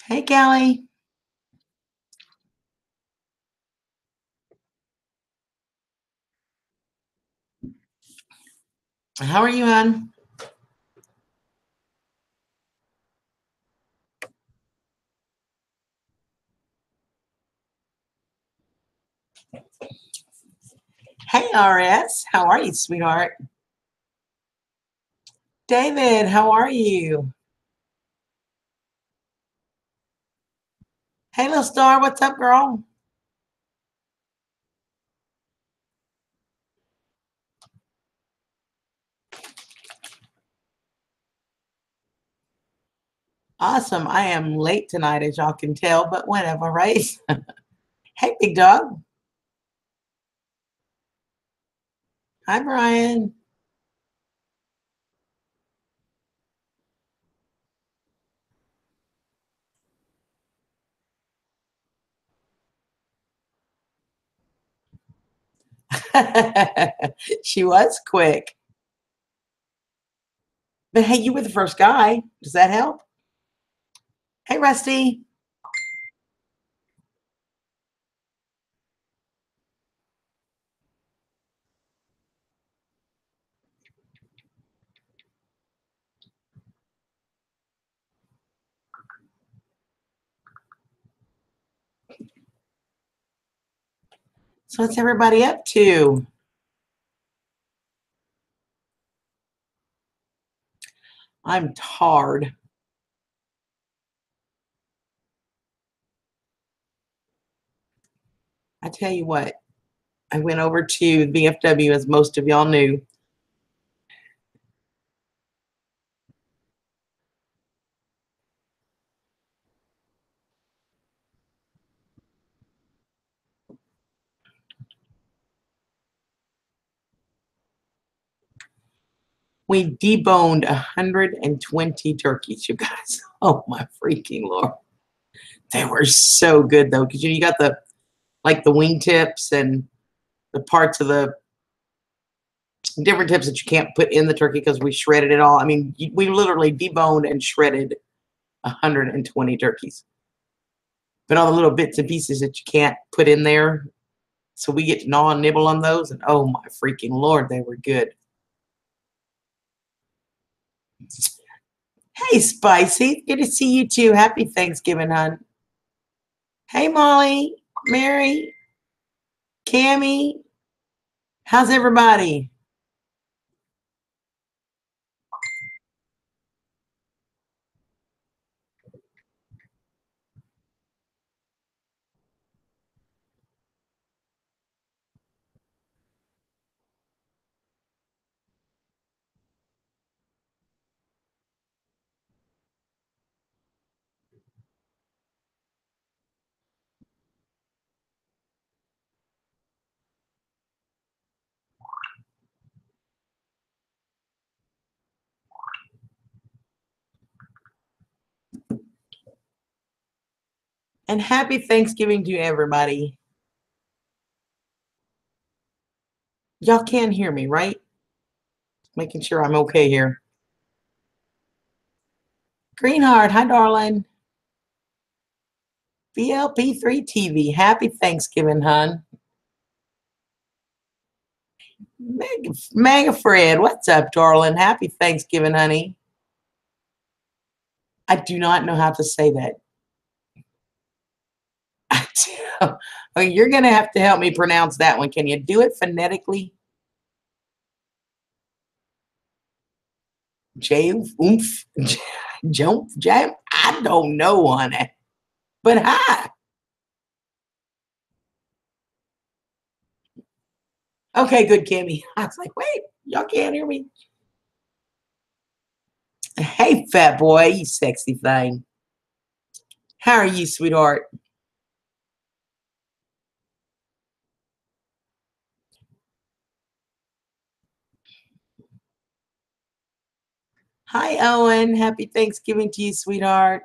Hey, Callie. How are you, hon? Hey, RS. How are you, sweetheart? David, how are you? Hey, little star. What's up, girl? Awesome. I am late tonight, as y'all can tell, but whatever, right? Hey, big dog. Hi, Brian. She was quick. But hey, you were the first guy. Does that help? Hey, Rusty. So what's everybody up to? I'm tired. I tell you what, I went over to VFW, as most of y'all knew. We deboned 120 turkeys, you guys. Oh my freaking Lord. They were so good though, because you got the like the wing tips and the parts of the different tips that you can't put in the turkey because we shredded it all. I mean, we literally deboned and shredded 120 turkeys. But all the little bits and pieces that you can't put in there. So we get to gnaw and nibble on those, and oh my freaking Lord, they were good. Hey, Spicy. Good to see you too. Happy Thanksgiving, hon. Hey, Molly, Mary, Cammy. How's everybody? And happy Thanksgiving to everybody. Y'all can hear me, right? Making sure I'm okay here. Greenheart, hi, darling. BLP3 TV, happy Thanksgiving, hon. Mega Fred, what's up, darling? Happy Thanksgiving, honey. I do not know how to say that. Okay, you're going to have to help me pronounce that one. Can you do it phonetically? J oomph, jump, jam. I don't know, honey. But hi. Okay, good, Kimmy. I was like, wait, y'all can't hear me. Hey, fat boy, you sexy thing. How are you, sweetheart? Hi, Owen. Happy Thanksgiving to you, sweetheart.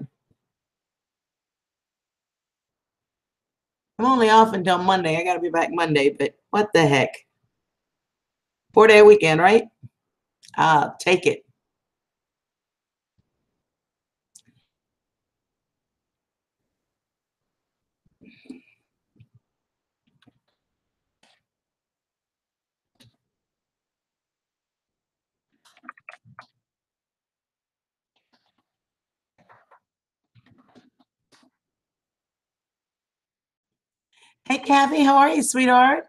I'm only off until Monday. I got to be back Monday, but what the heck? 4-day weekend, right? I'll take it. Hey, Kathy, how are you, sweetheart?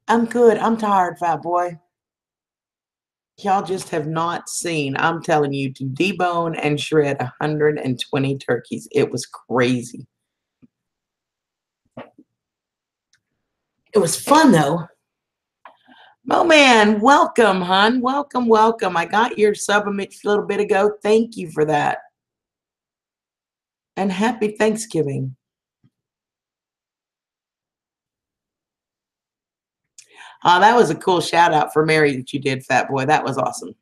I'm good. I'm tired, fat boy. Y'all just have not seen. I'm telling you, to debone and shred 120 turkeys. It was crazy. It was fun, though. Mo man, welcome, hon. Welcome, welcome. I got your sub a little bit ago. Thank you for that. And happy Thanksgiving. That was a cool shout out for Mary that you did, fat boy. That was awesome.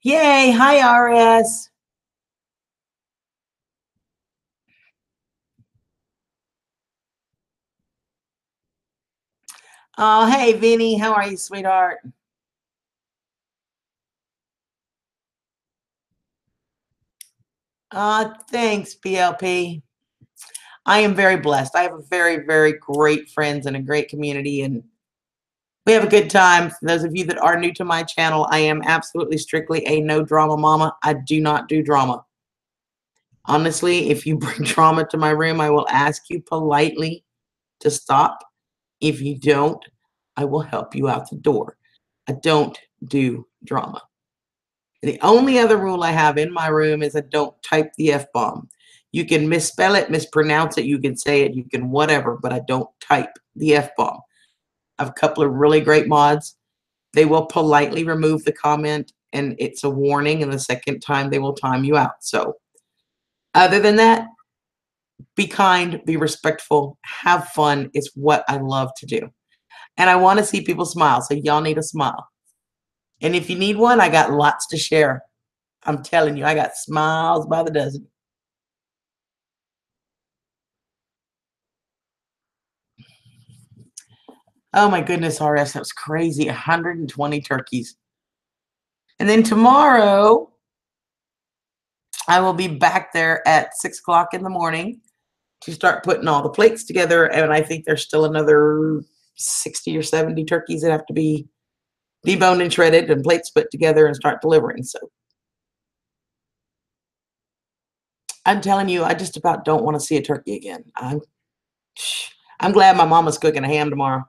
Yay. Hi, RS. Oh, hey, Vinny. How are you, sweetheart? Thanks, PLP. I am very blessed. I have a very, very great friends and a great community, and we have a good time. For those of you that are new to my channel, I am absolutely strictly a no drama mama. I do not do drama. Honestly, if you bring drama to my room, I will ask you politely to stop. If you don't, I will help you out the door. I don't do drama. The only other rule I have in my room is I don't type the F bomb. You can misspell it, mispronounce it, you can say it, you can whatever, but I don't type the F bomb. I have a couple of really great mods. They will politely remove the comment and it's a warning, and the second time they will time you out. So, other than that, be kind, be respectful, have fun. It's what I love to do. And I want to see people smile. So, y'all need a smile. And if you need one, I got lots to share. I'm telling you, I got smiles by the dozen. Oh my goodness, RS, that was crazy. 120 turkeys. And then tomorrow, I will be back there at 6 o'clock in the morning to start putting all the plates together. And I think there's still another 60 or 70 turkeys that have to be deboned and shredded and plates put together and start delivering. So I'm telling you, I just about don't want to see a turkey again. I'm glad my mama's cooking a ham tomorrow.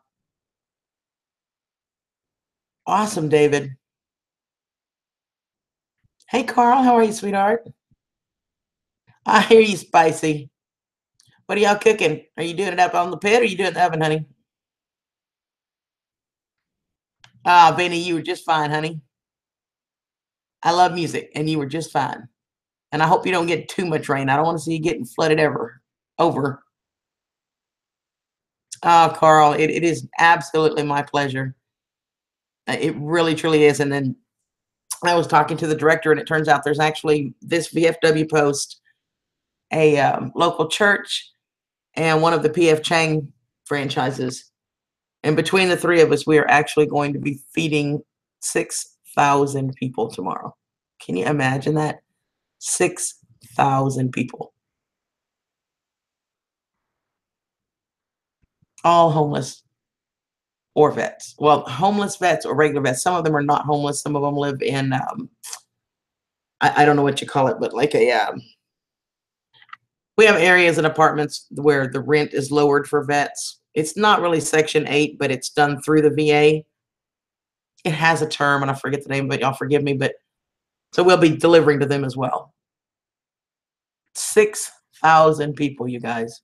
Awesome, David. Hey, Carl, how are you, sweetheart? I hear you, spicy. What are y'all cooking? Are you doing it up on the pit or are you doing it in the oven, honey? Ah, Benny, you were just fine, honey. I love music, and you were just fine. And I hope you don't get too much rain. I don't want to see you getting flooded ever over. Carl, it is absolutely my pleasure. It really, truly is. And then I was talking to the director, and it turns out there's actually this VFW post, a local church, and one of the PF Chang franchises. And between the three of us, we are actually going to be feeding 6,000 people tomorrow. Can you imagine that? 6,000 people, all homeless or vets. Well, homeless vets or regular vets. Some of them are not homeless. Some of them live in, I don't know what you call it, but like we have areas and apartments where the rent is lowered for vets. It's not really Section 8, but it's done through the VA. It has a term, and I forget the name, but y'all forgive me. But so we'll be delivering to them as well. 6,000 people, you guys.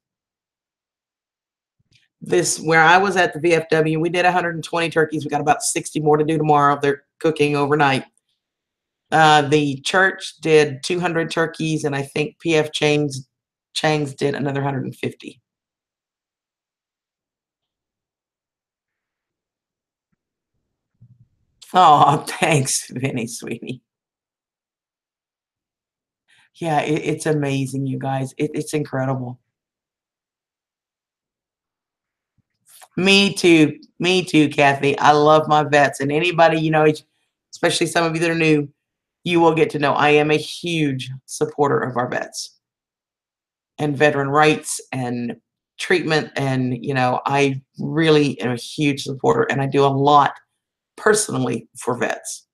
This where I was at the VFW, we did 120 turkeys. We got about 60 more to do tomorrow. They're cooking overnight. The church did 200 turkeys, and I think PF Chang's did another 150. Oh, thanks, Vinny, sweetie. Yeah, it's amazing, you guys. It's incredible. Me too. Me too, Kathy. I love my vets, and anybody, especially some of you that are new, you will get to know I am a huge supporter of our vets and veteran rights and treatment. And, I really am a huge supporter, and I do a lot personally for vets.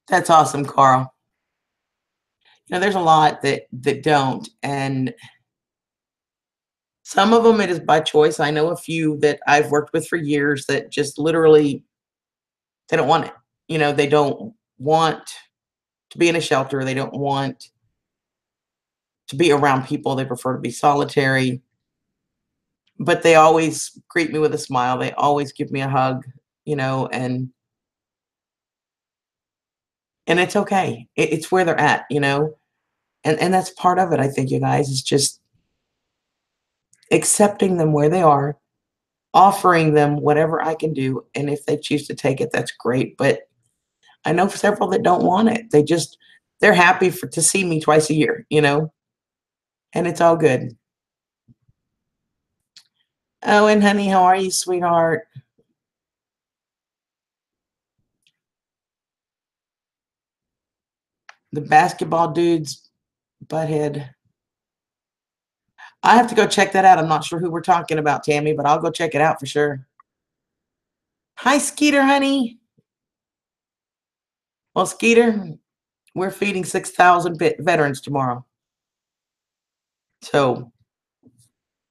That's awesome, Carl. There's a lot that don't, and some of them it is by choice. I know a few that I've worked with for years that just literally they don't want it. They don't want to be in a shelter. They don't want to be around people. They prefer to be solitary. But they always greet me with a smile. They always give me a hug, and it's okay. It's where they're at. And that's part of it, I think, you guys, is just accepting them where they are, offering them whatever I can do, and if they choose to take it, that's great. But I know several that don't want it. They're happy to see me twice a year, and it's all good. Oh, and honey, how are you, sweetheart? The basketball dude's butthead. I have to go check that out. I'm not sure who we're talking about, Tammy, but I'll go check it out for sure. Hi, Skeeter, honey. Well, Skeeter, we're feeding 6,000 veterans tomorrow. So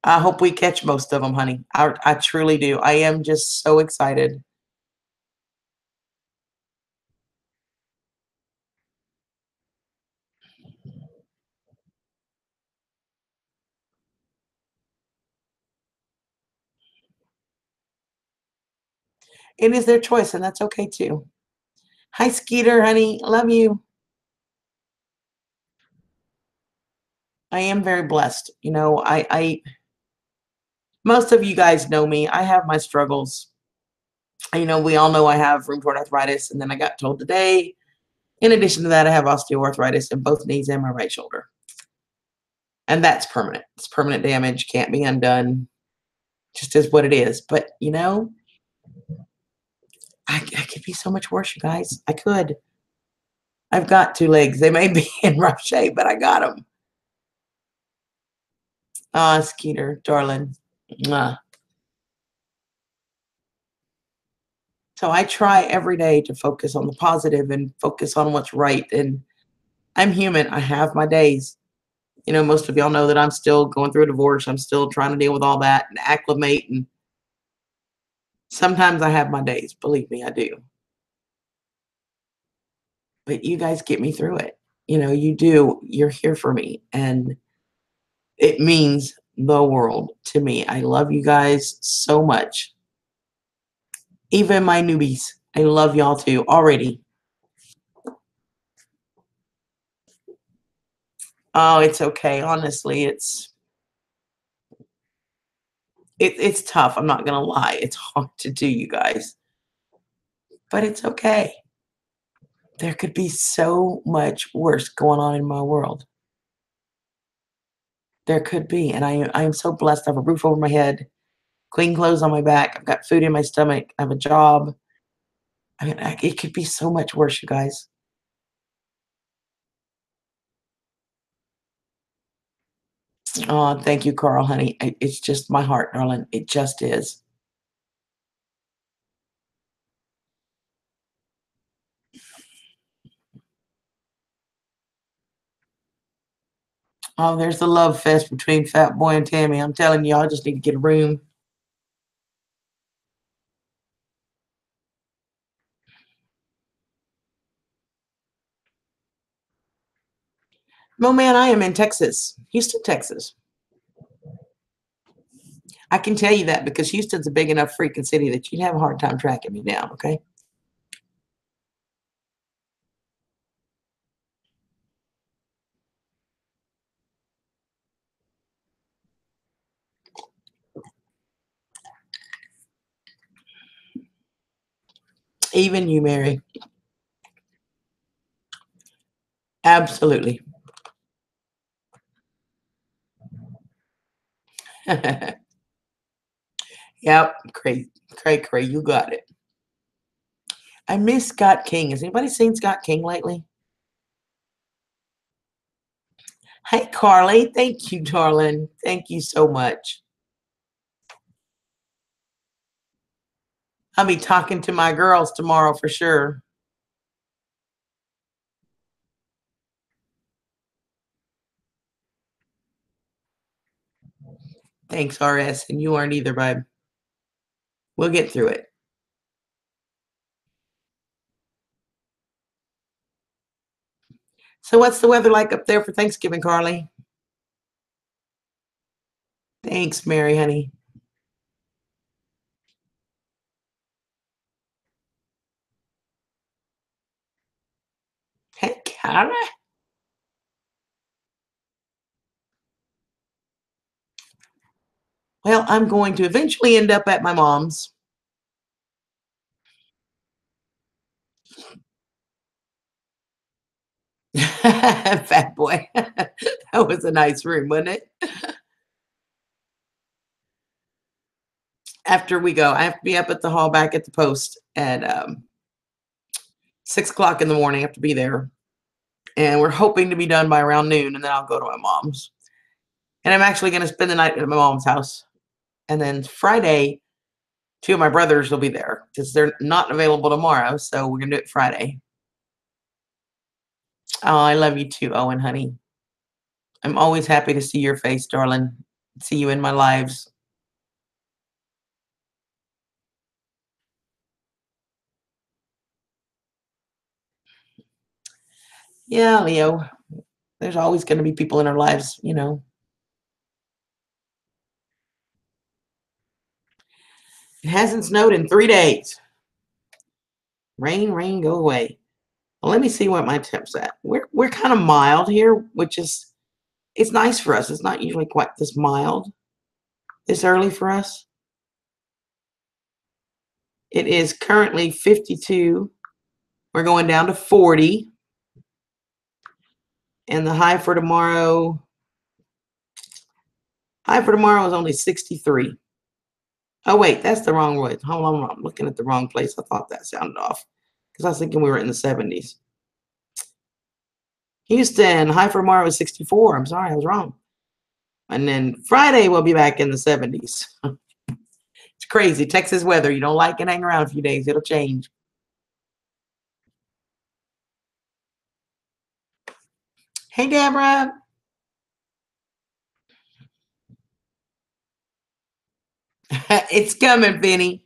I hope we catch most of them, honey. I truly do. I am just so excited. It is their choice, and that's okay too. Hi, Skeeter, honey. Love you. I am very blessed. I most of you guys know me. I have my struggles. We all know I have rheumatoid arthritis, and then I got told today, in addition to that, I have osteoarthritis in both knees and my right shoulder. And that's permanent. It's permanent damage, can't be undone. Just is what it is. But, I could be so much worse, you guys. I could. I've got two legs. They may be in rough shape, but I got them. Ah, Skeeter, darling. Mwah. So I try every day to focus on the positive and focus on what's right. And I'm human. I have my days. Most of y'all know that I'm still going through a divorce. I'm still trying to deal with all that and acclimate. And sometimes I have my days. Believe me, I do. But you guys get me through it. You do. You're here for me. And it means the world to me. I love you guys so much. Even my newbies. I love y'all too already. Oh, it's okay. Honestly, it's tough. I'm not gonna lie. It's hard to do, you guys. But it's okay. There could be so much worse going on in my world. There could be. And I am so blessed. I have a roof over my head, clean clothes on my back. I've got food in my stomach. I have a job. I mean, it could be so much worse, you guys. Oh, thank you, Carl, honey. It's just my heart, darling. It just is. Oh, there's the love fest between Fat Boy and Tammy. I'm telling you, I just need to get a room. No, man, I am in Texas, Houston, Texas. I can tell you that because Houston's a big enough freaking city that you'd have a hard time tracking me down, okay? Even you, Mary. Absolutely. Yep. Cray. You got it. I miss Scott King. Has anybody seen Scott King lately? Hey, Carly. Thank you, darling. Thank you so much. I'll be talking to my girls tomorrow for sure. Thanks, RS. And you aren't either, babe. We'll get through it. So, what's the weather like up there for Thanksgiving, Carly? Thanks, Mary, honey. Hey, Carly. Well, I'm going to eventually end up at my mom's. Fat boy. That was a nice room, wasn't it? After we go, I have to be up at the hall back at the post at 6 o'clock in the morning. I have to be there. And we're hoping to be done by around noon, and then I'll go to my mom's. And I'm actually going to spend the night at my mom's house. And then Friday, two of my brothers will be there because they're not available tomorrow. So we're going to do it Friday. Oh, I love you too, Owen, honey. I'm always happy to see your face, darling. See you in my lives. Yeah, Leo. There's always going to be people in our lives, you know. It hasn't snowed in 3 days. Rain, go away. Well, let me see what my temp's at. We're kind of mild here, which is it's nice for us. It's not usually quite this mild this early for us. It is currently 52. We're going down to 40. And the high for tomorrow is only 63. Oh, wait, that's the wrong way. Hold on, I'm looking at the wrong place. I thought that sounded off because I was thinking we were in the 70s. Houston, high for tomorrow is 64. I'm sorry, I was wrong. And then Friday, we'll be back in the 70s. It's crazy. Texas weather. You don't like it, hang around a few days. It'll change. Hey, Deborah. It's coming, Benny.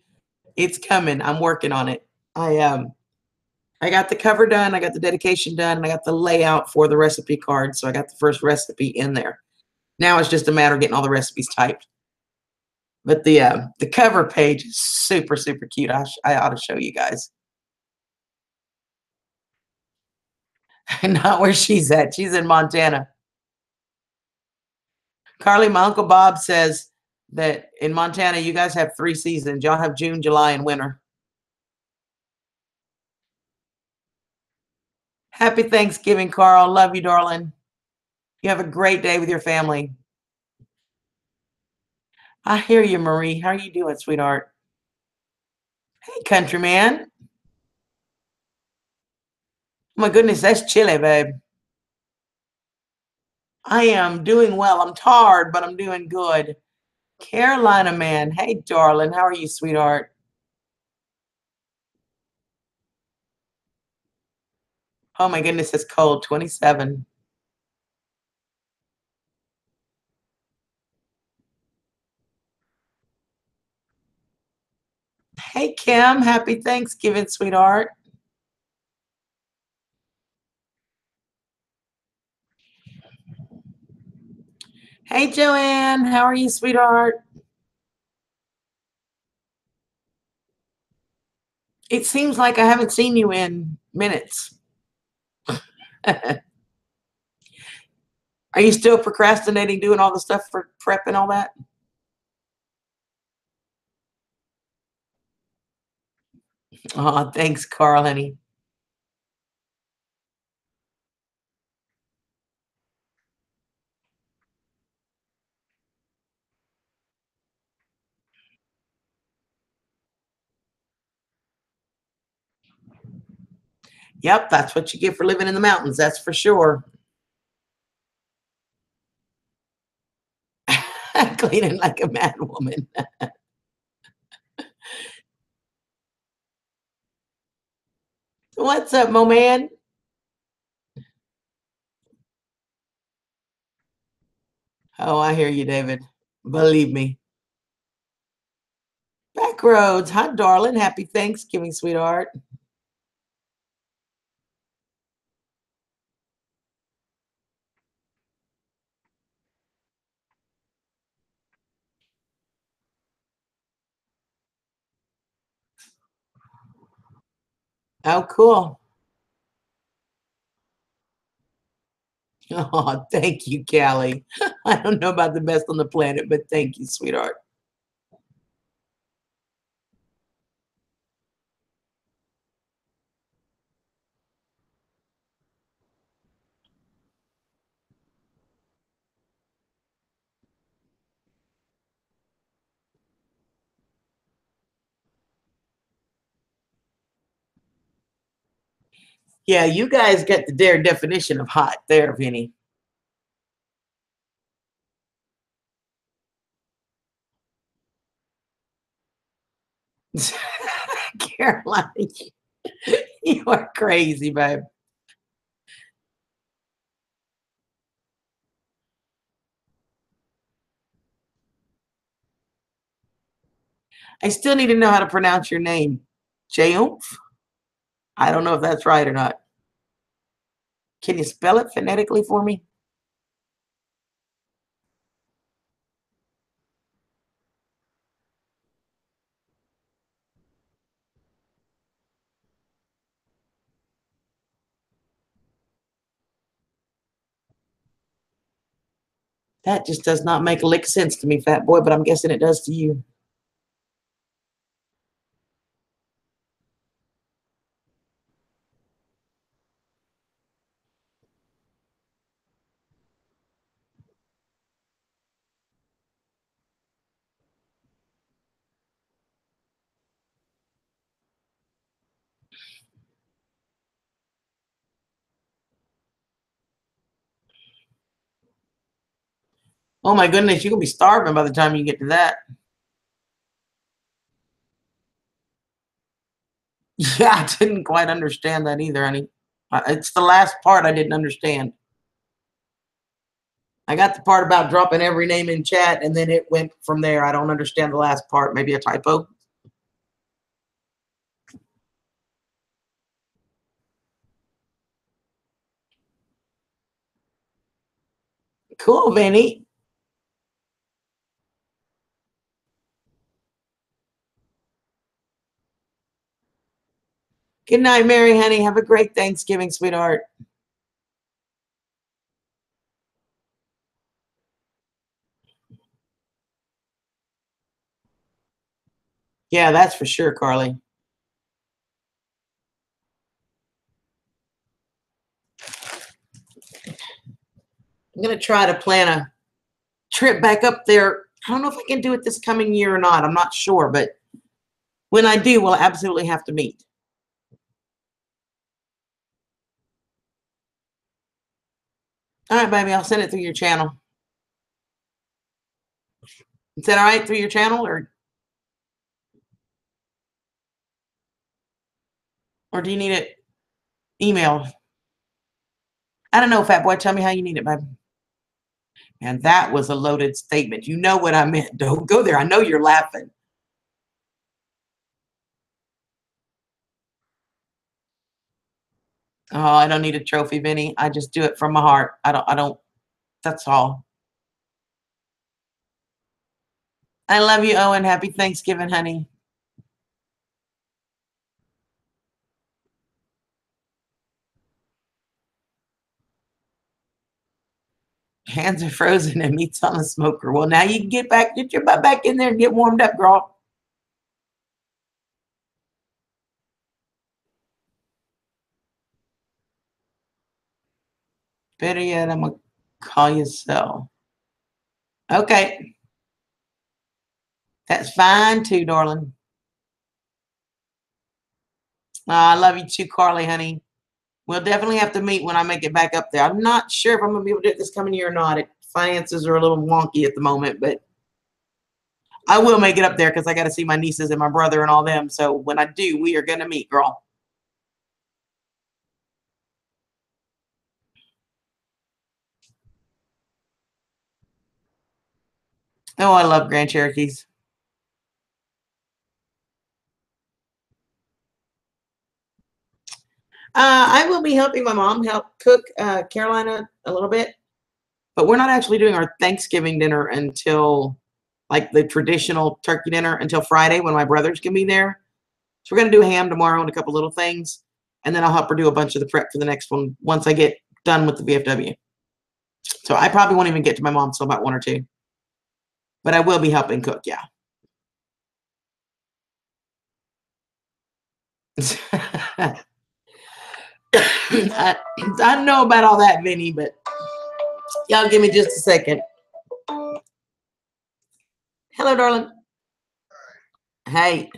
It's coming. I'm working on it. I got the cover done, I got the dedication done, and I got the layout for the recipe card. So I got the first recipe in there. Now it's just a matter of getting all the recipes typed. But the cover page is super, super cute. I ought to show you guys. Not where she's at. She's in Montana. Carly, my Uncle Bob says that in Montana, you guys have 3 seasons. Y'all have June, July, and winter. Happy Thanksgiving, Carl. Love you, darling. You have a great day with your family. I hear you, Marie. How are you doing, sweetheart? Hey, countryman. Oh my goodness, that's chilly, babe. I am doing well. I'm tired, but I'm doing good. Carolina man. Hey, darling. How are you, sweetheart? Oh my goodness, it's cold. 27. Hey, Kim. Happy Thanksgiving, sweetheart. Hey, Joanne. How are you, sweetheart? It seems like I haven't seen you in minutes. Are you still procrastinating doing all the stuff for prep and all that? Oh, thanks, Carl, honey. Yep, that's what you get for living in the mountains. That's for sure. Cleaning like a mad woman. What's up, Mo man? Oh, I hear you, David. Believe me. Back roads. Hi, darling. Happy Thanksgiving, sweetheart. Oh, cool. Oh, thank you, Callie. I don't know about the best on the planet, but thank you, sweetheart. Yeah, you guys get the dare definition of hot there, Vinny. Caroline, you are crazy, babe. I still need to know how to pronounce your name. Jeumph? I don't know if that's right or not. Can you spell it phonetically for me? That just does not make a lick sense to me, fat boy, but I'm guessing it does to you. Oh my goodness, you're gonna be starving by the time you get to that. Yeah, I didn't quite understand that either, honey. It's the last part I didn't understand. I got the part about dropping every name in chat, and then it went from there. I don't understand the last part. Maybe a typo. Cool, Vinny. Good night, Mary, honey. Have a great Thanksgiving, sweetheart. Yeah, that's for sure, Carly. I'm gonna try to plan a trip back up there. I don't know if I can do it this coming year or not. I'm not sure, but when I do, we'll absolutely have to meet. All right, baby. I'll send it through your channel. Is that all right through your channel, or do you need it emailed? I don't know, fat boy. Tell me how you need it, baby. And that was a loaded statement. You know what I meant. Don't go there. I know you're laughing. Oh, I don't need a trophy, Vinny. I just do it from my heart. I don't, that's all. I love you, Owen. Happy Thanksgiving, honey. Hands are frozen and meat's on the smoker. Well, now you can get your butt back in there and get warmed up, girl. Better yet, I'm gonna call you so. Okay, that's fine too, darling. I love you too, Carly, honey. We'll definitely have to meet when I make it back up there. I'm not sure if I'm gonna be able to do it this coming year or not. Finances are a little wonky at the moment, but I will make it up there because I got to see my nieces and my brother and all them. So when I do, we are gonna meet, girl. Oh, I love Grand Cherokees. I will be helping my mom help cook Carolina a little bit, but we're not actually doing our Thanksgiving dinner until like the traditional turkey dinner until Friday when my brothers can be there. So we're gonna do ham tomorrow and a couple little things, and then I'll help her do a bunch of the prep for the next one once I get done with the VFW. So I probably won't even get to my mom till about 1 or 2, but I will be helping cook. Yeah. I, I don't know about all that, Vinny, but y'all give me just a second. Hello, darling. Hey.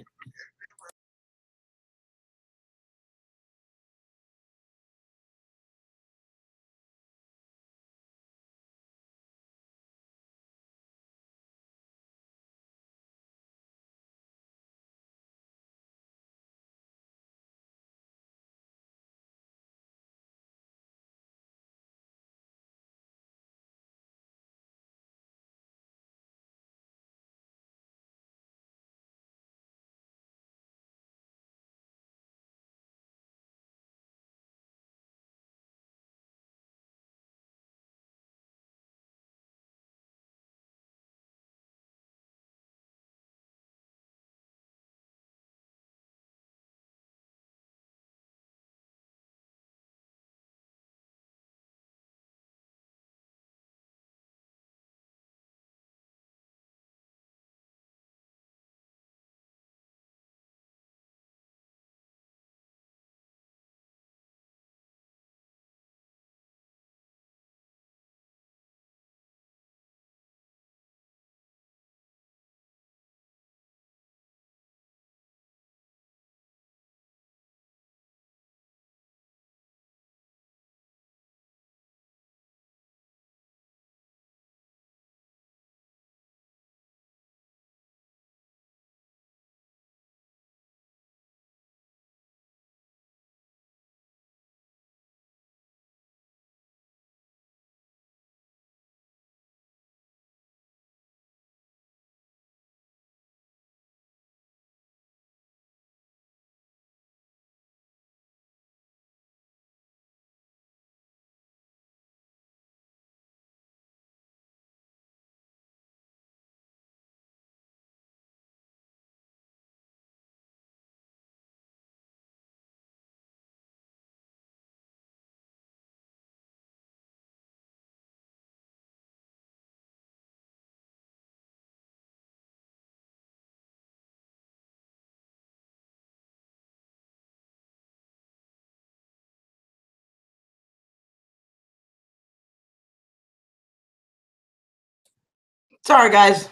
Sorry, guys.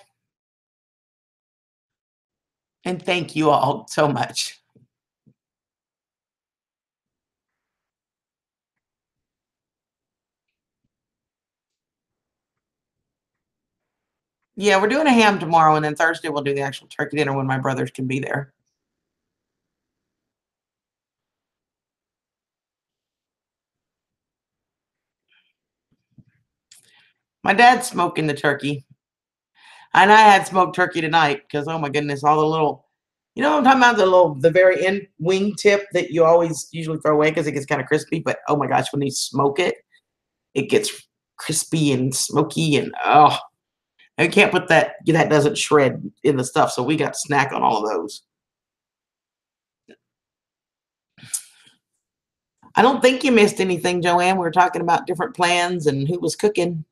And thank you all so much. Yeah, we're doing a ham tomorrow, and then Thursday we'll do the actual turkey dinner when my brothers can be there. My dad's smoking the turkey, and I had smoked turkey tonight because oh my goodness, all the little, you know what I'm talking about, the very end wing tip that you always usually throw away because it gets kind of crispy. But oh my gosh, when you smoke it, it gets crispy and smoky, and oh, I can't put that doesn't shred in the stuff. So we got to snack on all of those. I don't think you missed anything, Joanne. We were talking about different plans and who was cooking.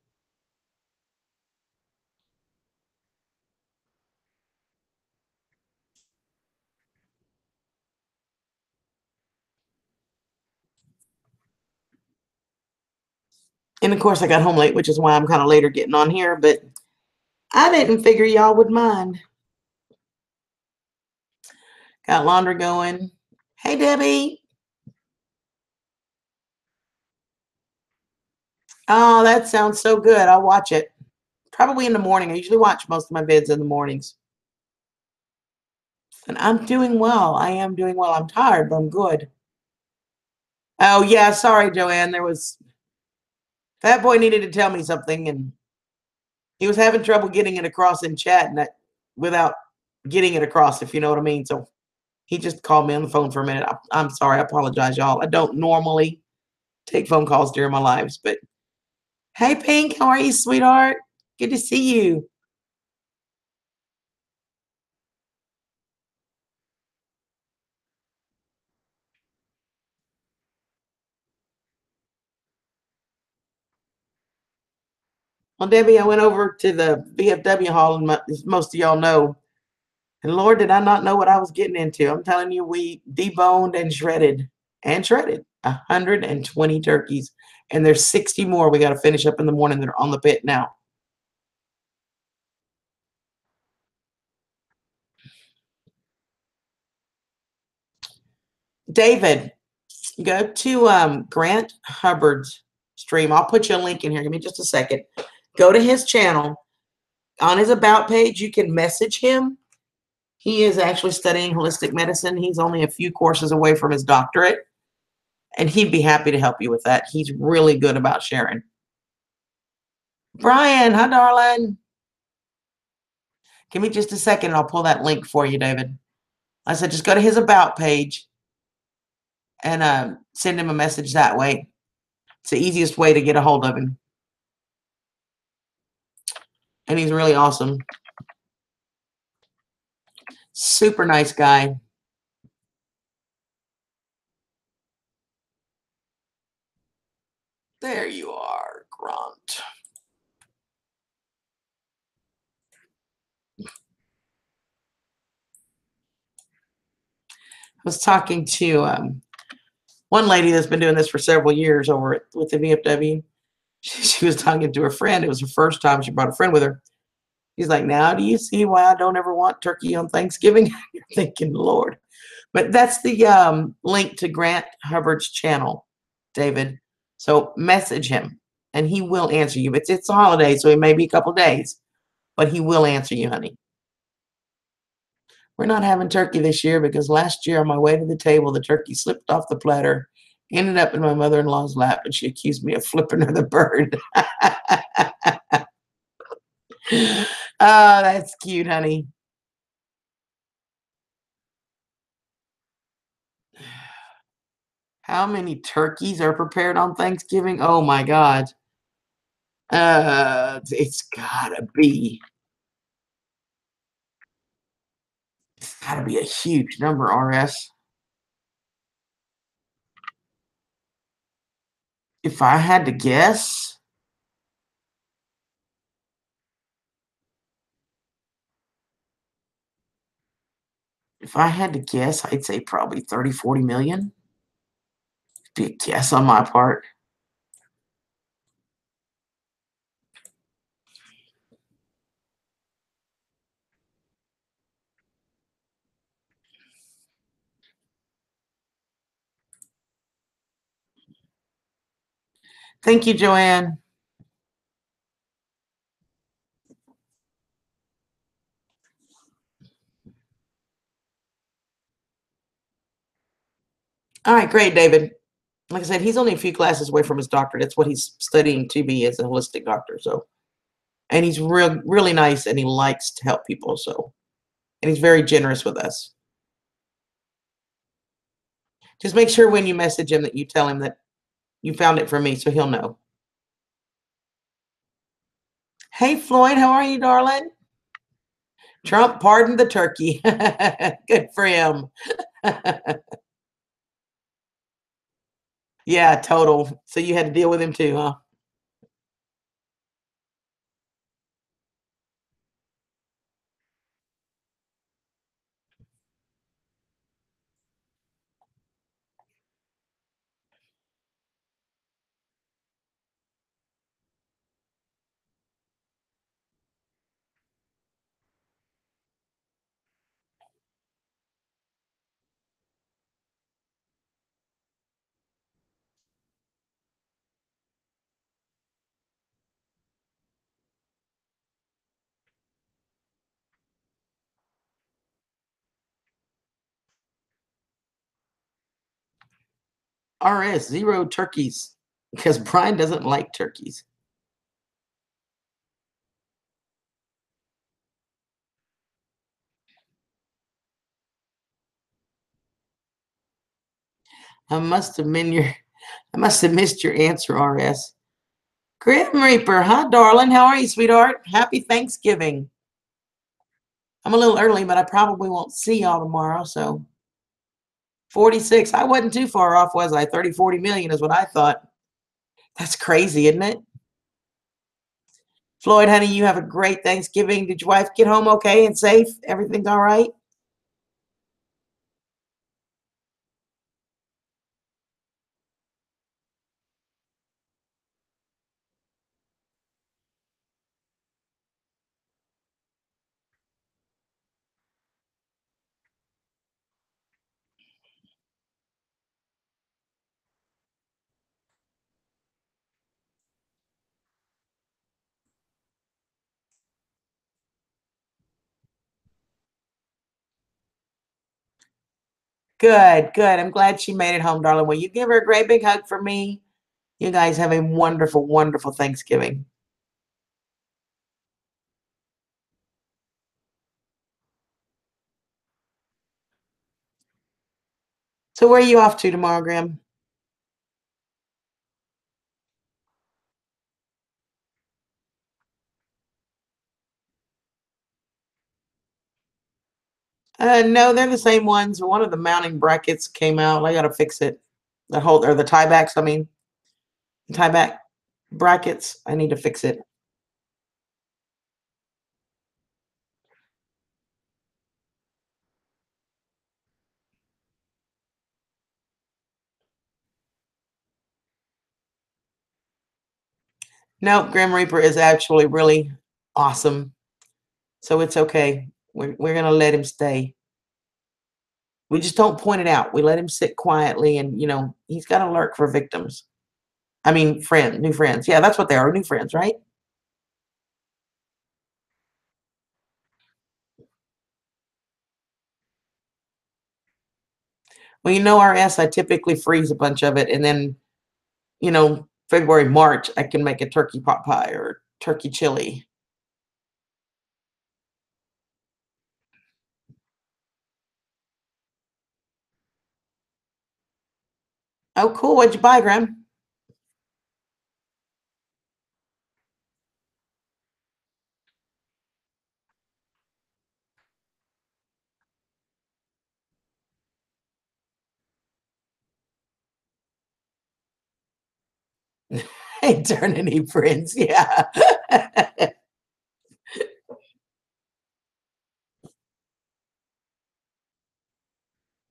And of course, I got home late, which is why I'm kind of later getting on here, but I didn't figure y'all would mind. Got laundry going. Hey, Debbie. Oh, that sounds so good. I'll watch it. Probably in the morning. I usually watch most of my vids in the mornings. And I'm doing well. I am doing well. I'm tired, but I'm good. Oh, yeah. Sorry, Joanne. That boy needed to tell me something, and he was having trouble getting it across in chat and without getting it across, if you know what I mean. So he just called me on the phone for a minute. I'm sorry. I apologize, y'all. I don't normally take phone calls during my lives, but hey, Pink, how are you, sweetheart? Good to see you. Well, Debbie, I went over to the VFW hall, and as most of y'all know, and Lord, did I not know what I was getting into. I'm telling you, we deboned and shredded 120 turkeys, and there's 60 more we got to finish up in the morning that are on the pit now. David, go to Grant Hubbard's stream. I'll put you a link in here. Give me just a second. Go to his channel. On his about page, you can message him. He is actually studying holistic medicine. He's only a few courses away from his doctorate, and he'd be happy to help you with that. He's really good about sharing. Brian, hi, darling. Give me just a second, and I'll pull that link for you, David. I said just go to his about page and send him a message that way. It's the easiest way to get a hold of him. And he's really awesome. Super nice guy. There you are, Grant. I was talking to one lady that's been doing this for several years over with the VFW. She was talking to her friend. It was her first time. She brought a friend with her. He's like, now do you see why I don't ever want turkey on Thanksgiving? You're thinking, Lord. But that's the link to Grant Hubbard's channel, David. So message him, and he will answer you. It's a holiday, so it may be a couple days, but he will answer you, honey. We're not having turkey this year because last year on my way to the table, the turkey slipped off the platter, ended up in my mother-in-law's lap, and she accused me of flipping her the bird. Oh, that's cute, honey. How many turkeys are prepared on Thanksgiving? Oh my God. It's gotta be a huge number, RS. If I had to guess, I'd say probably 30, 40 million. Be a guess on my part. Thank you, Joanne. All right, great, David. Like I said, he's only a few classes away from his doctorate. That's what he's studying to be as a holistic doctor. So, and he's really nice, and he likes to help people. So, and he's very generous with us. Just make sure when you message him that you tell him that you found it from me, so he'll know. Hey, Floyd, how are you, darling? Trump pardoned the turkey. Good for him. Yeah, total. So you had to deal with him too, huh? RS, 0 turkeys. Because Brian doesn't like turkeys. I must have missed your answer, RS. Grim Reaper, hi darling. How are you, sweetheart? Happy Thanksgiving. I'm a little early, but I probably won't see y'all tomorrow, so 46. I wasn't too far off, was I? 30, 40 million is what I thought. That's crazy, isn't it? Floyd, honey, you have a great Thanksgiving. Did your wife get home okay and safe? Everything's all right? Good, good. I'm glad she made it home, darling. Will you give her a great big hug for me? You guys have a wonderful, wonderful Thanksgiving. So where are you off to tomorrow, Graham? No, they're the same ones. One of the mounting brackets came out. I gotta fix it. The whole or the tie backs, I mean, tie back brackets. I need to fix it. No, Grim Reaper is actually really awesome. So it's okay. We're gonna let him stay. We just don't point it out. We let him sit quietly, and he's got to lurk for victims. I mean, new friends. Yeah, that's what they are, new friends, right? Well, RS, I typically freeze a bunch of it, and then February, March, I can make a turkey pot pie or turkey chili. Oh, cool. What'd you buy, Graham? Eternity friends, yeah.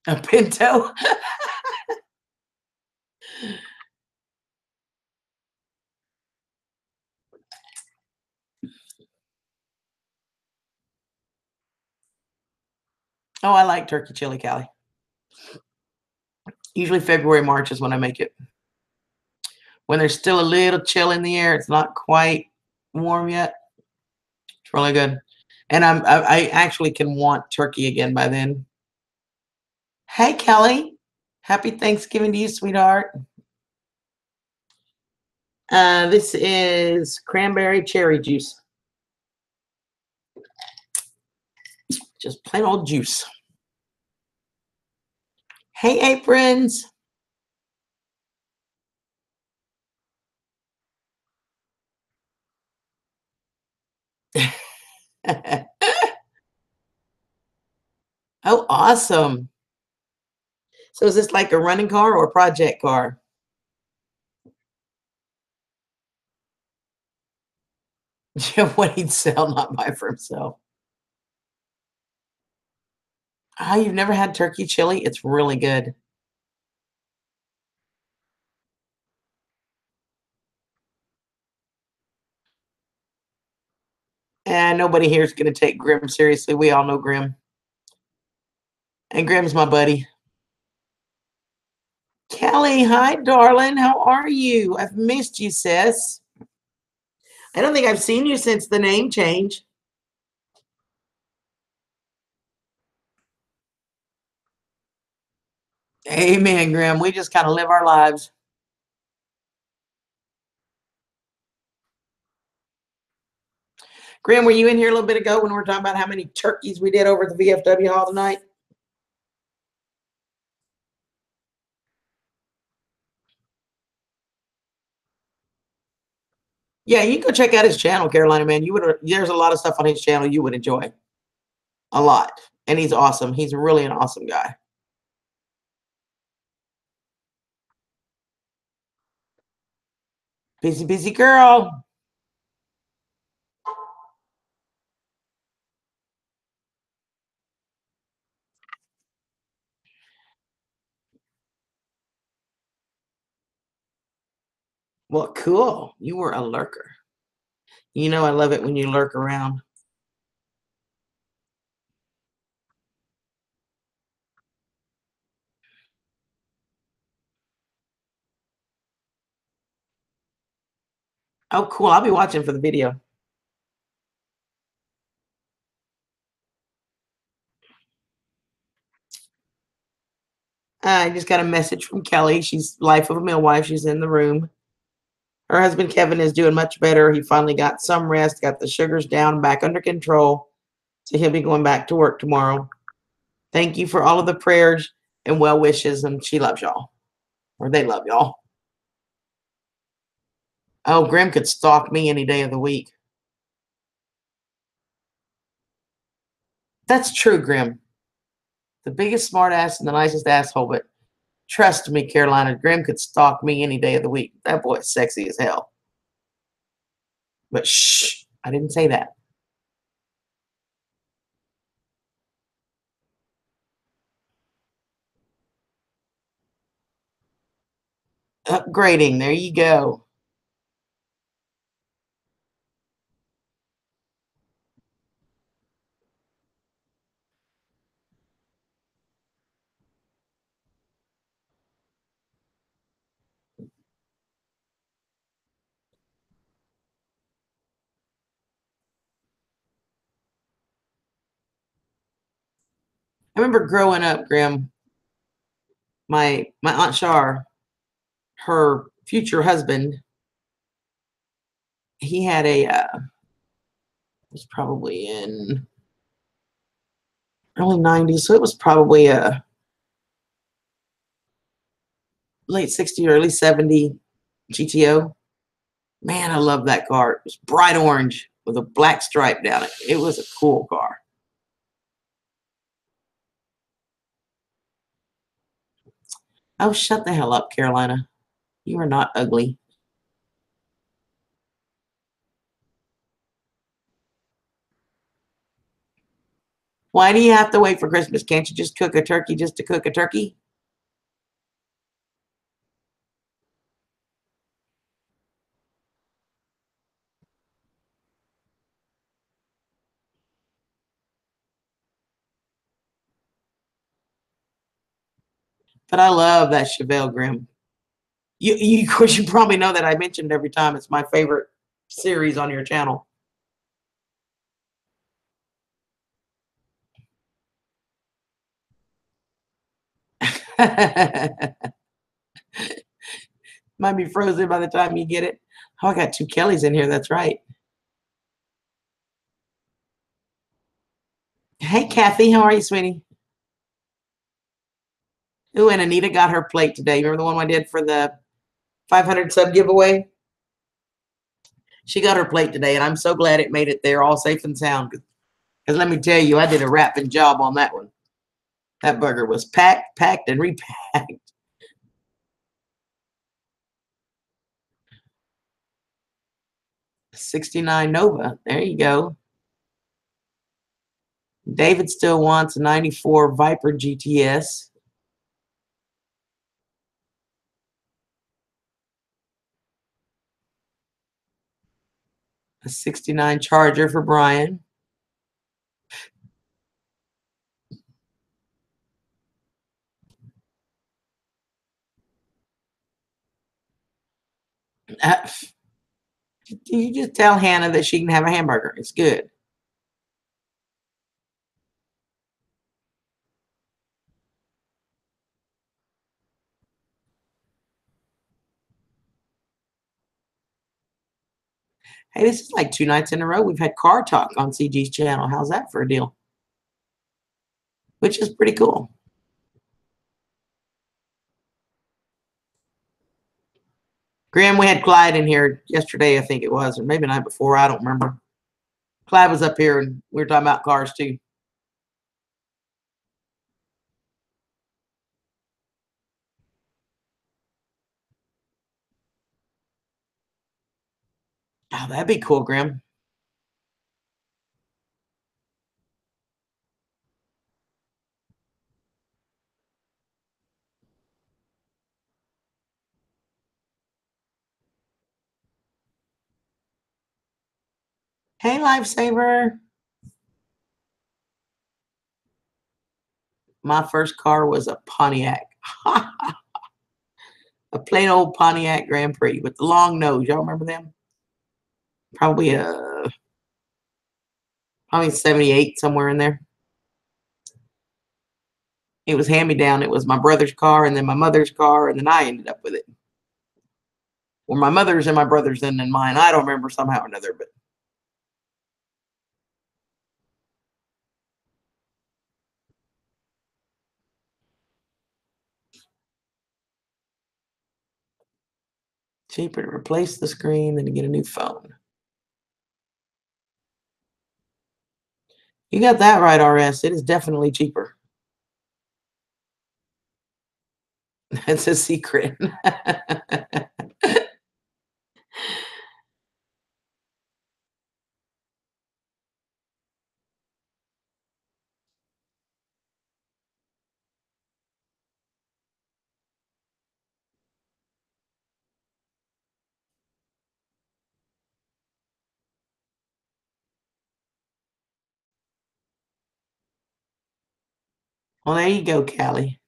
A pinto. Oh, I like turkey chili, Callie. Usually February, March is when I make it. When there's still a little chill in the air, it's not quite warm yet. It's really good. And I actually can want turkey again by then. Hey, Kelly. Happy Thanksgiving to you, sweetheart. This is cranberry cherry juice. Just plain old juice. Hey, aprons. Oh, awesome. So is this like a running car or a project car? What he'd sell, not buy for himself. Oh, you've never had turkey chili? It's really good. And nobody here is going to take Grim seriously. We all know Grim. And Grim's my buddy. Kelly, hi, darling. How are you? I've missed you, sis. I don't think I've seen you since the name change. Amen, Grim. We just kind of live our lives. Grim, were you in here a little bit ago when we were talking about how many turkeys we did over at the VFW hall tonight? Yeah, you can go check out his channel, Carolina, man. You would. There's a lot of stuff on his channel you would enjoy. A lot. And he's awesome. He's really an awesome guy. Busy, busy girl. Well, cool. You were a lurker. You know I love it when you lurk around. Oh, cool. I'll be watching for the video. I just got a message from Kelly. She's life of a midwife. She's in the room. Her husband Kevin is doing much better. He finally got some rest, got the sugars down, back under control. So he'll be going back to work tomorrow. Thank you for all of the prayers and well wishes, and she loves y'all. Or they love y'all. Oh, Grim could stalk me any day of the week. That's true, Grim. The biggest smartass and the nicest asshole, but trust me, Carolina, Grim could stalk me any day of the week. That boy's sexy as hell. But shh, I didn't say that. Upgrading, there you go. I remember growing up, Grim, my Aunt Char, her future husband, he had a it was probably in early 90s, so it was probably a late 60 or early 70 GTO. Man, I love that car. It was bright orange with a black stripe down it. It was a cool car. Oh, shut the hell up, Carolina. You are not ugly. Why do you have to wait for Christmas? Can't you just cook a turkey just to cook a turkey? But I love that Chevelle, Grim. Of course, you probably know that I mentioned every time. It's my favorite series on your channel. Might be frozen by the time you get it. Oh, I got two Kellys in here. That's right. Hey, Kathy, how are you, sweetie? Ooh, and Anita got her plate today. Remember the one I did for the 500 sub giveaway? She got her plate today, and I'm so glad it made it there all safe and sound. Because let me tell you, I did a rapping job on that one. That burger was packed, packed, and repacked. 69 Nova. There you go. David still wants a 94 Viper GTS. A 69 Charger for Brian. Uh, you just tell Hannah that she can have a hamburger. It's good. Hey, this is like 2 nights in a row we've had car talk on CG's channel. How's that for a deal? Which is pretty cool. Graham, we had Clyde in here yesterday, I think it was, or maybe the night before. I don't remember. Clyde was up here and we were talking about cars too. Oh, that'd be cool, Graham. Hey, Lifesaver. My first car was a Pontiac. A plain old Pontiac Grand Prix with the long nose. Y'all remember them? Probably probably 78, somewhere in there. It was hand-me-down. It was my brother's car and then my mother's car, and then I ended up with it. Or my mother's and my brother's and then mine. I don't remember somehow or another, but cheaper to replace the screen than to get a new phone. You got that right, RS. It is definitely cheaper. That's a secret. Well, there you go, Callie.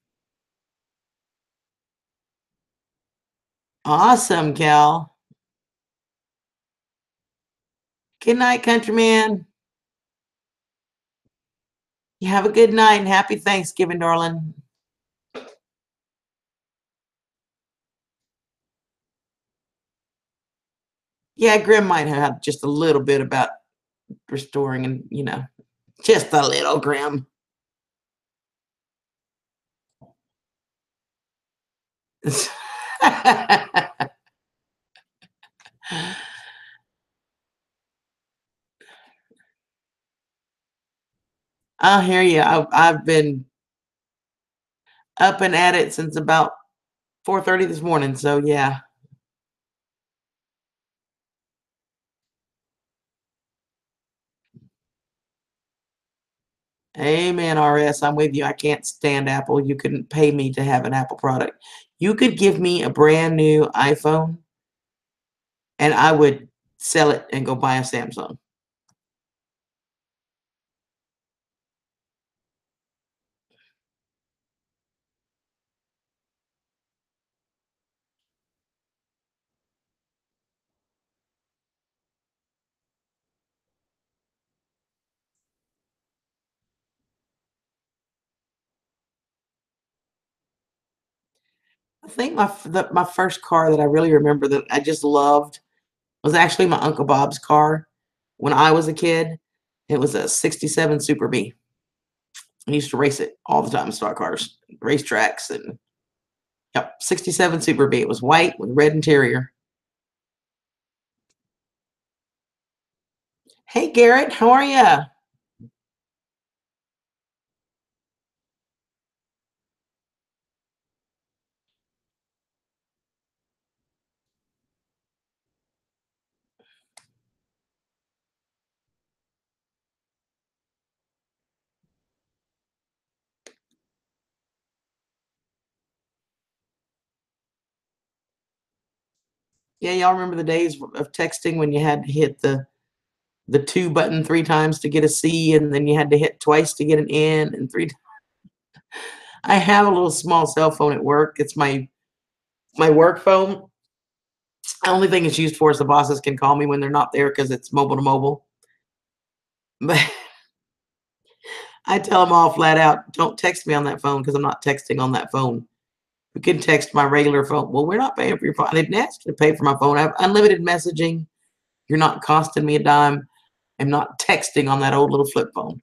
Awesome, Cal. Good night, countryman. You have a good night and happy Thanksgiving, darling. Yeah, Grim might have just a little bit about restoring and, just a little, Grim. I hear you. I've been up and at it since about 4:30 this morning. So yeah. Amen, RS. I'm with you. I can't stand Apple. You couldn't pay me to have an Apple product. You could give me a brand new iPhone and I would sell it and go buy a Samsung. I think my first car that I really remember that I just loved was actually my Uncle Bob's car when I was a kid. It was a 67 Super B. I used to race it all the time, stock cars, racetracks, and yep, 67 Super B. It was white with red interior. Hey, Garrett, how are you? Yeah, y'all remember the days of texting when you had to hit the two button 3 times to get a C, and then you had to hit twice to get an N, and three. I have a little small cell phone at work. It's my work phone. The only thing it's used for is the bosses can call me when they're not there because it's mobile to mobile. But I tell them all flat out, don't text me on that phone because I'm not texting on that phone. You can text my regular phone. Well, we're not paying for your phone. I didn't ask you to pay for my phone. I have unlimited messaging. You're not costing me a dime. I'm not texting on that old little flip phone.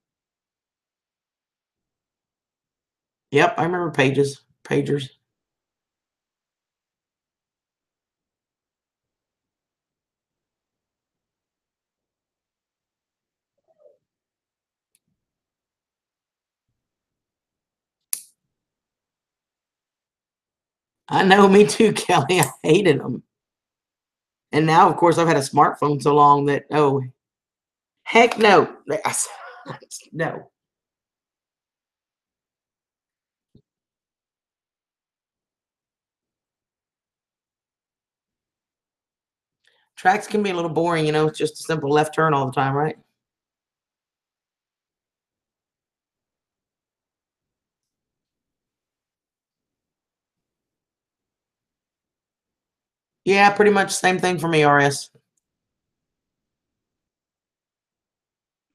Yep, I remember pagers. I know, me too, Kelly. I hated them. And now, of course, I've had a smartphone so long that, oh, heck no. No. Tracks can be a little boring, it's just a simple left turn all the time, right? Yeah, pretty much same thing for me, RS.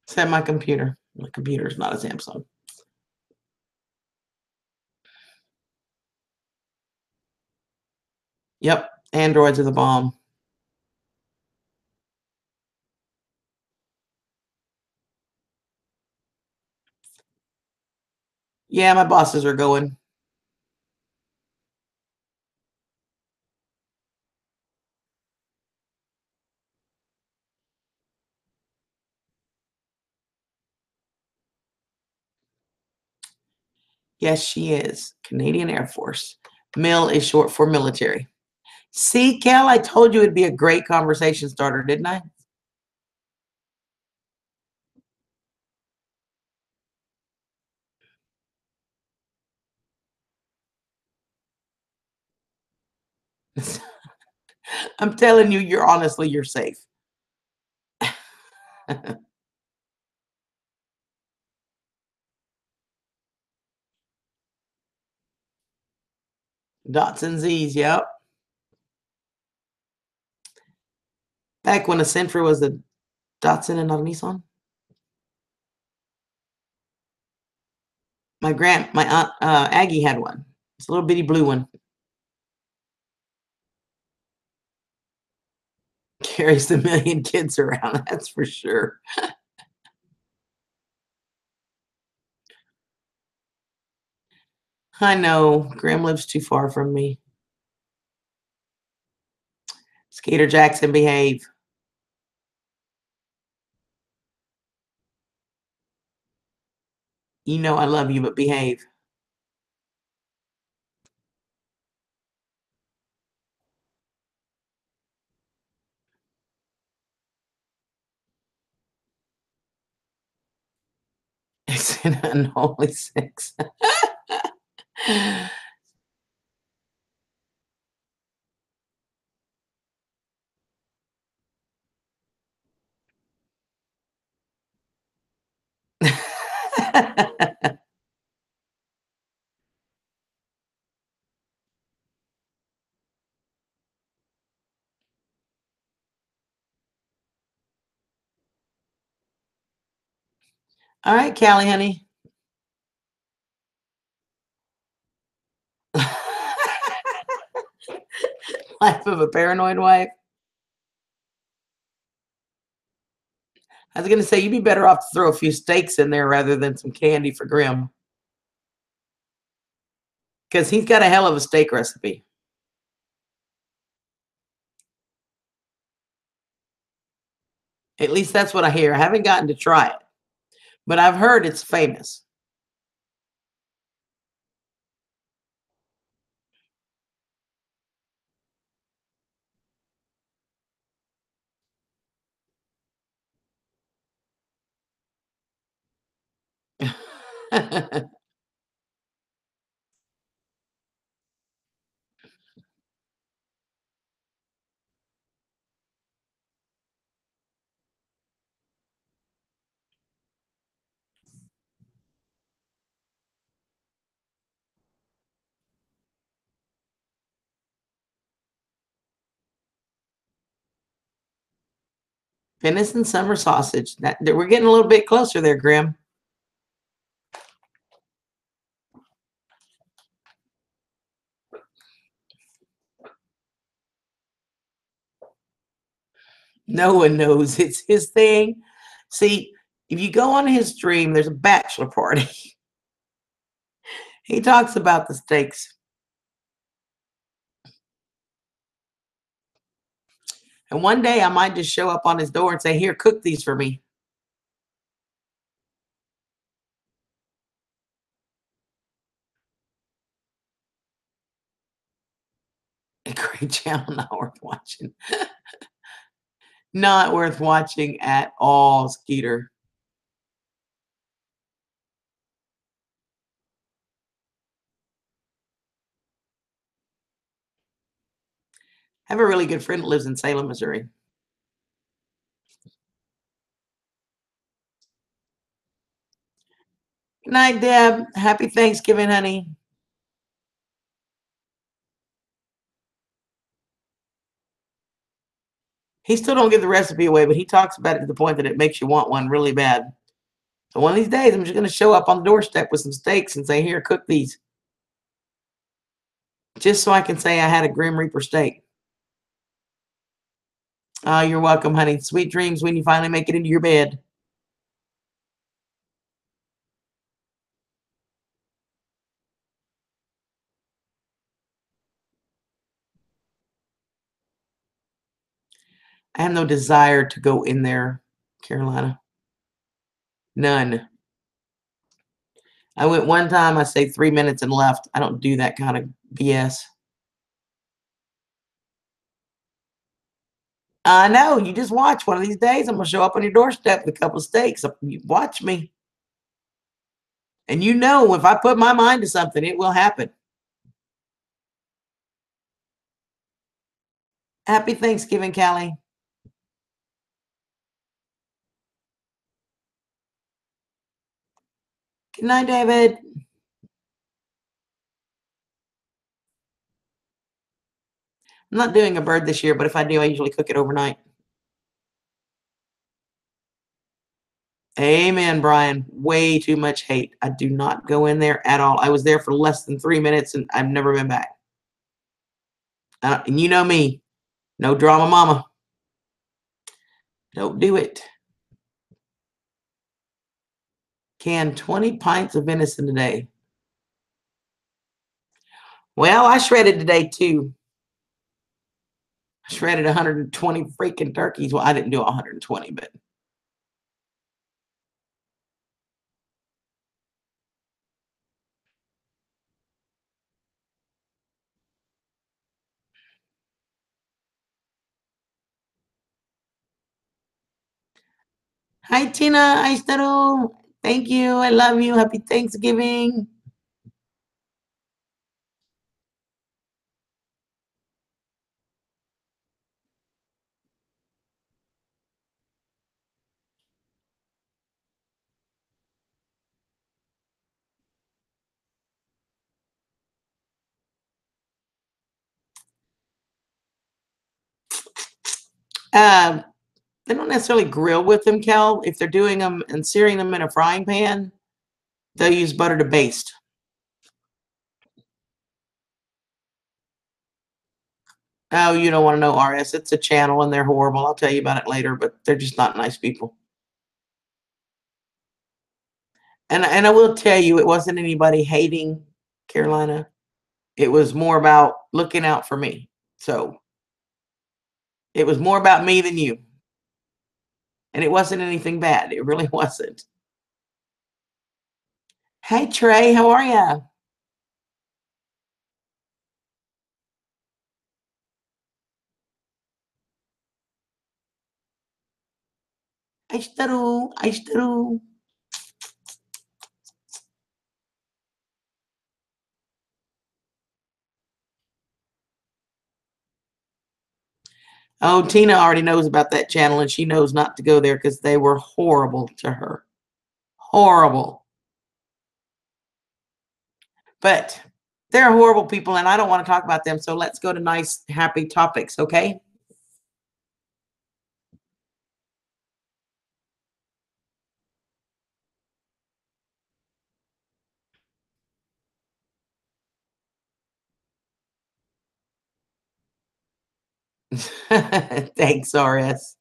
Except my computer. My computer's not a Samsung. Yep, Androids are the bomb. Yeah, my bosses are going. Yes, she is. Canadian Air Force. MIL is short for military. See, Kel, I told you it'd be a great conversation starter, didn't I? I'm telling you, you're safe. Datsun Z's, yep. Back when a Sentra was a Datsun and not a Nissan. My aunt Aggie had one. It's a little bitty blue one. Carries a million kids around, that's for sure. I know. Graham lives too far from me. Skater Jackson, behave. You know I love you, but behave. It's an unholy six. All right, Callie, honey. Life of a paranoid wife. I was going to say, you'd be better off to throw a few steaks in there rather than some candy for Grim. Because he's got a hell of a steak recipe. At least that's what I hear. I haven't gotten to try it, but I've heard it's famous. Venison summer sausage. We're getting a little bit closer there, Grim. No one knows it's his thing. See, if you go on his stream, there's a bachelor party. He talks about the steaks. And one day I might just show up on his door and say, "Here, cook these for me." A great channel, not worth watching. Not worth watching at all, Skeeter. I have a really good friend that lives in Salem, Missouri. Good night, Deb. Happy Thanksgiving, honey. He still don't give the recipe away, but he talks about it to the point that it makes you want one really bad. So one of these days, I'm just going to show up on the doorstep with some steaks and say, "Here, cook these," just so I can say I had a Grim Reaper steak. Oh, you're welcome, honey. Sweet dreams when you finally make it into your bed. I have no desire to go in there, Carolina. None. I went one time, I stayed 3 minutes and left. I don't do that kind of BS. I know. You just watch. One of these days, I'm going to show up on your doorstep with a couple of steaks. You watch me. And you know, if I put my mind to something, it will happen. Happy Thanksgiving, Callie. Good night, David. I'm not doing a bird this year, but if I do, I usually cook it overnight. Amen, Brian. Way too much hate. I do not go in there at all. I was there for less than 3 minutes and I've never been back. And you know me, no drama mama. Don't do it. Can 20 pints of venison today. Well, I shredded today too. I shredded 120 freaking turkeys. Well, I didn't do 120, but hi, Tina. Aistaro. Thank you. I love you. Happy Thanksgiving. Um, they don't necessarily grill with them, Kel. If they're doing them and searing them in a frying pan, they'll use butter to baste. Oh, you don't want to know RS. It's a channel and they're horrible. I'll tell you about it later, but they're just not nice people. And I will tell you, it wasn't anybody hating Carolina. It was more about looking out for me. So it was more about me than you. And it wasn't anything bad. It really wasn't. Hey, Trey, how are you? Aishtaru, Aishtaru. Oh, Tina already knows about that channel and she knows not to go there because they were horrible to her. Horrible. But they're horrible people and I don't want to talk about them. So let's go to nice, happy topics, okay? Thanks, RS.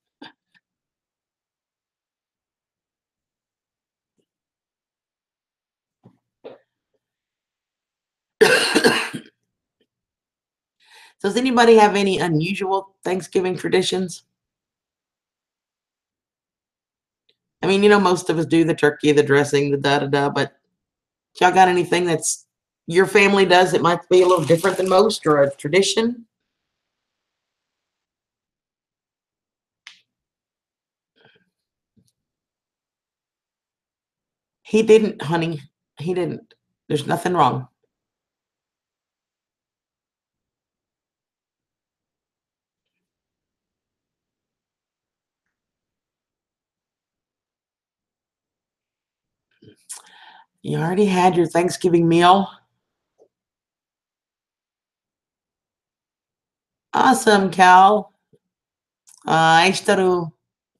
Does anybody have any unusual Thanksgiving traditions? I mean, most of us do the turkey, the dressing, the da-da-da, but y'all got anything that's your family does that might be a little different than most or a tradition? He didn't, honey. He didn't. There's nothing wrong. You already had your Thanksgiving meal? Awesome, Cal. Aishtaru.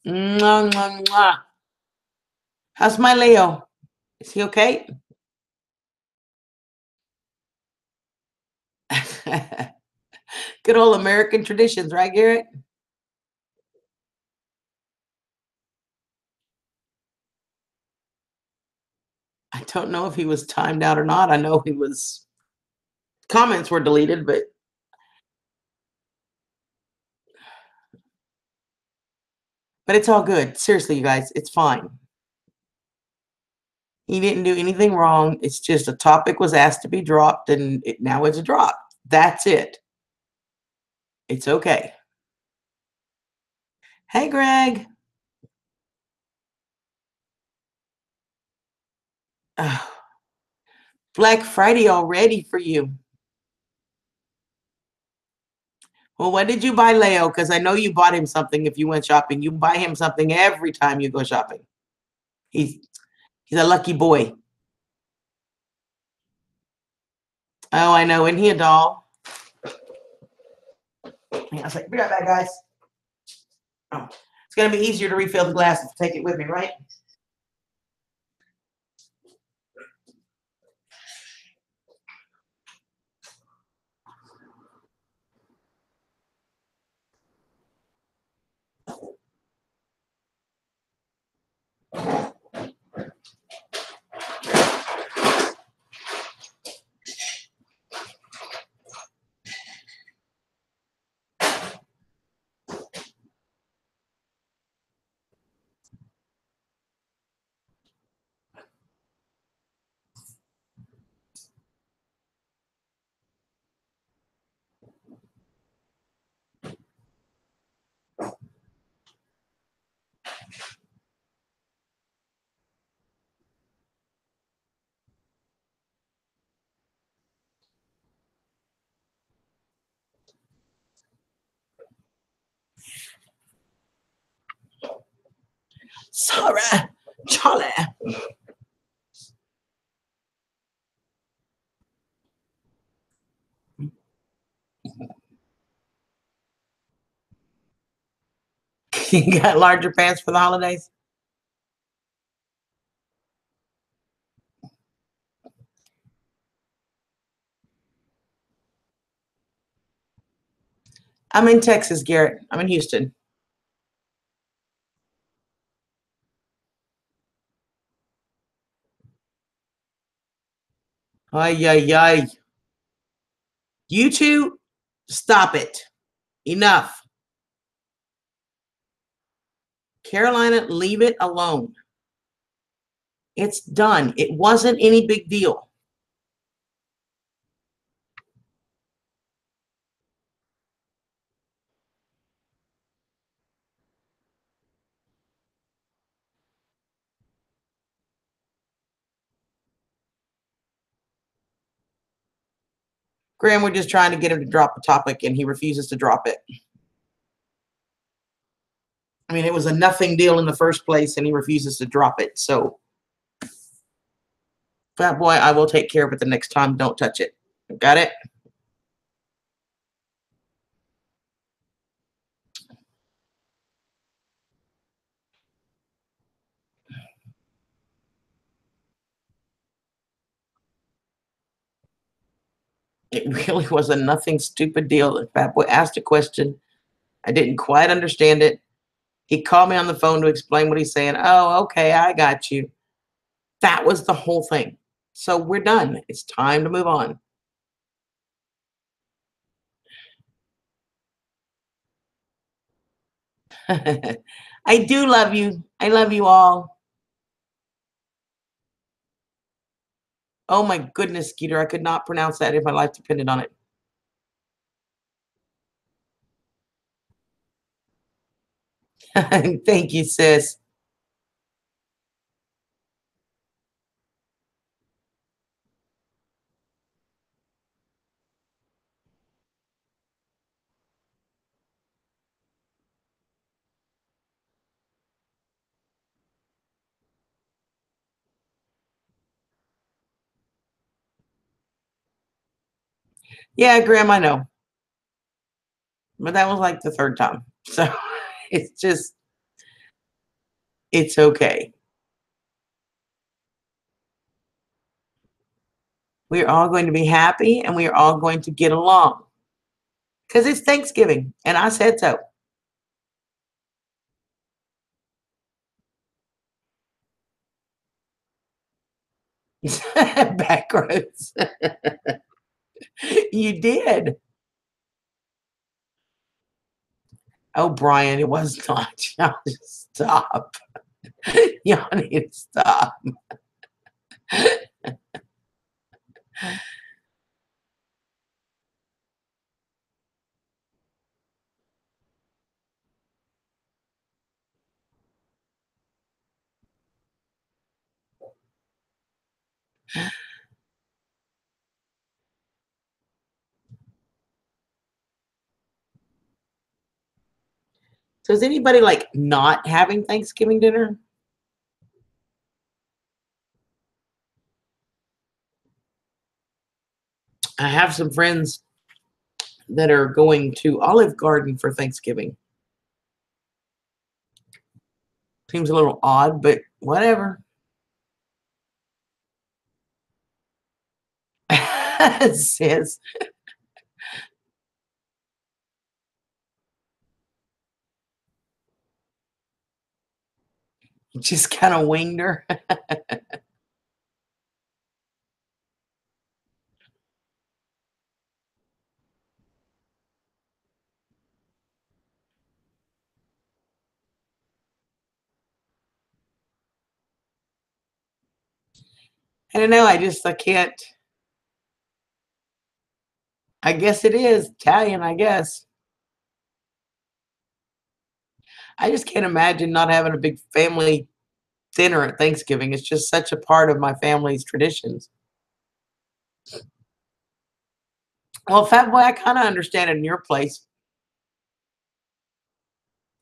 Mwah, mwah, mwah. How's my Leo? Is he okay? Good old American traditions, right, Garrett? I don't know if he was timed out or not. I know he was comments were deleted, but it's all good. Seriously, you guys, it's fine. He didn't do anything wrong. It's just a topic was asked to be dropped, and now it's a drop. That's it. It's okay. Hey, Greg. Oh, Black Friday already for you. Well, what did you buy Leo? Because I know you bought him something if you went shopping. You buy him something every time you go shopping. He's he's a lucky boy. Oh, I know. Isn't he a doll? I was like, be right back, guys. Oh, it's gonna be easier to refill the glass if I take it with me, right? Sorry, Charlie. You got larger pants for the holidays? I'm in Texas, Garrett. I'm in Houston. Ay, ay, ay. You two, stop it. Enough. Carolina, leave it alone. It's done. It wasn't any big deal. Graham, we're just trying to get him to drop the topic, and he refuses to drop it. I mean, it was a nothing deal in the first place, and he refuses to drop it. So, fat boy, I will take care of it the next time. Don't touch it. Got it? It really was a nothing stupid deal. The fat boy asked a question. I didn't quite understand it. He called me on the phone to explain what he's saying. Oh, okay, I got you. That was the whole thing. So we're done. It's time to move on. I do love you. I love you all. Oh my goodness, Skeeter, I could not pronounce that if my life depended on it. Thank you, sis. Yeah, Graham, I know. But that was like the third time. So it's just, it's okay. We're all going to be happy and we are all going to get along because it's Thanksgiving. And I said so. Back roads. You did. Oh, Brian, it was not. Y'all just stop. Y'all need to stop. So is anybody like not having Thanksgiving dinner? I have some friends that are going to Olive Garden for Thanksgiving. Seems a little odd, but whatever. Sis, just kind of winged her. I don't know. I can't. I guess it is Italian, I guess. I just can't imagine not having a big family dinner at Thanksgiving. It's just such a part of my family's traditions. Well, Fat Boy, I kind of understand it in your place.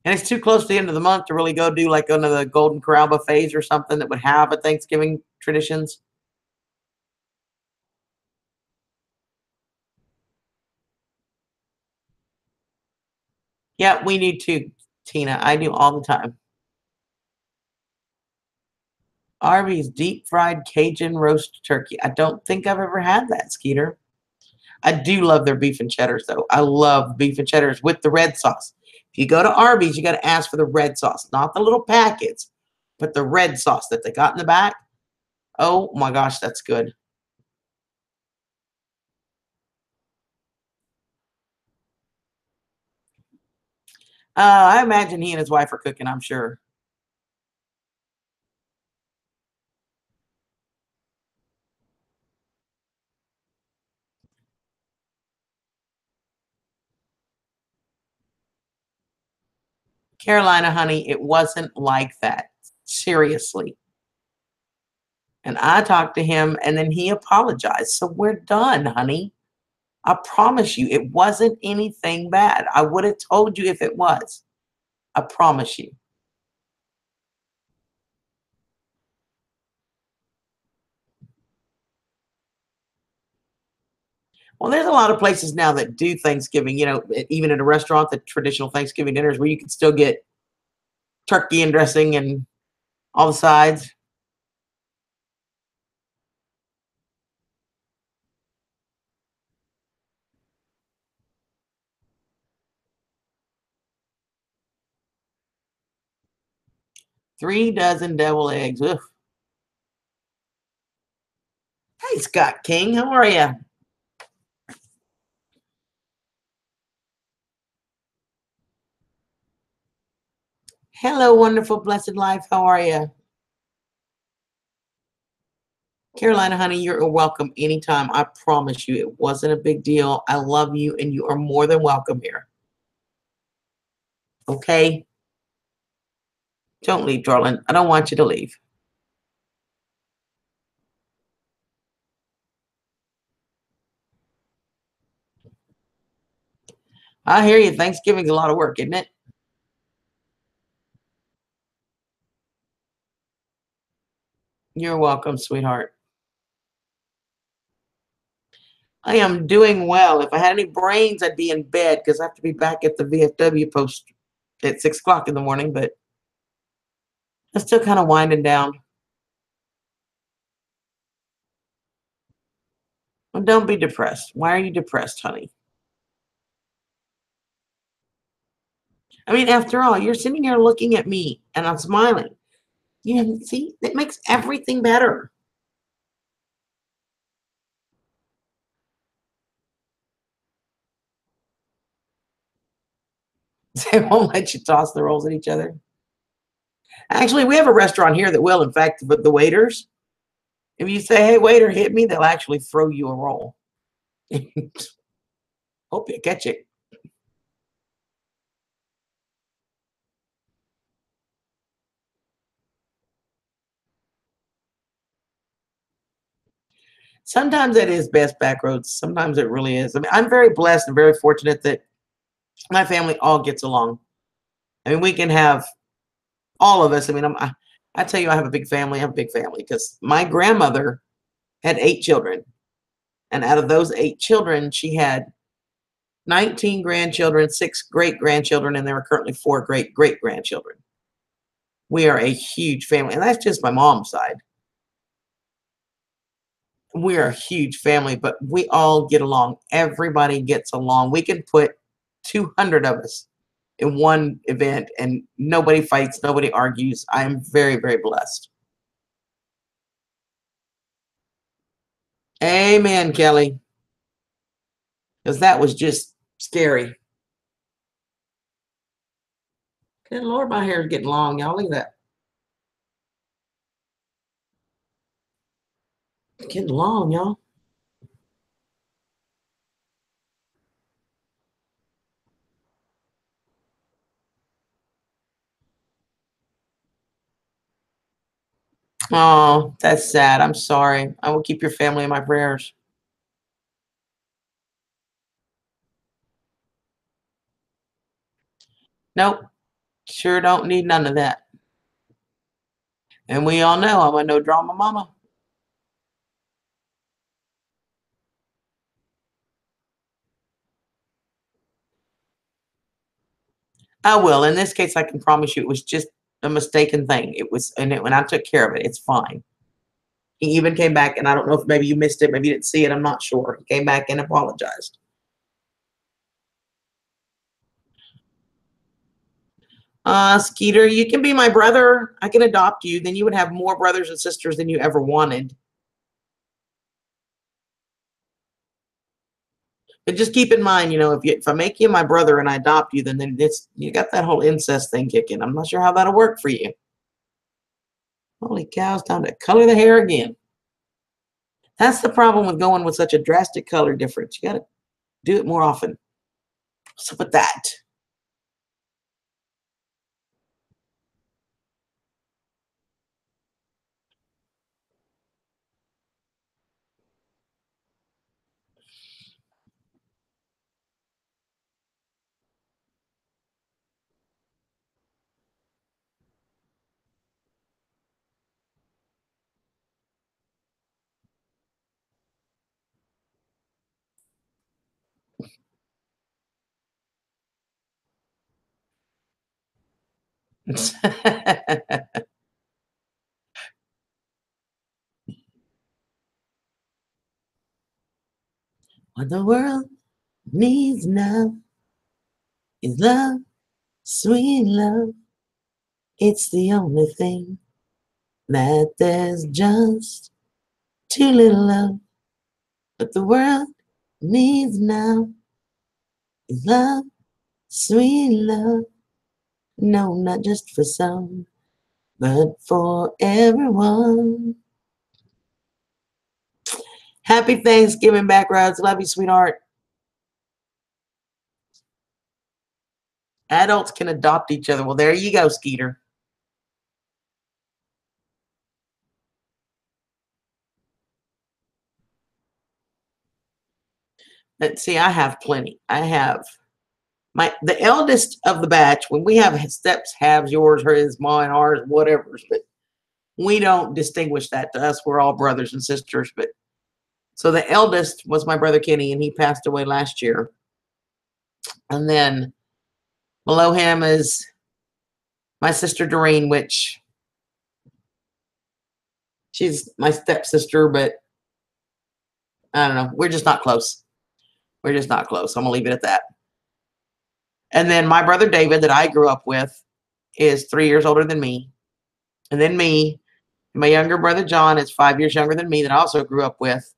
And it's too close to the end of the month to really go do like one of the Golden Corral buffets or something that would have a Thanksgiving traditions. Yeah, we do too, Tina. I do all the time. Arby's deep fried Cajun roast turkey. I don't think I've ever had that, Skeeter. I do love their beef and cheddars, though. I love beef and cheddars with the red sauce. If you go to Arby's, you got to ask for the red sauce, not the little packets, but the red sauce that they got in the back. Oh my gosh, that's good. I imagine he and his wife are cooking, I'm sure. Carolina, honey, it wasn't like that. Seriously. And I talked to him and then he apologized. So we're done, honey. I promise you, it wasn't anything bad. I would have told you if it was. I promise you. Well, there's a lot of places now that do Thanksgiving, even at a restaurant, the traditional Thanksgiving dinners where you can still get turkey and dressing and all the sides. 3 dozen devil eggs. Ugh. Hey, Scott King, how are you? Hello, wonderful, blessed life. How are you? Carolina, honey, you're welcome anytime. I promise you, it wasn't a big deal. I love you, and you are more than welcome here. Okay? Don't leave, darling. I don't want you to leave. I hear you. Thanksgiving's a lot of work, isn't it? You're welcome, sweetheart. I am doing well. If I had any brains, I'd be in bed because I have to be back at the VFW post at 6 o'clock in the morning, but I'm still kind of winding down. Well, don't be depressed. Why are you depressed, honey? I mean, after all, you're sitting here looking at me and I'm smiling. You see, it makes everything better. They won't let you toss the rolls at each other. Actually, we have a restaurant here that will, in fact, but the waiters, if you say, hey, waiter, hit me, they'll actually throw you a roll. Hope you catch it. Sometimes it is best back roads. Sometimes it really is. I mean, I'm very blessed and very fortunate that my family all gets along. I mean, we can have all of us. I mean, I tell you, I have a big family. I have a big family because my grandmother had 8 children. And out of those 8 children, she had 19 grandchildren, 6 great grandchildren, and there are currently 4 great-great-grandchildren. We are a huge family. And that's just my mom's side. We are a huge family, but we all get along. Everybody gets along. We can put 200 of us in one event and nobody fights, nobody argues. I am very, very blessed. Amen, Kelly. Because that was just scary. Good Lord, my hair is getting long, y'all. Look at that. It's getting long, y'all. Oh, that's sad. I'm sorry. I will keep your family in my prayers. Nope. Sure don't need none of that. And we all know I'm a no drama mama. I will. In this case, I can promise you it was just a mistaken thing. It was, and when I took care of it, it's fine. He even came back, and I don't know if maybe you missed it, maybe you didn't see it. I'm not sure. He came back and apologized. Skeeter, you can be my brother. I can adopt you. Then you would have more brothers and sisters than you ever wanted. But just keep in mind, if I make you my brother and I adopt you, then it's you got that whole incest thing kicking. I'm not sure how that'll work for you. Holy cow, it's time to color the hair again. That's the problem with going with such a drastic color difference. You got to do it more often. What's up with that? What the world needs now is love, sweet love. It's the only thing that there's just too little of. What the world needs now is love, sweet love. No, not just for some, but for everyone. Happy Thanksgiving, Backroads. Love you, sweetheart. Adults can adopt each other. Well, there you go, Skeeter. Let's see, I have plenty. I have the eldest of the batch. When we have steps, halves, yours, hers, mine, ours, whatever. But we don't distinguish that to us. We're all brothers and sisters. But so the eldest was my brother Kenny, and he passed away last year. And then below him is my sister Doreen, which she's my stepsister, but I don't know. We're just not close. We're just not close. I'm gonna leave it at that. And then my brother David, that I grew up with, is 3 years older than me. And then me, my younger brother John is 5 years younger than me, that I also grew up with.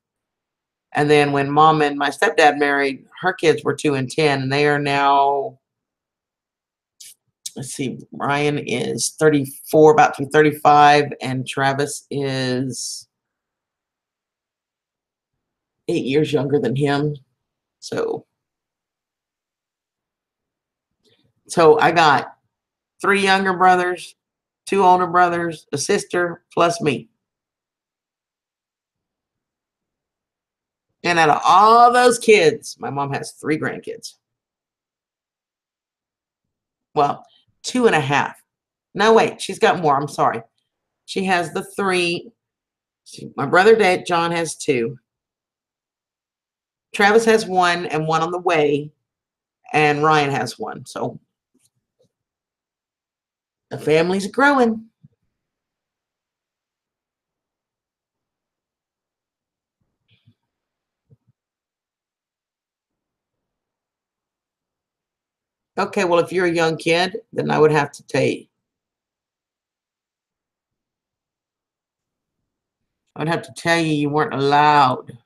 And then when mom and my stepdad married, her kids were 2 and 10, and they are now, let's see, Ryan is 34, about to be 35, and Travis is 8 years younger than him. So I got 3 younger brothers, 2 older brothers, a sister, plus me. And out of all those kids, my mom has 3 grandkids. Well, 2.5. No, wait, she's got more. I'm sorry. She has the 3. My brother Dad, John, has 2. Travis has 1 and 1 on the way. And Ryan has 1. So the family's growing. Okay, well, if you're a young kid, then I would have to tell you. I would have to tell you you weren't allowed.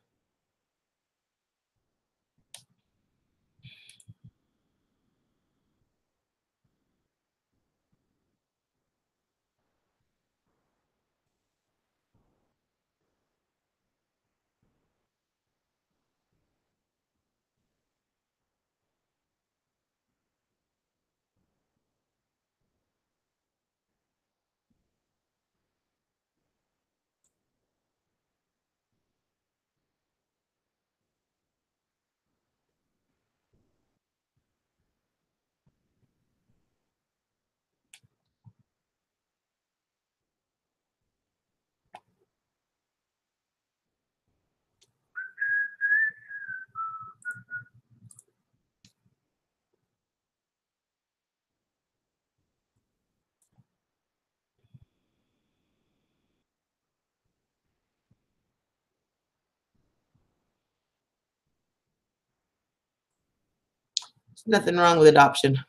There's nothing wrong with adoption.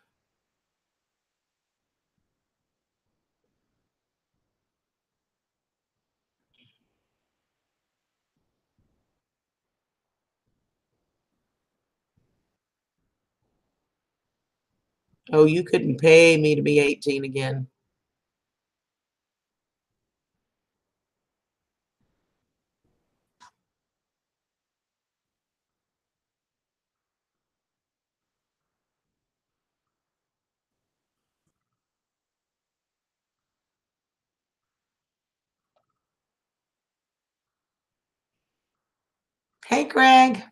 Oh, you couldn't pay me to be 18 again. Hey, Greg.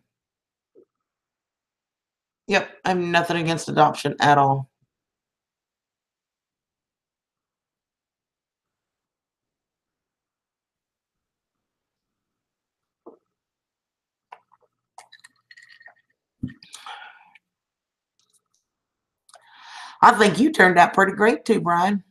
Yep, I'm nothing against adoption at all. I think you turned out pretty great too, Brian.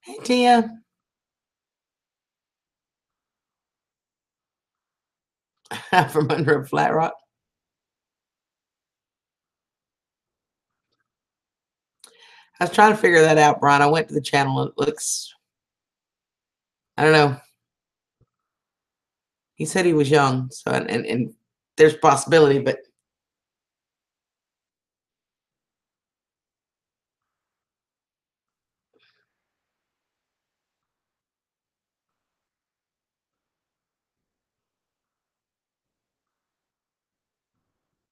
Hey, Tia. From under a flat rock. I was trying to figure that out, Brian. I went to the channel and it looks, I don't know. He said he was young, so and there's possibility, but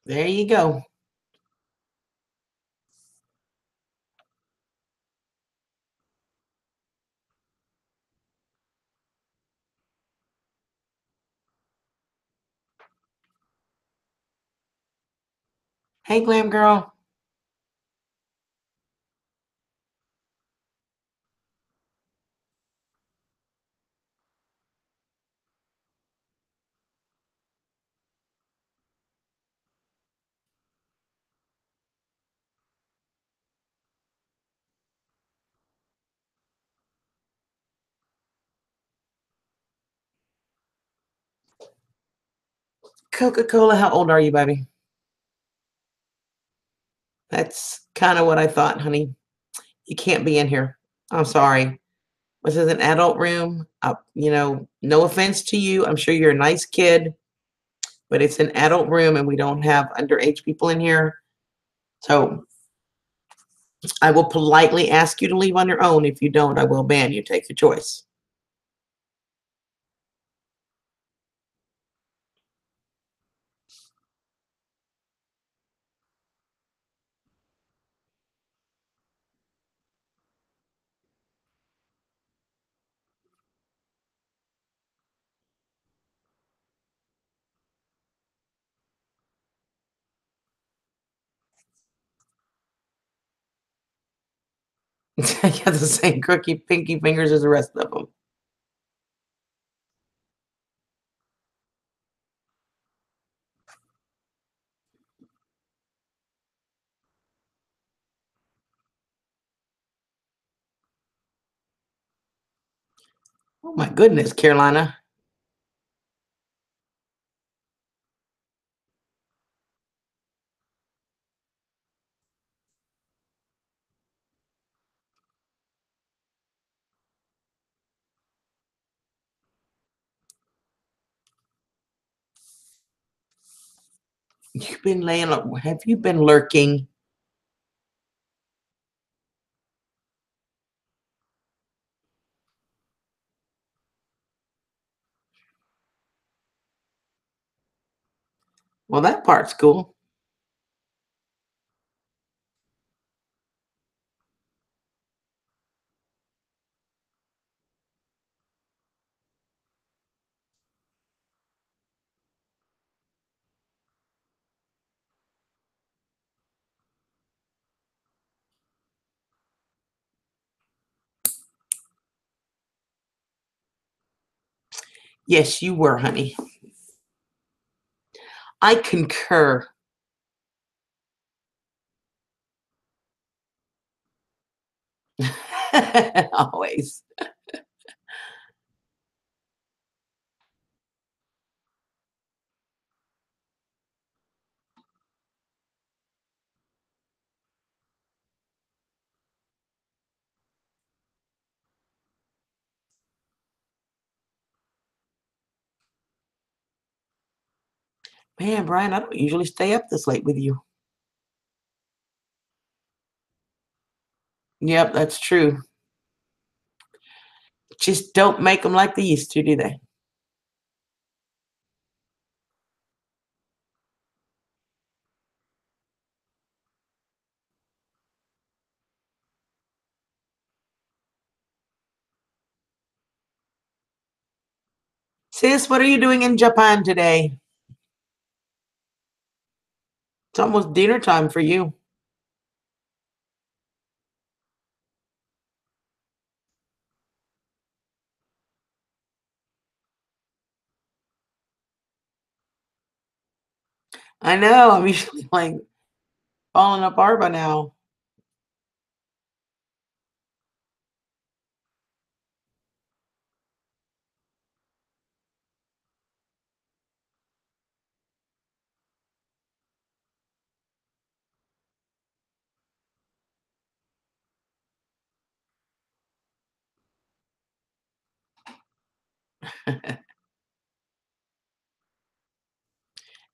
there you go. Hey, glam girl. Coca-Cola, how old are you, baby? That's kind of what I thought, honey. You can't be in here. I'm sorry. This is an adult room. No offense to you. I'm sure you're a nice kid, but it's an adult room and we don't have underage people in here. So I will politely ask you to leave on your own. If you don't, I will ban you. Take your choice. You have the same crooked pinky fingers as the rest of them. Oh my goodness, Carolina. You've been laying up. Have you been lurking? Well, that part's cool. Yes, you were, honey. I concur. Always. Man, Brian, I don't usually stay up this late with you. Yep, that's true. Just don't make them like they used to, do they? Sis, what are you doing in Japan today? It's almost dinner time for you. I know. I'm usually like falling apart by now.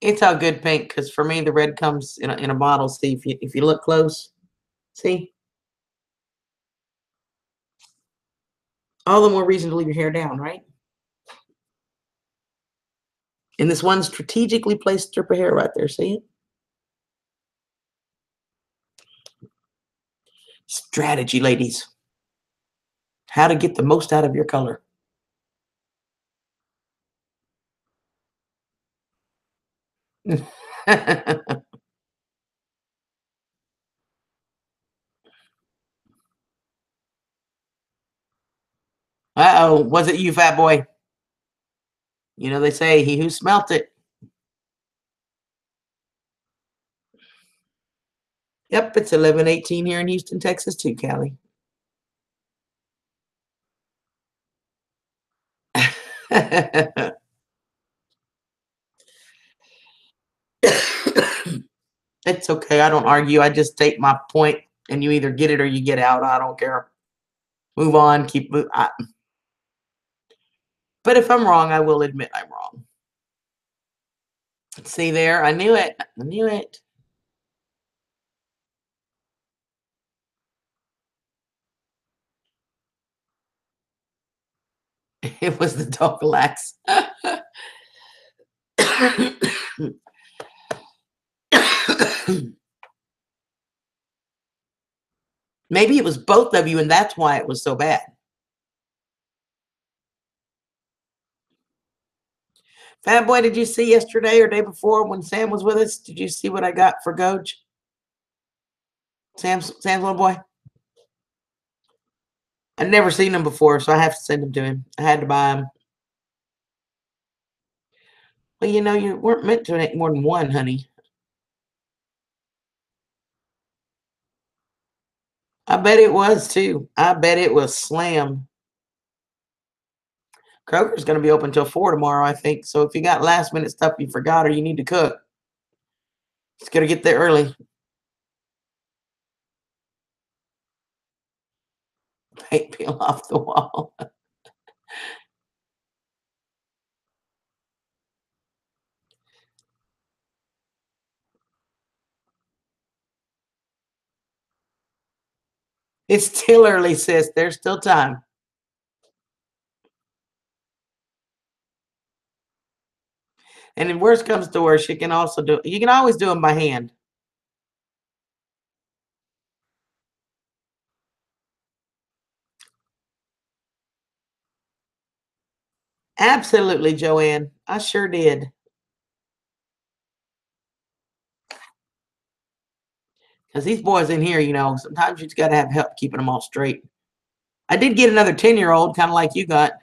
It's all good pink because for me the red comes in a bottle. See if you look close. See, all the more reason to leave your hair down, right? And this one strategically placed strip of hair right there. See it? Strategy, ladies. How to get the most out of your color. Uh-oh, was it you, fat boy? You know they say he who smelt it. Yep, it's 11:18 here in Houston, Texas, too, Callie. It's okay. I don't argue. I just state my point, and you either get it or you get out. I don't care. Move on. Keep. But if I'm wrong, I will admit I'm wrong. See there? I knew it. I knew it. It was the dog lax. Maybe it was both of you, and that's why it was so bad. Fat boy, did you see yesterday or day before when Sam was with us? Did you see what I got for Goj? Sam's little boy. I'd never seen him before, so I have to send him to him. I had to buy him. Well, you know, you weren't meant to make more than one, honey. I bet it was too. I bet it was slam. Kroger's going to be open till 4 tomorrow, I think. So if you got last minute stuff you forgot or you need to cook, just got to get there early. Paint peel off the wall. It's still early, sis. There's still time. And if worst comes to worst, you can always do them by hand. Absolutely, Joanne. I sure did. Because these boys in here, sometimes you just got to have help keeping them all straight. I did get another 10-year-old, kind of like you got.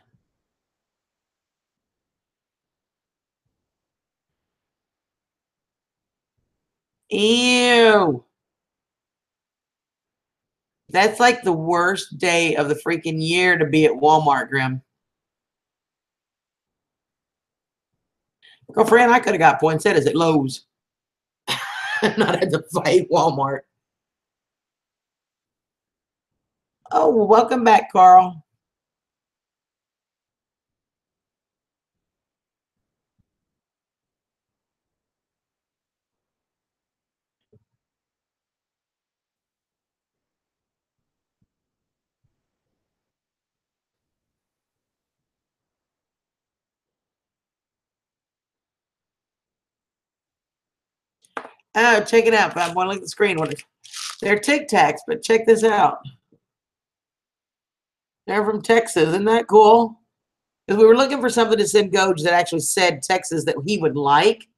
Ew. That's like the worst day of the freaking year to be at Walmart, Grim. Girlfriend, I could have got poinsettias at Lowe's. Not at the fight Walmart. Oh, well, welcome back, Carl. Oh, check it out. I want to look at the screen. They're Tic Tacs, but check this out. They're from Texas. Isn't that cool? Because we were looking for something to send Goj that actually said Texas that he would like.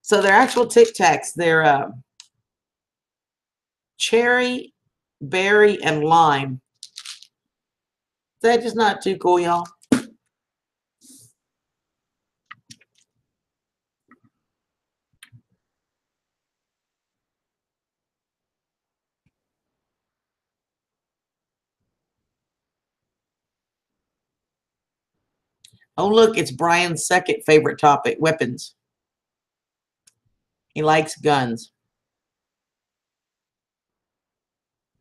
So they're actual Tic Tacs. They're cherry, berry, and lime. Is that just not too cool, y'all? Oh, look, it's Brian's second favorite topic, weapons. He likes guns.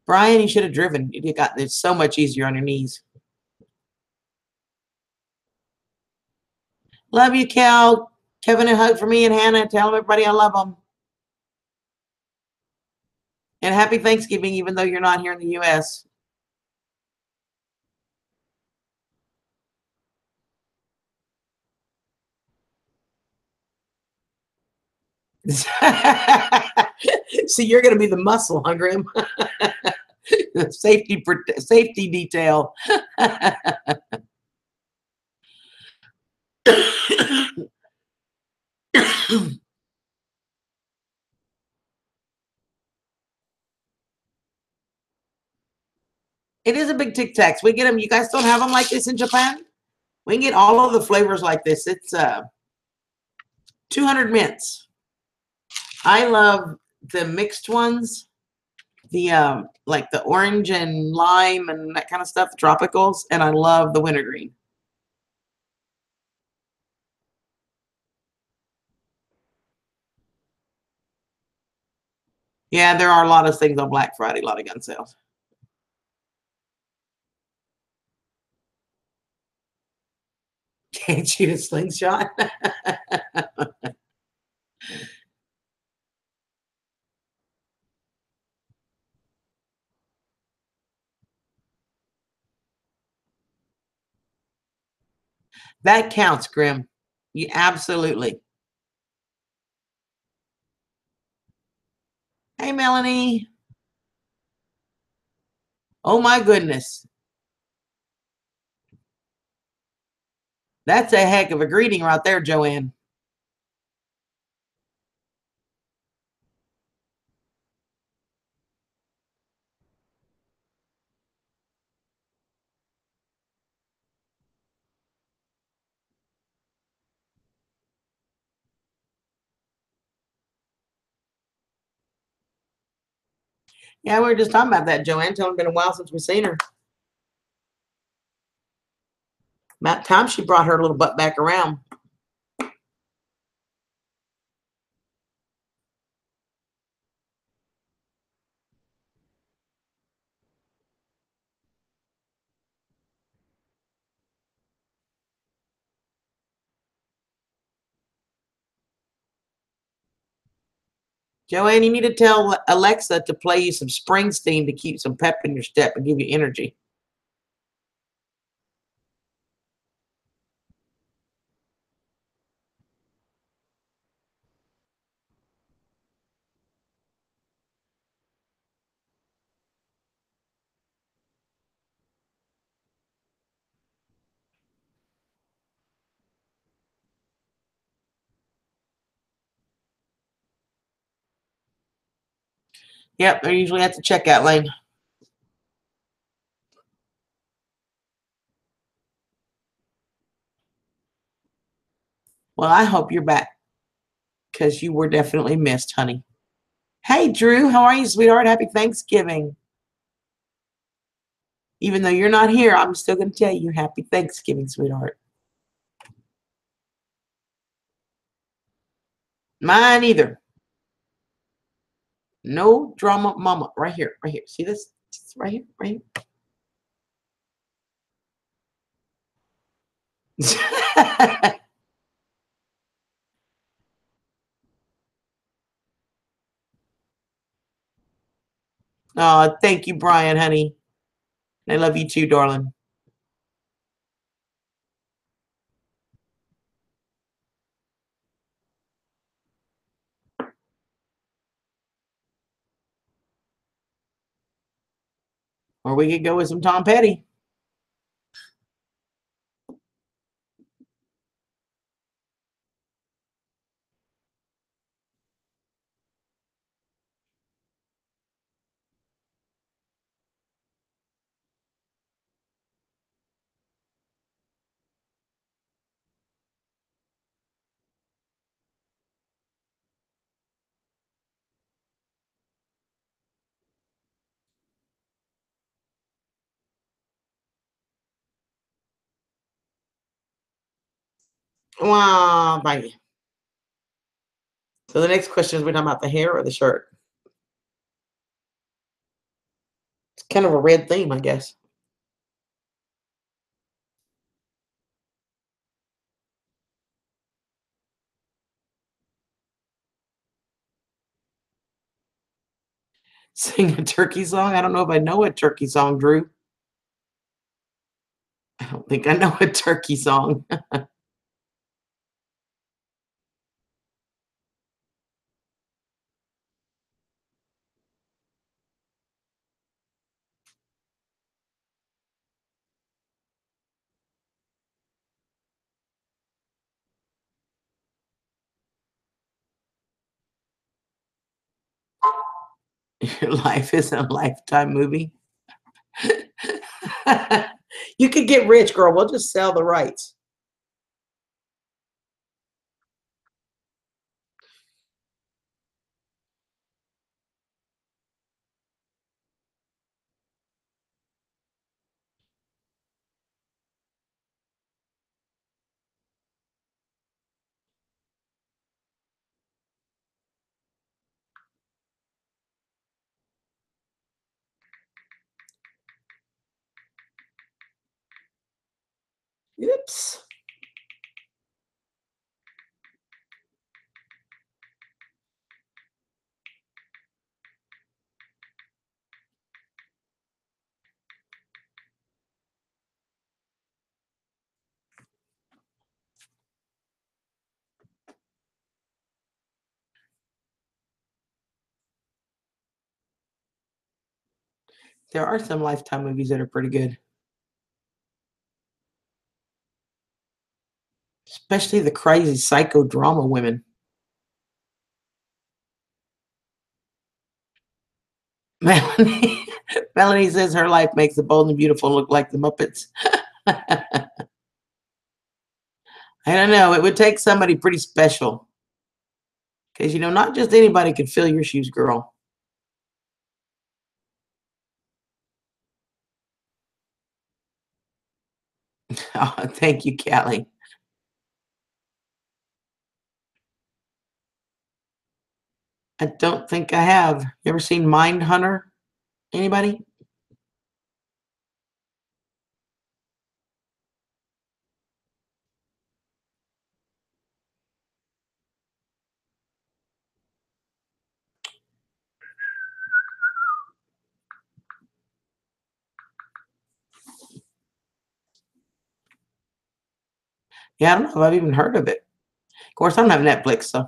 Brian, you should have driven. It's so much easier on your knees. Love you, Cal. Kevin, a hug for me and Hannah. Tell everybody I love them. And happy Thanksgiving, even though you're not here in the U.S. See, you're going to be the muscle, huh, Grim? Safety detail. It is a big Tic Tacs. We get them. You guys don't have them like this in Japan? We can get all of the flavors like this. It's 200 mints. I love the mixed ones. The like the orange and lime and that kind of stuff, the tropicals, and I love the wintergreen. Yeah, there are a lot of things on Black Friday, a lot of gun sales. Can't shoot a slingshot. That counts, Grim. You absolutely. Hey, Melanie. Oh my goodness. That's a heck of a greeting right there, Joanne. Yeah, we were just talking about that, Joanne. It's been a while since we've seen her. About time she brought her little butt back around. Joanne, you need to tell Alexa to play you some Springsteen to keep some pep in your step and give you energy. Yep, they're usually at the checkout lane. Well, I hope you're back because you were definitely missed, honey. Hey, Drew, how are you, sweetheart? Happy Thanksgiving. Even though you're not here, I'm still going to tell you happy Thanksgiving, sweetheart. Mine either. No drama, mama. Right here, right here. See this? Right here, right here. Oh, thank you, Brian, honey. I love you too, darling. Or we could go with some Tom Petty. Wow, thank you. So the next question is, we're talking about the hair or the shirt? It's kind of a red theme, I guess. Sing a turkey song? I don't know if I know a turkey song, Drew. I don't think I know a turkey song. Your life is a Lifetime movie. You could get rich, girl. We'll just sell the rights. Oops. There are some Lifetime movies that are pretty good, especially the crazy psychodrama women. Melanie, Melanie says her life makes the bold and beautiful look like the Muppets. I don't know. It would take somebody pretty special because, not just anybody can fill your shoes, girl. Oh, thank you, Callie. I don't think I have. You ever seen Mind Hunter? Anybody? Yeah, I don't know if I've even heard of it. Of course, I don't have Netflix, so.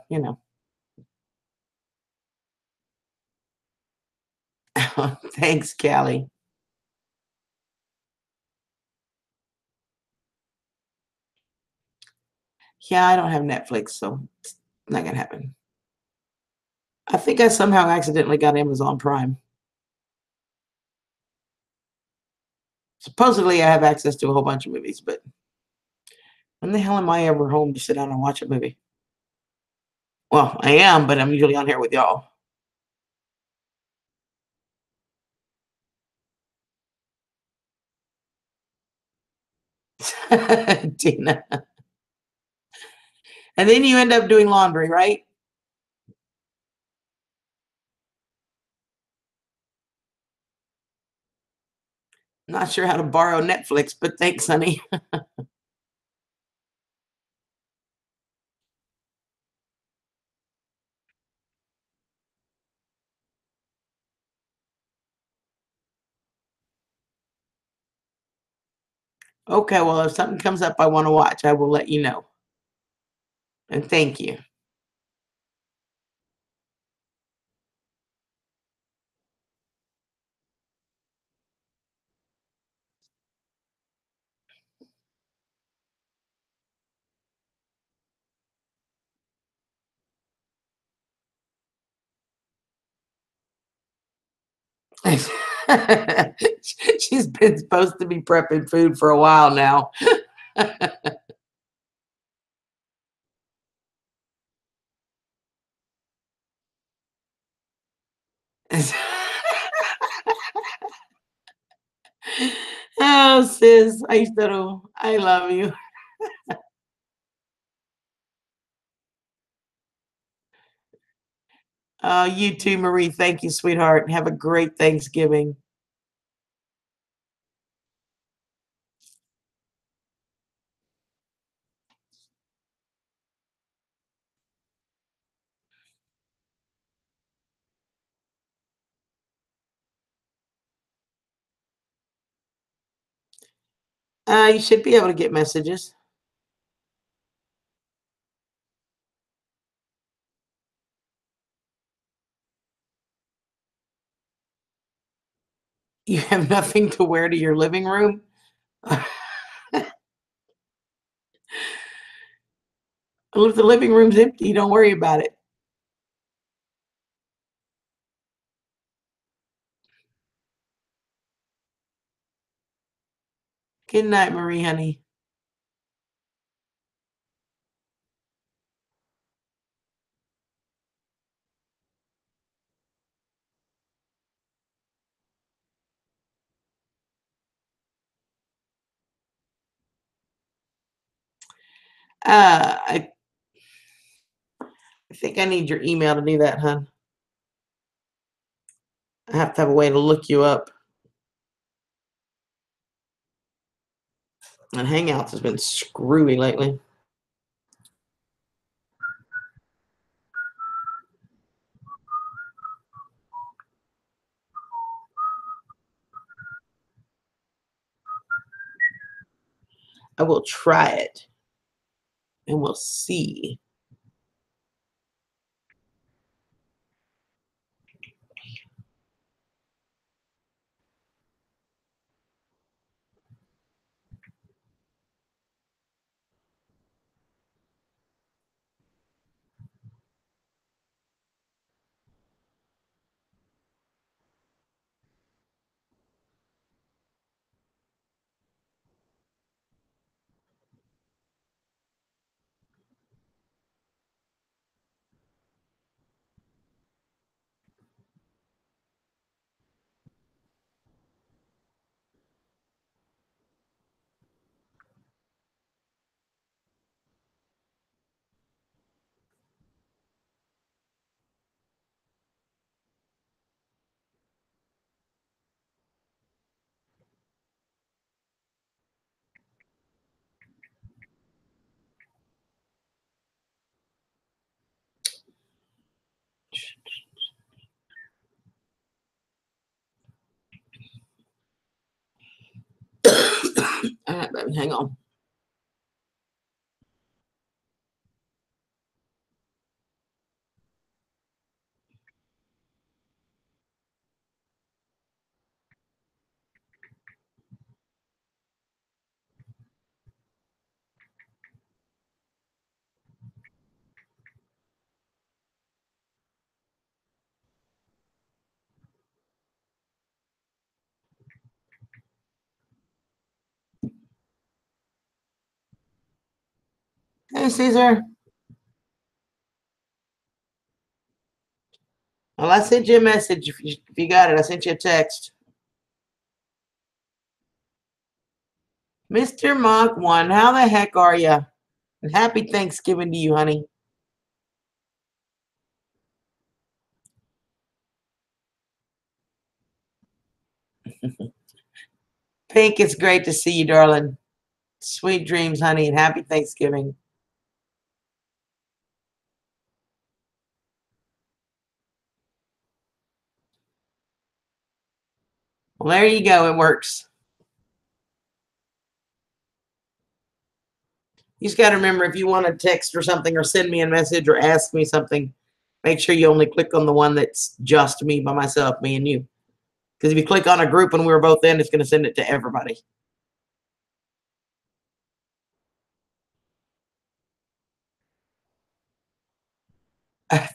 Thanks, Callie. Yeah, I don't have Netflix, so it's not gonna happen. I think I somehow accidentally got Amazon Prime. Supposedly, I have access to a whole bunch of movies, but when the hell am I ever home to sit down and watch a movie? Well, I am, but I'm usually on here with y'all. Tina. And then you end up doing laundry, right? Not sure how to borrow Netflix, but thanks, honey. Okay, well, if something comes up I want to watch, I will let you know. And thank you. She's been supposed to be prepping food for a while now. Oh, sis, I love you. You too, Marie. Thank you, sweetheart. Have a great Thanksgiving. You should be able to get messages. You have nothing to wear to your living room? Well, if the living room's empty, don't worry about it. Good night, Marie, honey. I think I need your email to do that, hon. I have to have a way to look you up. And Hangouts has been screwy lately. I will try it and we'll see. All right, baby, hang on. Hey, Caesar. Well, I sent you a message. If you got it, I sent you a text. Mr. Mach 1, how the heck are you? And happy Thanksgiving to you, honey. Pink, it's great to see you, darling. Sweet dreams, honey, and happy Thanksgiving. Well, there you go. It works. You just got to remember, if you want to text or something or send me a message or ask me something, make sure you only click on the one that's just me by myself, me and you. Because if you click on a group and we were both in, it's going to send it to everybody.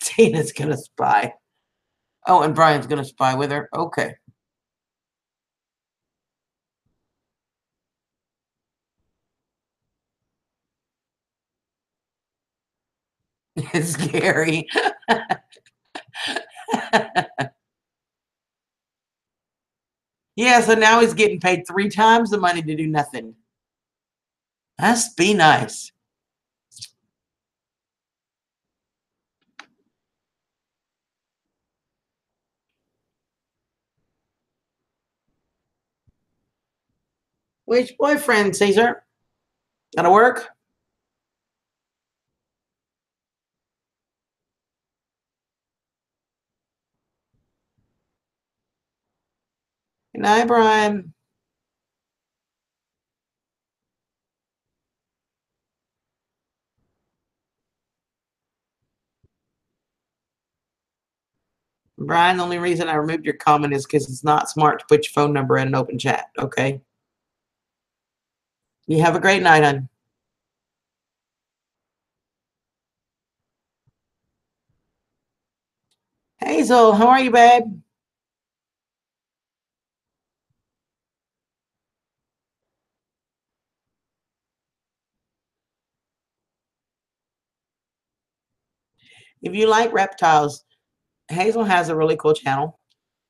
Tina's going to spy. Oh, and Brian's going to spy with her. Okay. It's scary. Yeah, so now he's getting paid 3 times the money to do nothing. Must be nice. Which boyfriend, Caesar? Gotta work? Good night, Brian. Brian, the only reason I removed your comment is because it's not smart to put your phone number in an open chat, okay? You have a great night, hon. Hazel, how are you, babe? If you like reptiles, Hazel has a really cool channel,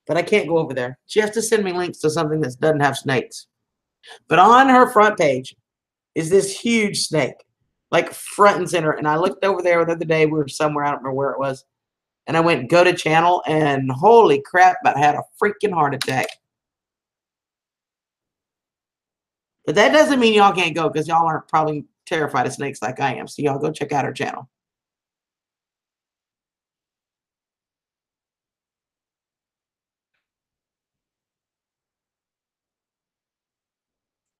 but I can't go over there. She has to send me links to something that doesn't have snakes. But on her front page is this huge snake, like front and center. And I looked over there the other day. We were somewhere, I don't remember where it was. And I went go to channel, and holy crap, I had a freaking heart attack. But that doesn't mean y'all can't go, because y'all aren't probably terrified of snakes like I am. So y'all go check out her channel.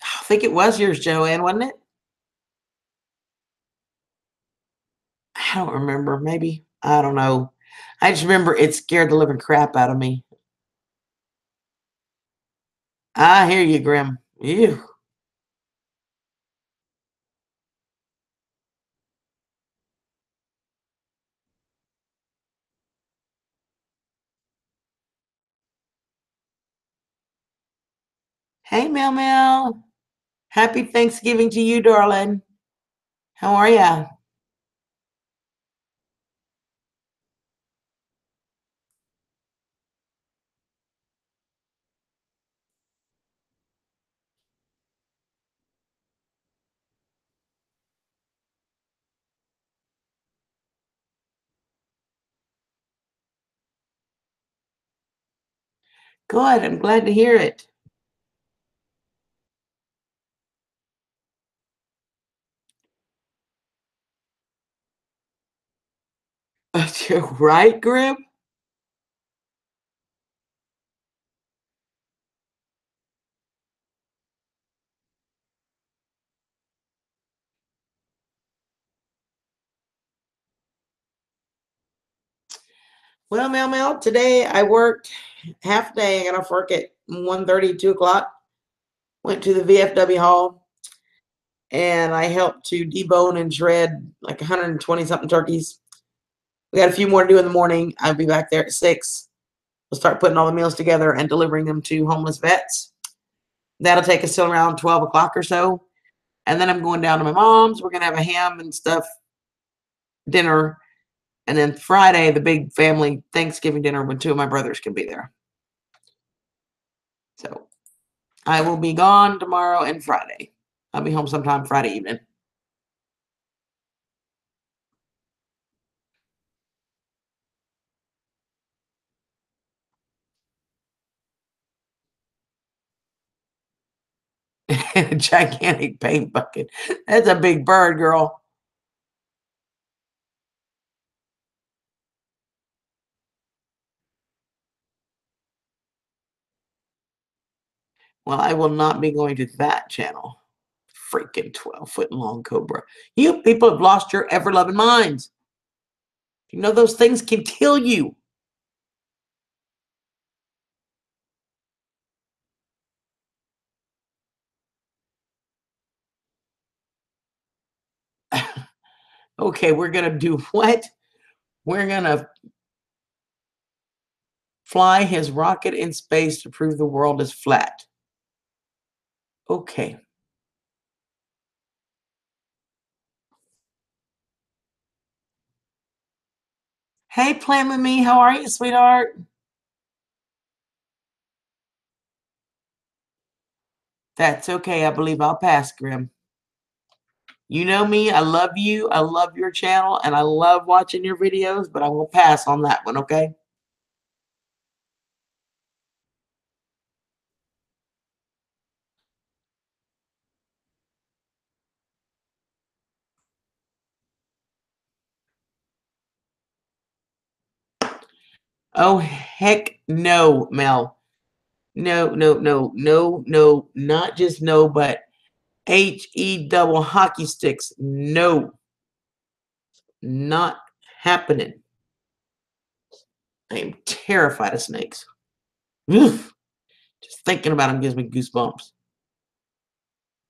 I think it was yours, Joanne, wasn't it? I don't remember. Maybe. I don't know. I just remember it scared the living crap out of me. I hear you, Grim. Ew. Hey, Mel Mel. Happy Thanksgiving to you, darling. How are ya? Good. I'm glad to hear it. Right, Grim? Well, Mel Mel, today I worked half day. I got off work at 1:30, 2 o'clock. Went to the VFW hall, and I helped to debone and shred like 120 something turkeys. We got a few more to do in the morning. I'll be back there at 6. We'll start putting all the meals together and delivering them to homeless vets. That'll take us till around 12 o'clock or so. And then I'm going down to my mom's. We're going to have a ham and stuff dinner. And then Friday, the big family Thanksgiving dinner when 2 of my brothers can be there. So I will be gone tomorrow and Friday. I'll be home sometime Friday evening. Gigantic paint bucket. That's a big bird, girl. Well, I will not be going to that channel. Freaking 12-foot long cobra. You people have lost your ever-loving minds. You know those things can kill you. Okay, we're going to do what? We're going to fly his rocket in space to prove the world is flat. Okay. Hey, Plant with Me, how are you, sweetheart? That's okay. I believe I'll pass, Grim. You know me. I love you. I love your channel, and I love watching your videos, but I will pass on that one, okay? Oh, heck no, Mel. No, no, no, no, no, not just no, but HE double hockey sticks. No, not happening. I am terrified of snakes. Oof. Just thinking about them gives me goosebumps.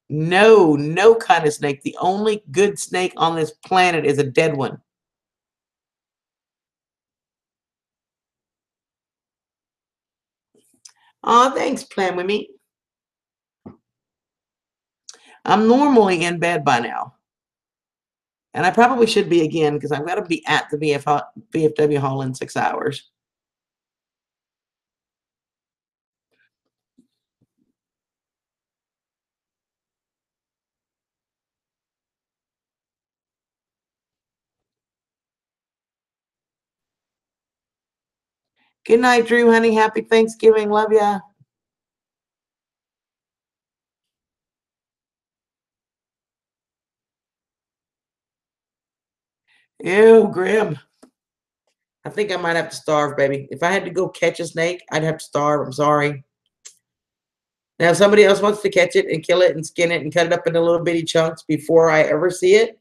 No, no kind of snake. The only good snake on this planet is a dead one. Oh, thanks, playing with me. I'm normally in bed by now. And I probably should be again because I've got to be at the VFW hall in 6 hours. Good night, Drew, honey. Happy Thanksgiving. Love ya. Ew, Grim. I think I might have to starve, baby. If I had to go catch a snake, I'd have to starve. I'm sorry. Now, if somebody else wants to catch it and kill it and skin it and cut it up into little bitty chunks before I ever see it,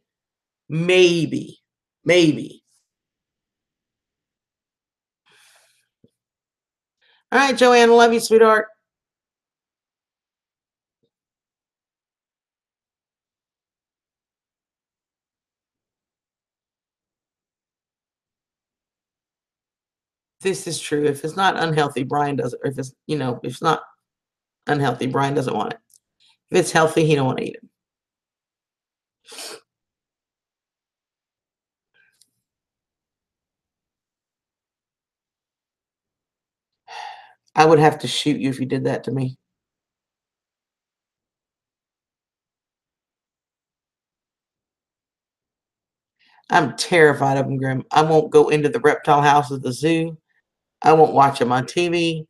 maybe. Maybe. All right, Joanne. Love you, sweetheart. This is true. If it's not unhealthy, Brian doesn't. Or if it's, if it's not unhealthy, Brian doesn't want it. If it's healthy, he don't want to eat it. I would have to shoot you if you did that to me. I'm terrified of them, Grim. I won't go into the reptile house at the zoo. I won't watch them on TV.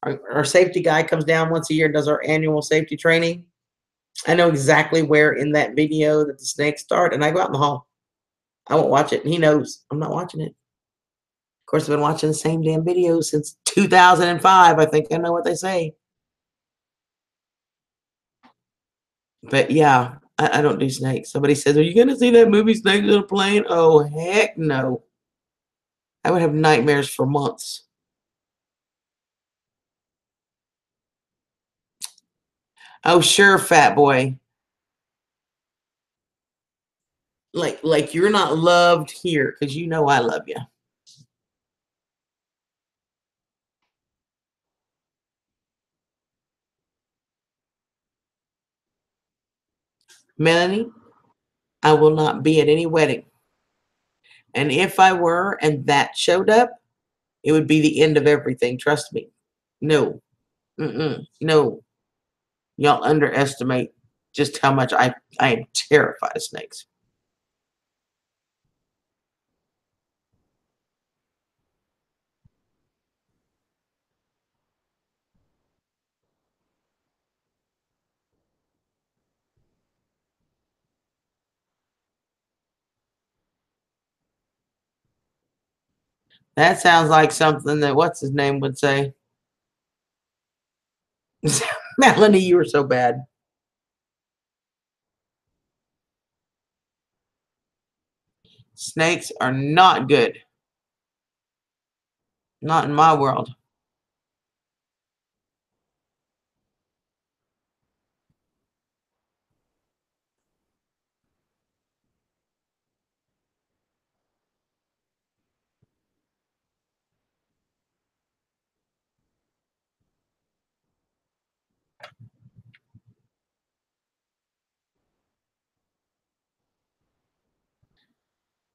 Our safety guy comes down once a year and does our annual safety training. I know exactly where in that video that the snakes start, and I go out in the hall. I won't watch it, and he knows I'm not watching it. Of course, I've been watching the same damn videos since 2005. I think I know what they say. But yeah, I don't do snakes. Somebody says, "Are you going to see that movie Snakes on a Plane?" Oh, heck no. I would have nightmares for months. Oh, sure, fat boy. Like you're not loved here because you know I love you. Melanie, I will not be at any wedding. And if I were and that showed up, it would be the end of everything. Trust me. No. No. Y'all underestimate just how much I am terrified of snakes. That sounds like something that what's his name would say. Melanie, you were so bad. Snakes are not good. Not in my world.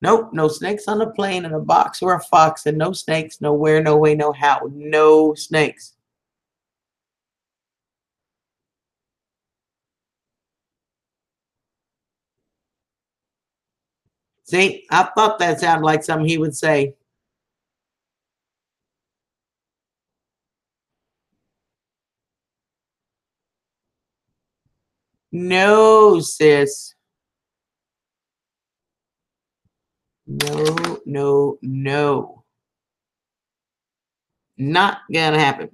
Nope, no snakes on a plane, in a box, or a fox, and no snakes, nowhere, no way, no how. No snakes. See, I thought that sounded like something he would say. No, sis. No, no, no. Not gonna happen.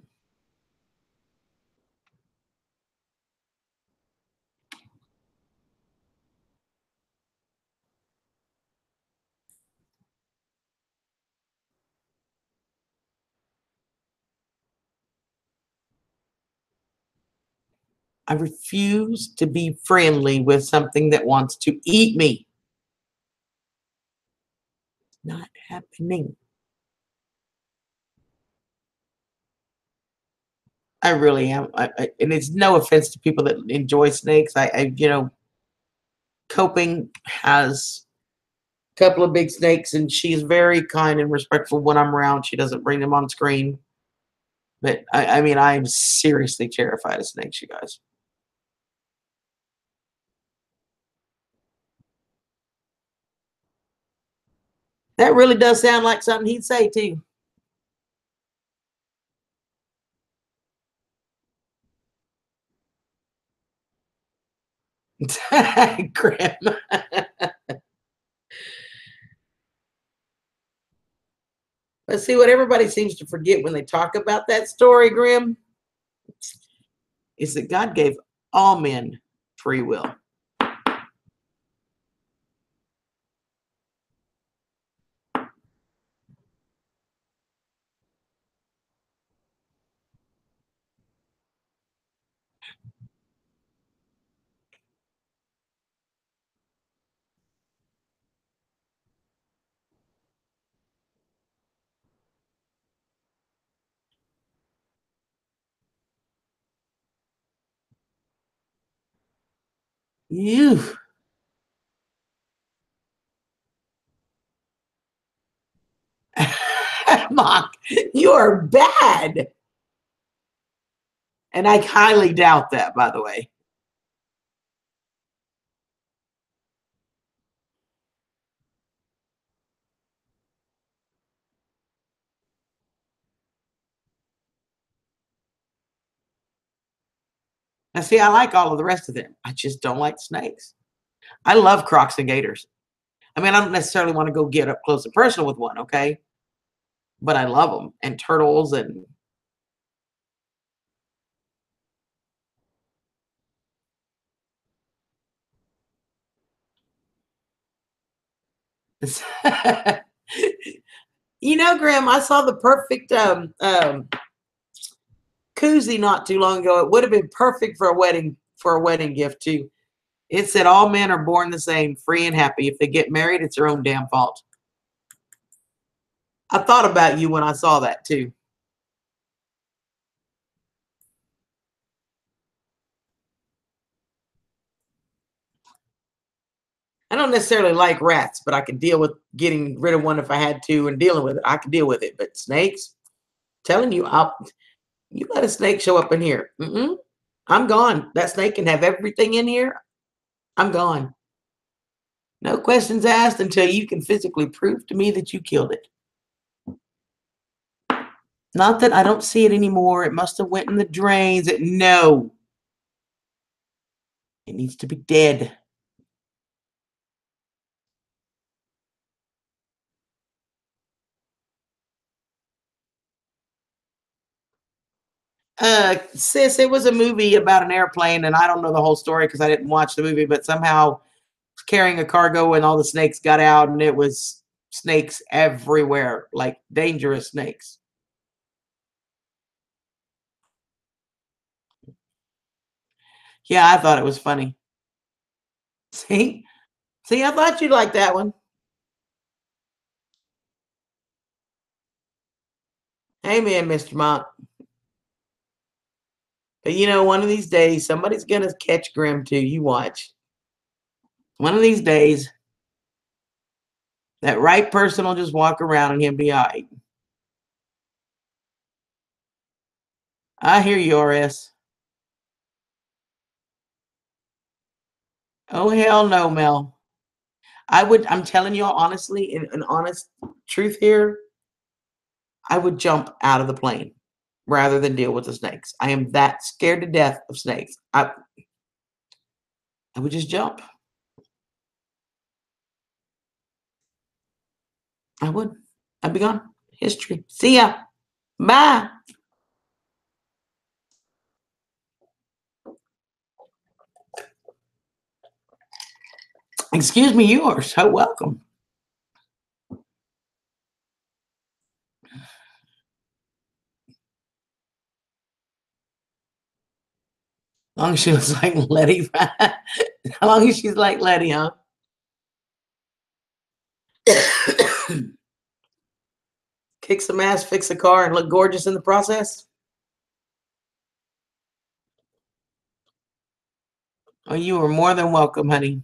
I refuse to be friendly with something that wants to eat me. Not happening. I really am. And it's no offense to people that enjoy snakes. Coping has a couple of big snakes, and she's very kind and respectful when I'm around. She doesn't bring them on screen. But I mean, I'm seriously terrified of snakes, you guys. That really does sound like something he'd say too. Grim. Let's see what everybody seems to forget when they talk about that story, Grim, is that God gave all men free will. You, Mock, you are bad. And I highly doubt that, by the way. Now, see, I like all of the rest of them. I just don't like snakes. I love crocs and gators. I mean, I don't necessarily want to go get up close and personal with one, okay? But I love them, and turtles and Graham, I saw the perfect koozie not too long ago. It would have been perfect for a wedding gift too. It said all men are born the same, free and happy. If they get married, it's their own damn fault. I thought about you when I saw that too. I don't necessarily like rats, but I could deal with getting rid of one if I had to and dealing with it. I could deal with it. But snakes, telling you, you let a snake show up in here. I'm gone. That snake can have everything in here. I'm gone. No questions asked until you can physically prove to me that you killed it. Not that I don't see it anymore. It must have went in the drains. No, it needs to be dead. Sis, it was a movie about an airplane, and I don't know the whole story because I didn't watch the movie, but somehow carrying a cargo and all the snakes got out, and it was snakes everywhere, like dangerous snakes. Yeah, I thought it was funny. See? See, I thought you'd like that one. Amen, Mr. Monk. But one of these days, somebody's gonna catch Grim too. You watch. One of these days, that right person will just walk around and he'll be all right. I hear you, RS. Oh, hell no, Mel. I'm telling you all honestly, in an honest truth here, I would jump out of the plane rather than deal with the snakes. I am that scared to death of snakes. I would just jump. I would. I'd be gone. History. See ya. Bye. Excuse me, you are so welcome. As long as she looks like Letty. As long as she's like Letty, huh? Kick some ass, fix a car, and look gorgeous in the process. Oh, you are more than welcome, honey.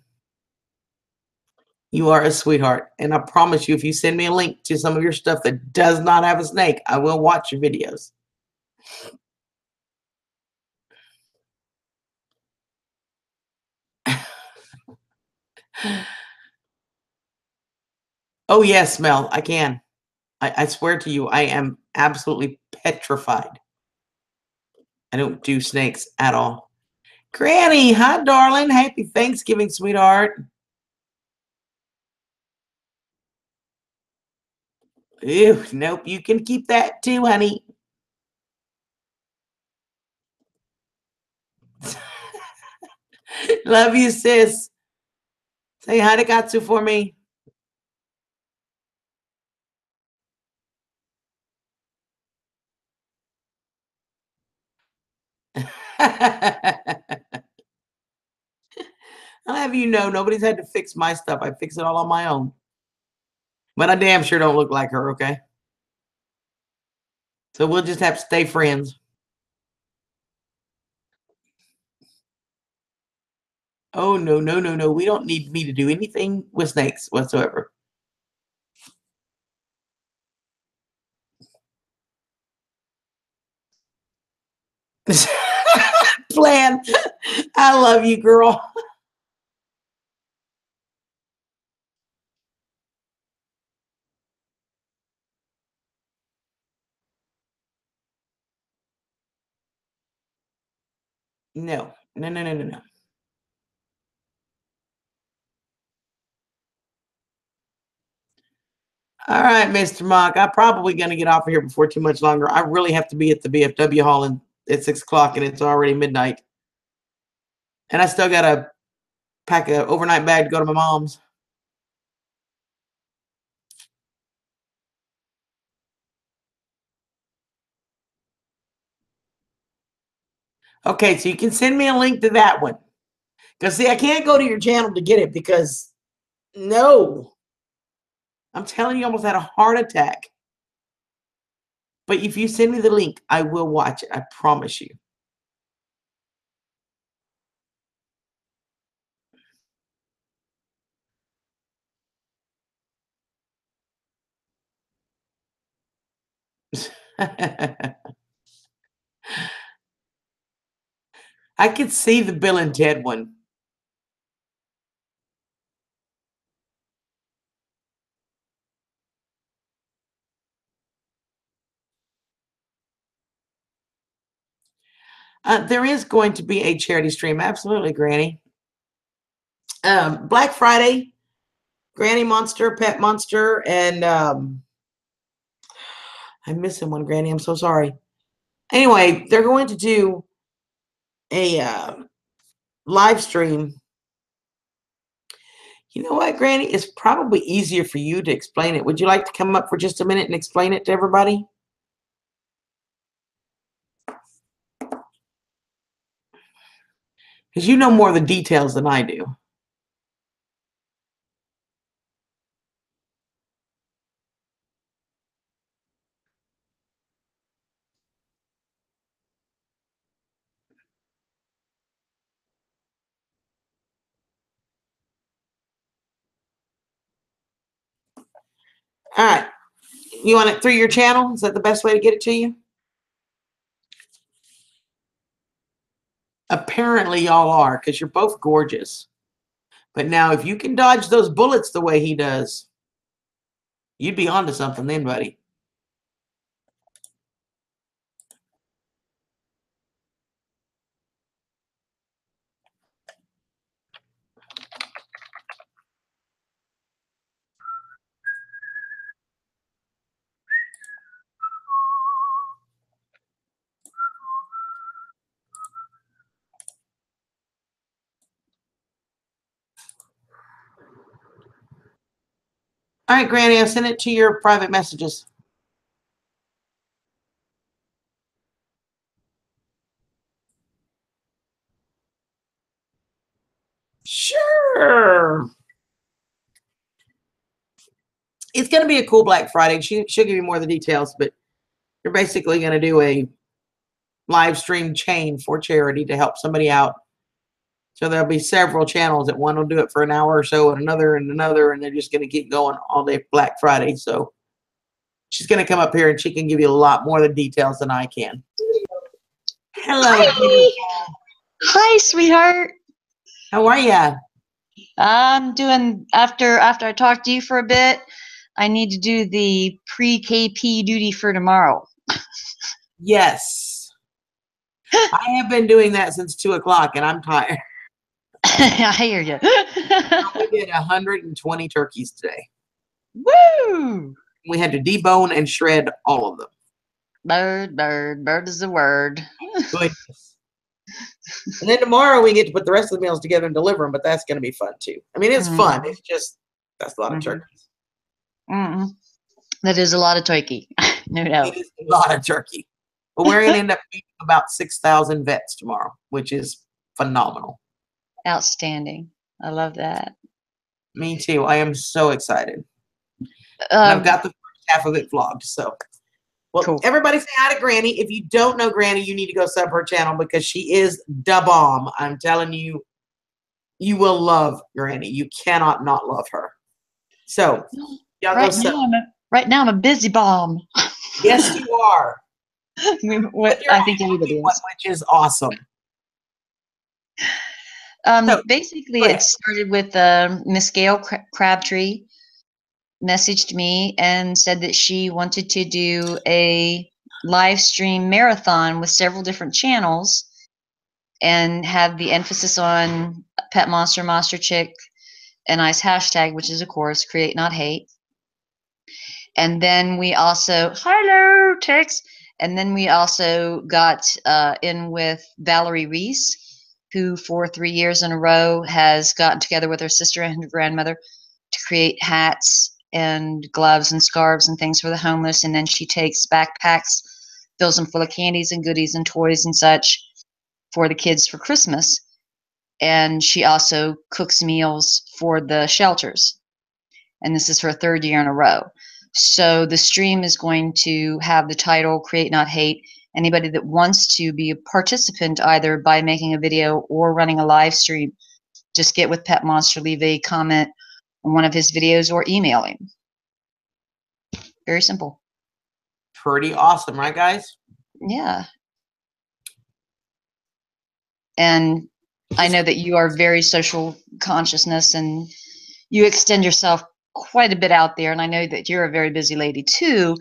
You are a sweetheart. And I promise you, if you send me a link to some of your stuff that does not have a snake, I will watch your videos. Oh, yes, Mel, I can. I swear to you, I am absolutely petrified. I don't do snakes at all. Granny, hi, darling. Happy Thanksgiving, sweetheart. Ew, nope, you can keep that too, honey. Love you, sis. Say hi to Katsu for me. I'll have you know, nobody's had to fix my stuff. I fix it all on my own. But I damn sure don't look like her, okay? So we'll just have to stay friends. Oh, no, no, no, no. We don't need me to do anything with snakes whatsoever. Plan. I love you, girl. No, no, no, no, no, no. All right, Mr. Mock. I'm probably going to get off of here before too much longer. I really have to be at the BFW hall at 6 o'clock, and it's already midnight. And I still got to pack an overnight bag to go to my mom's. Okay, so you can send me a link to that one. Because, see, I can't go to your channel to get it because, no. I'm telling you, I almost had a heart attack. But if you send me the link, I will watch it. I promise you. I could see the Bill and Ted one. There is going to be a charity stream. Absolutely, Granny. Black Friday, Granny Monster, Pet Monster, and I'm missing one, Granny. I'm so sorry. Anyway, they're going to do a live stream. You know what, Granny? It's probably easier for you to explain it. Would you like to come up for just a minute and explain it to everybody? Because you know more of the details than I do. All right. You want it through your channel? Is that the best way to get it to you? Apparently, y'all are, because you're both gorgeous. But now, if you can dodge those bullets the way he does, you'd be onto something then, buddy. All right, Granny, I'll send it to your private messages. It's going to be a cool Black Friday. She'll give you more of the details, but you're basically going to do a live stream chain for charity to help somebody out. So there'll be several channels that one will do it for an hour or so and another, and they're just going to keep going all day Black Friday. So she's going to come up here and she can give you a lot more of the details than I can. Hello, beautiful. Hi, sweetheart. How are ya? I'm doing, after I talked to you for a bit, I need to do the pre-KP duty for tomorrow. Yes. I have been doing that since 2 o'clock and I'm tired. I hear you. We did 120 turkeys today. Woo! We had to debone and shred all of them. Bird is the word. Goodness. And then tomorrow we get to put the rest of the meals together and deliver them, but that's going to be fun too. I mean, it's fun. It's just, that's a lot of turkeys. That is a lot of turkey. No doubt. It is a lot of turkey. But we're going to end up eating about 6,000 vets tomorrow, which is phenomenal. Outstanding. I love that. Me too. I am so excited. And I've got the first half of it vlogged. So, well, cool. Everybody say hi to Granny. If you don't know Granny, you need to go sub her channel because she is da bomb. I'm telling you, you will love Granny. You cannot not love her. So, y'all go sub. Right now, I'm a busy bomb. Yes, you are. I think everybody is. Which is awesome. Basically, it started with Miss Gail Crabtree messaged me and said that she wanted to do a live stream marathon with several different channels and have the emphasis on Pet Monster, Monster Chick, and I's hashtag, which is, of course, Create Not Hate. And then we also, hello, Tex. And then we also got in with Valerie Reese, who for 3 years in a row has gotten together with her sister and her grandmother to create hats and gloves and scarves and things for the homeless. And then she takes backpacks, fills them full of candies and goodies and toys and such for the kids for Christmas. And she also cooks meals for the shelters. And this is her 3rd year in a row. So the stream is going to have the title Create Not Hate. Anybody that wants to be a participant, either by making a video or running a live stream, just get with Pet Monster, leave a comment on one of his videos or email him. Very simple. Pretty awesome, right, guys? Yeah. And I know that you are very social consciousness and you extend yourself quite a bit out there. And I know that you're a very busy lady too.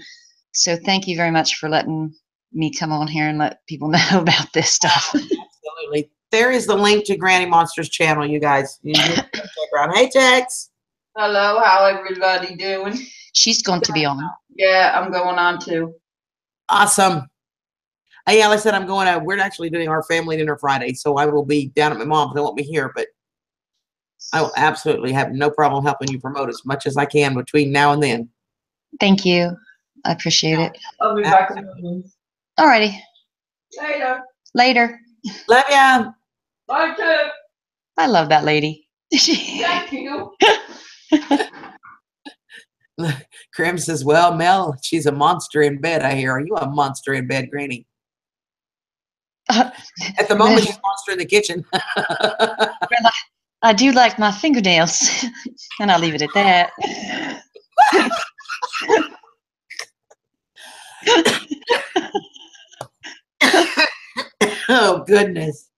So thank you very much for letting me come on here and let people know about this stuff. Absolutely. There is the link to Granny Monster's channel, you guys. You need to check her out. Hey, Tex. Hello, how everybody doing? She's going to be on. Yeah, I'm going on too. Awesome. Yeah, like I said, I'm going out. We're actually doing our family dinner Friday, so I will be down at my mom's. I won't be here, but I will absolutely have no problem helping you promote as much as I can between now and then. Thank you. I appreciate it. I'll be back in a minute. Alrighty. Later. Later. Love ya. Bye, too. I love that lady. Thank you. Krim says, well, Mel, she's a monster in bed, I hear. Are you a monster in bed, Granny? At the moment, she's a monster in the kitchen. Well, I do like my fingernails, and I'll leave it at that. Oh, goodness.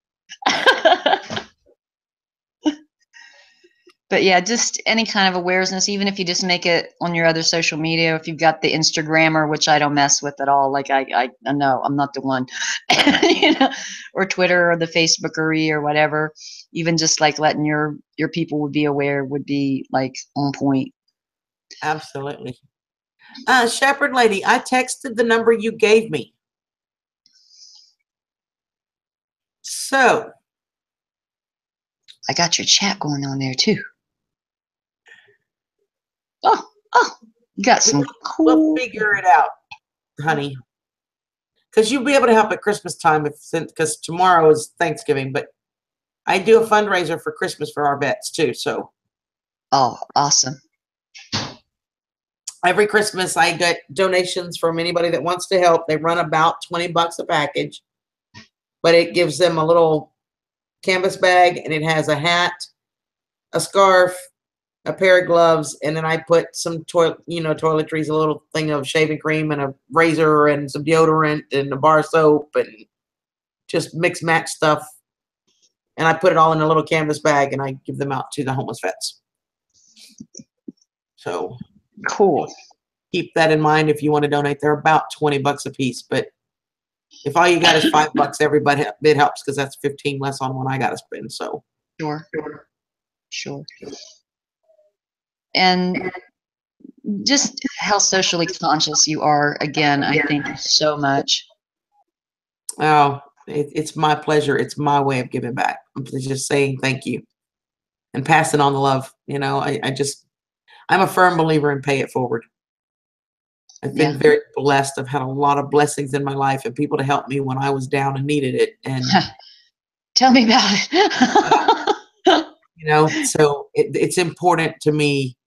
But yeah, just any kind of awareness, even if you just make it on your other social media, if you've got the Instagrammer, which I don't mess with at all, like I know I'm not the one, you know, or Twitter or the Facebookery or whatever, even just like letting your people would be aware would be like on point. Absolutely. Shepherd lady, I texted the number you gave me. So. I got your chat going on there too. Oh, you got some cool. We'll figure it out, honey. Because you'll be able to help at Christmas time, because tomorrow is Thanksgiving. But I do a fundraiser for Christmas for our vets too. So. Oh, awesome. every Christmas I get donations from anybody that wants to help. They run about $20 a package, but it gives them a little canvas bag and it has a hat, a scarf, a pair of gloves, and then I put some toiletries, a little thing of shaving cream and a razor and some deodorant and a bar of soap and just mix match stuff. And I put it all in a little canvas bag and I give them out to the homeless vets. So Cool. keep that in mind if you want to donate. They're about $20 a piece, but if all you got is $5, everybody it helps because that's 15 less on what I got to spend. So Sure. And just how socially conscious you are, again, I thank you so much. Oh, it's my pleasure. It's my way of giving back. I'm just saying thank you and passing on the love. I'm a firm believer in pay it forward. I've been very blessed. I've had a lot of blessings in my life and people to help me when I was down and needed it. And tell me about it. So it's important to me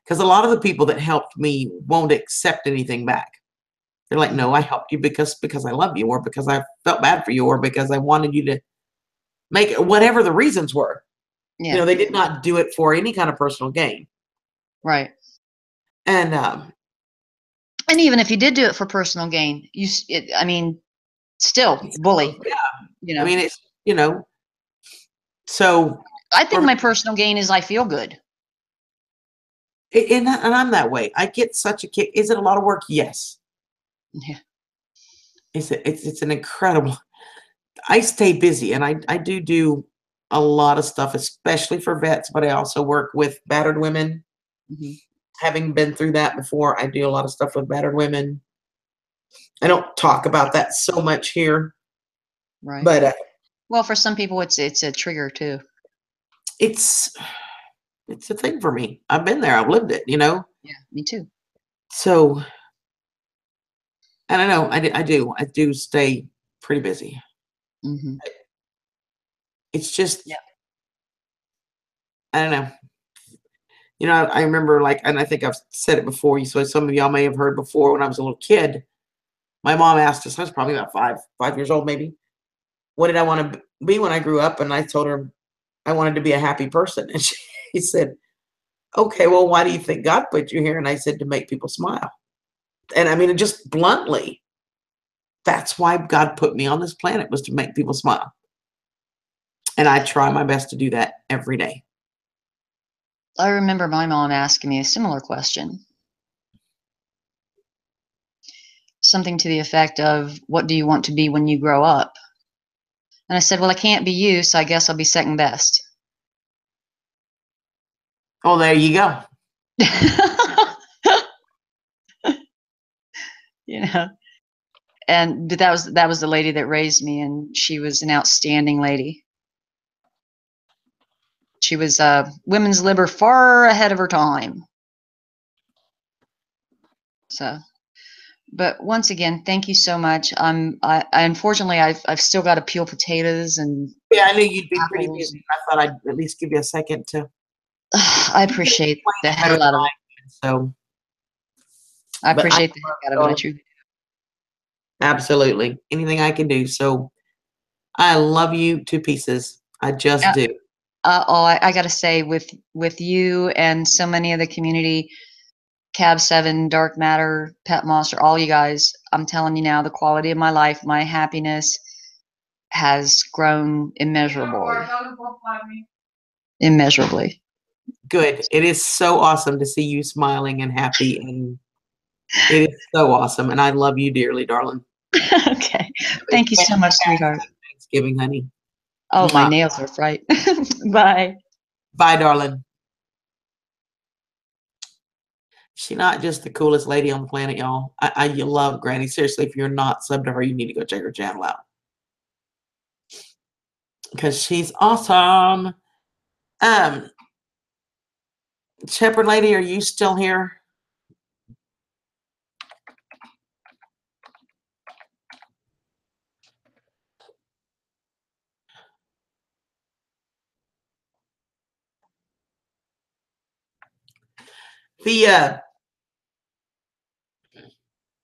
because a lot of the people that helped me won't accept anything back. They're like, no, I helped you because I love you, or because I felt bad for you, or because I wanted you to make it, whatever the reasons were. Yeah. They did not do it for any kind of personal gain. Right. And even if you did do it for personal gain, still bully. Yeah. I mean, it's, so I think my personal gain is I feel good. And I'm that way. I get such a kick. Is it a lot of work? Yes. Yeah. It's an incredible. I stay busy and I do a lot of stuff, especially for vets, but I also work with battered women. Mm-hmm. Having been through that before, I do a lot of stuff with battered women. I don't talk about that so much here. Right. But well, for some people it's a trigger too. It's a thing for me. I've been there. I've lived it, Yeah, me too. So, and I know I do stay pretty busy. Mm-hmm. It's just, I don't know. I remember and I think I've said it before, so some of y'all may have heard before when I was a little kid, my mom asked us, I was probably about 5 years old maybe, what did I want to be when I grew up? And I told her I wanted to be a happy person. And she said, okay, well, why do you think God put you here? And I said, to make people smile. And I mean, just bluntly, that's why God put me on this planet, was to make people smile. And I try my best to do that every day. I remember my mom asking me a similar question. Something to the effect of, what do you want to be when you grow up? And I said, well, I can't be you, so I guess I'll be second best. Oh, there you go. And that was the lady that raised me, and she was an outstanding lady. She was women's liber far ahead of her time. So, but once again, thank you so much. I unfortunately I've still got to peel potatoes and. Yeah, I knew you'd be pretty busy. I thought I'd at least give you a second to. I appreciate the hell out of it. So. I appreciate the heck out of it. I truly do. Absolutely. Anything I can do. So I love you to pieces. I just do. I got to say, with you and so many of the community, Cab 7, Dark Matter, Pet Monster, all you guys, I'm telling you now, the quality of my life, my happiness has grown immeasurably. Immeasurably. Good. It is so awesome to see you smiling and happy, and it is so awesome. And I love you dearly, darling. Okay. Thank you so much, sweetheart. Thanksgiving, honey. Oh, my nails are fright. Bye. Bye, darling. She's not just the coolest lady on the planet, y'all. You love Granny. Seriously, if you're not subbed to her, you need to go check her channel out, because she's awesome. Shepherd lady, are you still here?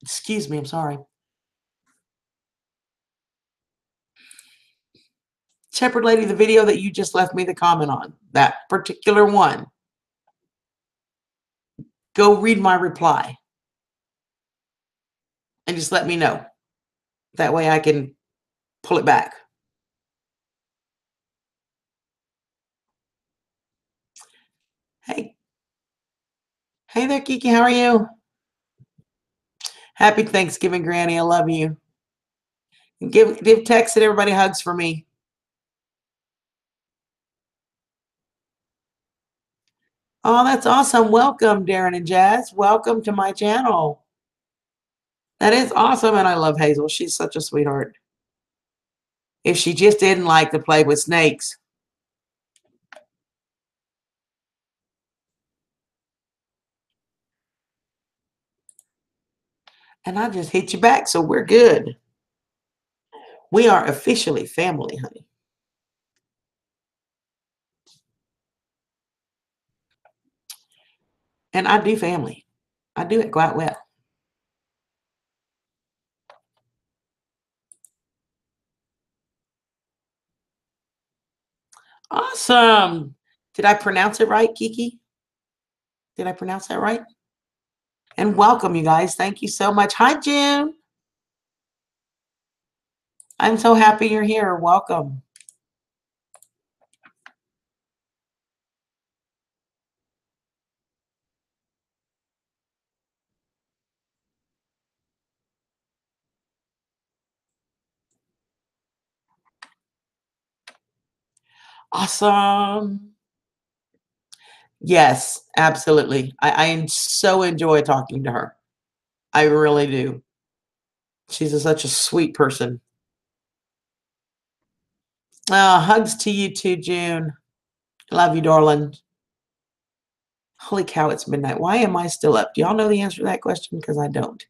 Excuse me, I'm sorry. Shepherd Lady, the video that you just left me the comment on, that particular one, go read my reply and just let me know. That way I can pull it back. Hey. Hey there, Kiki. How are you? Happy Thanksgiving, Granny. I love you. And give text and everybody hugs for me. Oh, that's awesome. Welcome, Darren and Jazz. Welcome to my channel. That is awesome, and I love Hazel. She's such a sweetheart. If she just didn't like to play with snakes. And I just hit you back, so we're good. We are officially family, honey. And I do family. I do it quite well. Awesome. Did I pronounce it right, Kiki? Did I pronounce that right? And welcome, you guys. Thank you so much. Hi, Jim. I'm so happy you're here. Welcome. Awesome. Yes, absolutely. I so enjoy talking to her. I really do. She's such a sweet person. Hugs to you too, June. Love you, darling. Holy cow, it's midnight. Why am I still up? Do y'all know the answer to that question? Because I don't.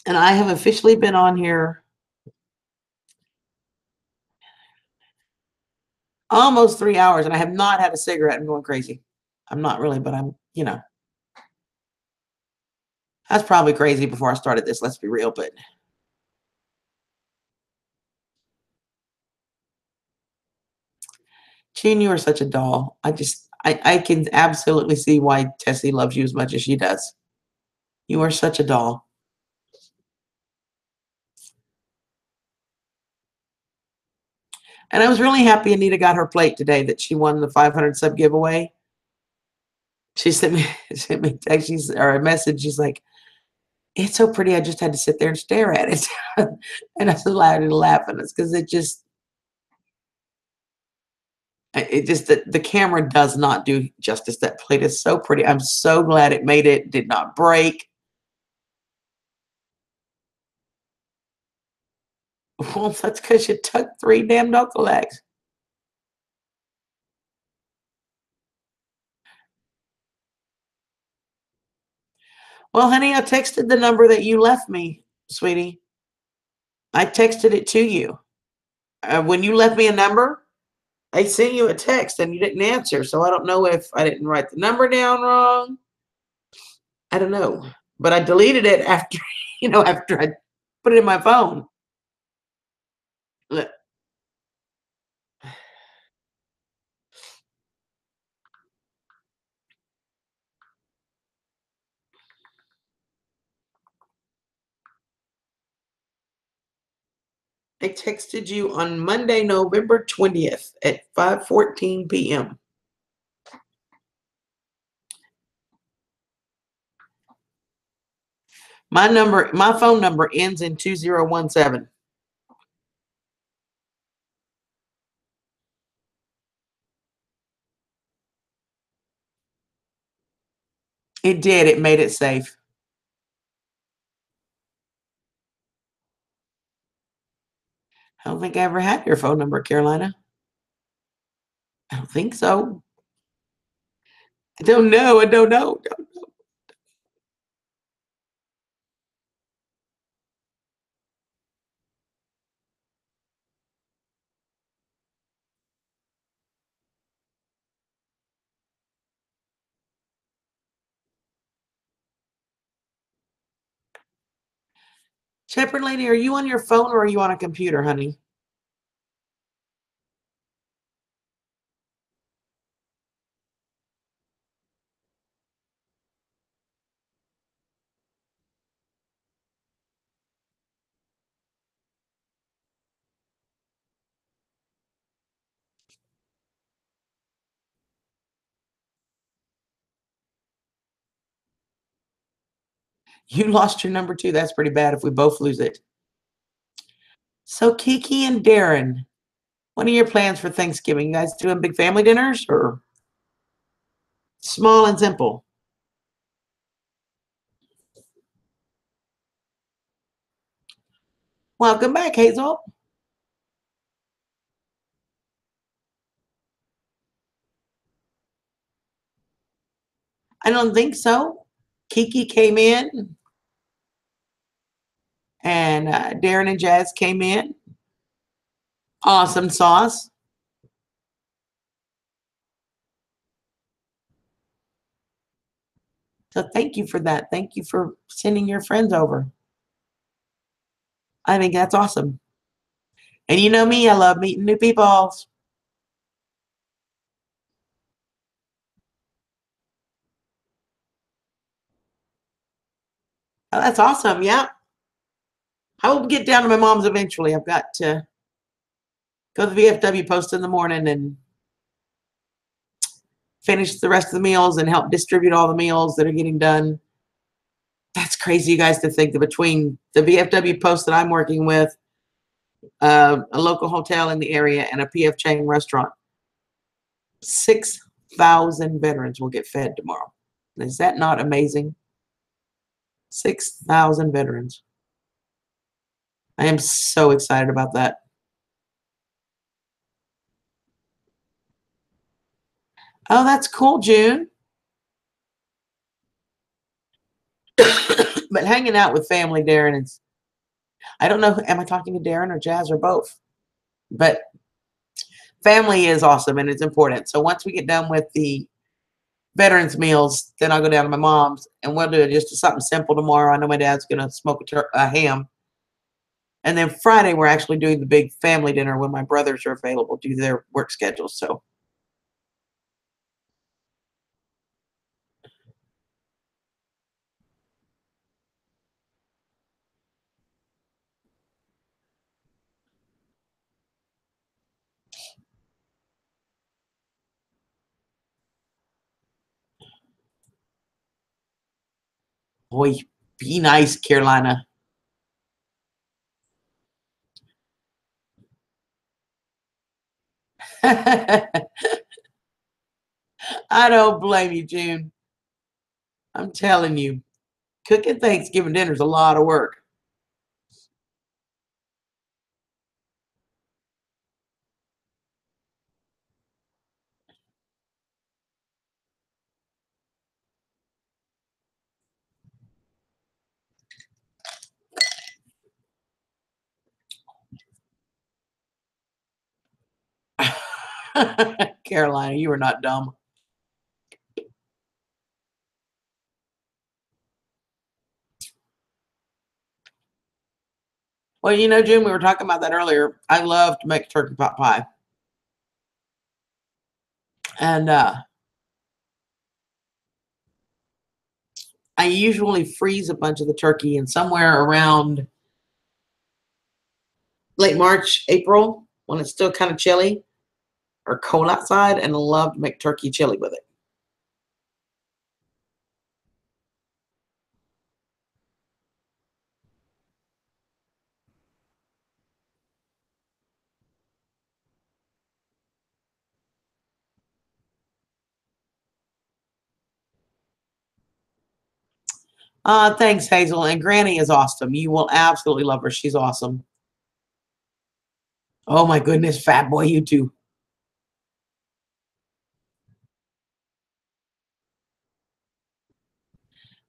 And I have officially been on here almost 3 hours, and I have not had a cigarette and going crazy. I'm not really, but I'm, you know. That's probably crazy before I started this, let's be real, but June, you are such a doll. I can absolutely see why Tessie loves you as much as she does. You are such a doll. And I was really happy Anita got her plate today, that she won the 500 sub giveaway. She sent me a text, or a message. She's like, "It's so pretty. I just had to sit there and stare at it." And I started laughing. It's because it just the camera does not do justice. That plate is so pretty. I'm so glad it made it. Did not break. Well, that's because you took 3 damn knuckle legs. Well, honey, I texted the number that you left me, sweetie. I texted it to you. When you left me a number, I sent you a text and you didn't answer. So I don't know if I didn't write the number down wrong. I don't know. But I deleted it after, after I put it in my phone. Look. I texted you on Monday, November 20th at 5:14 p.m. My phone number ends in 2017. It did. It made it safe. I don't think I ever had your phone number, Carolina. I don't think so. I don't know. I don't know. Shepherd Lady, are you on your phone or are you on a computer, honey? You lost your number too. That's pretty bad if we both lose it. So Kiki and Darren, what are your plans for Thanksgiving? You guys doing big family dinners or small and simple? Welcome back, Hazel. I don't think so. Kiki came in and Darren and Jazz came in. Awesome sauce. So thank you for that. Thank you for sending your friends over. I think that's awesome. And you know me, I love meeting new people. Oh, that's awesome. Yeah. I will get down to my mom's eventually. I've got to go to the VFW post in the morning and finish the rest of the meals and help distribute all the meals that are getting done. That's crazy, you guys, to think that between the VFW post that I'm working with, a local hotel in the area, and a PF Chang restaurant, 6,000 veterans will get fed tomorrow. Is that not amazing? 6,000 veterans. I am so excited about that. Oh, that's cool, June. But hanging out with family, Darren, is, I don't know, am I talking to Darren or Jazz or both? But family is awesome and it's important. So once we get done with the veterans meals, then I'll go down to my mom's and we'll do just something simple tomorrow. I know my dad's going to smoke a ham. And then Friday, we're actually doing the big family dinner when my brothers are available due to their work schedules. So boy, be nice, Carolina. I don't blame you, June. I'm telling you, cooking Thanksgiving dinner is a lot of work. Carolina, you are not dumb. Well, you know, June, we were talking about that earlier. I love to make turkey pot pie. And I usually freeze a bunch of the turkey and somewhere around late March, April, when it's still kind of chilly or cold outside, and I love to make turkey chili with it. Thanks, Hazel. And Granny is awesome. You will absolutely love her. She's awesome. Oh my goodness, fat boy, you too.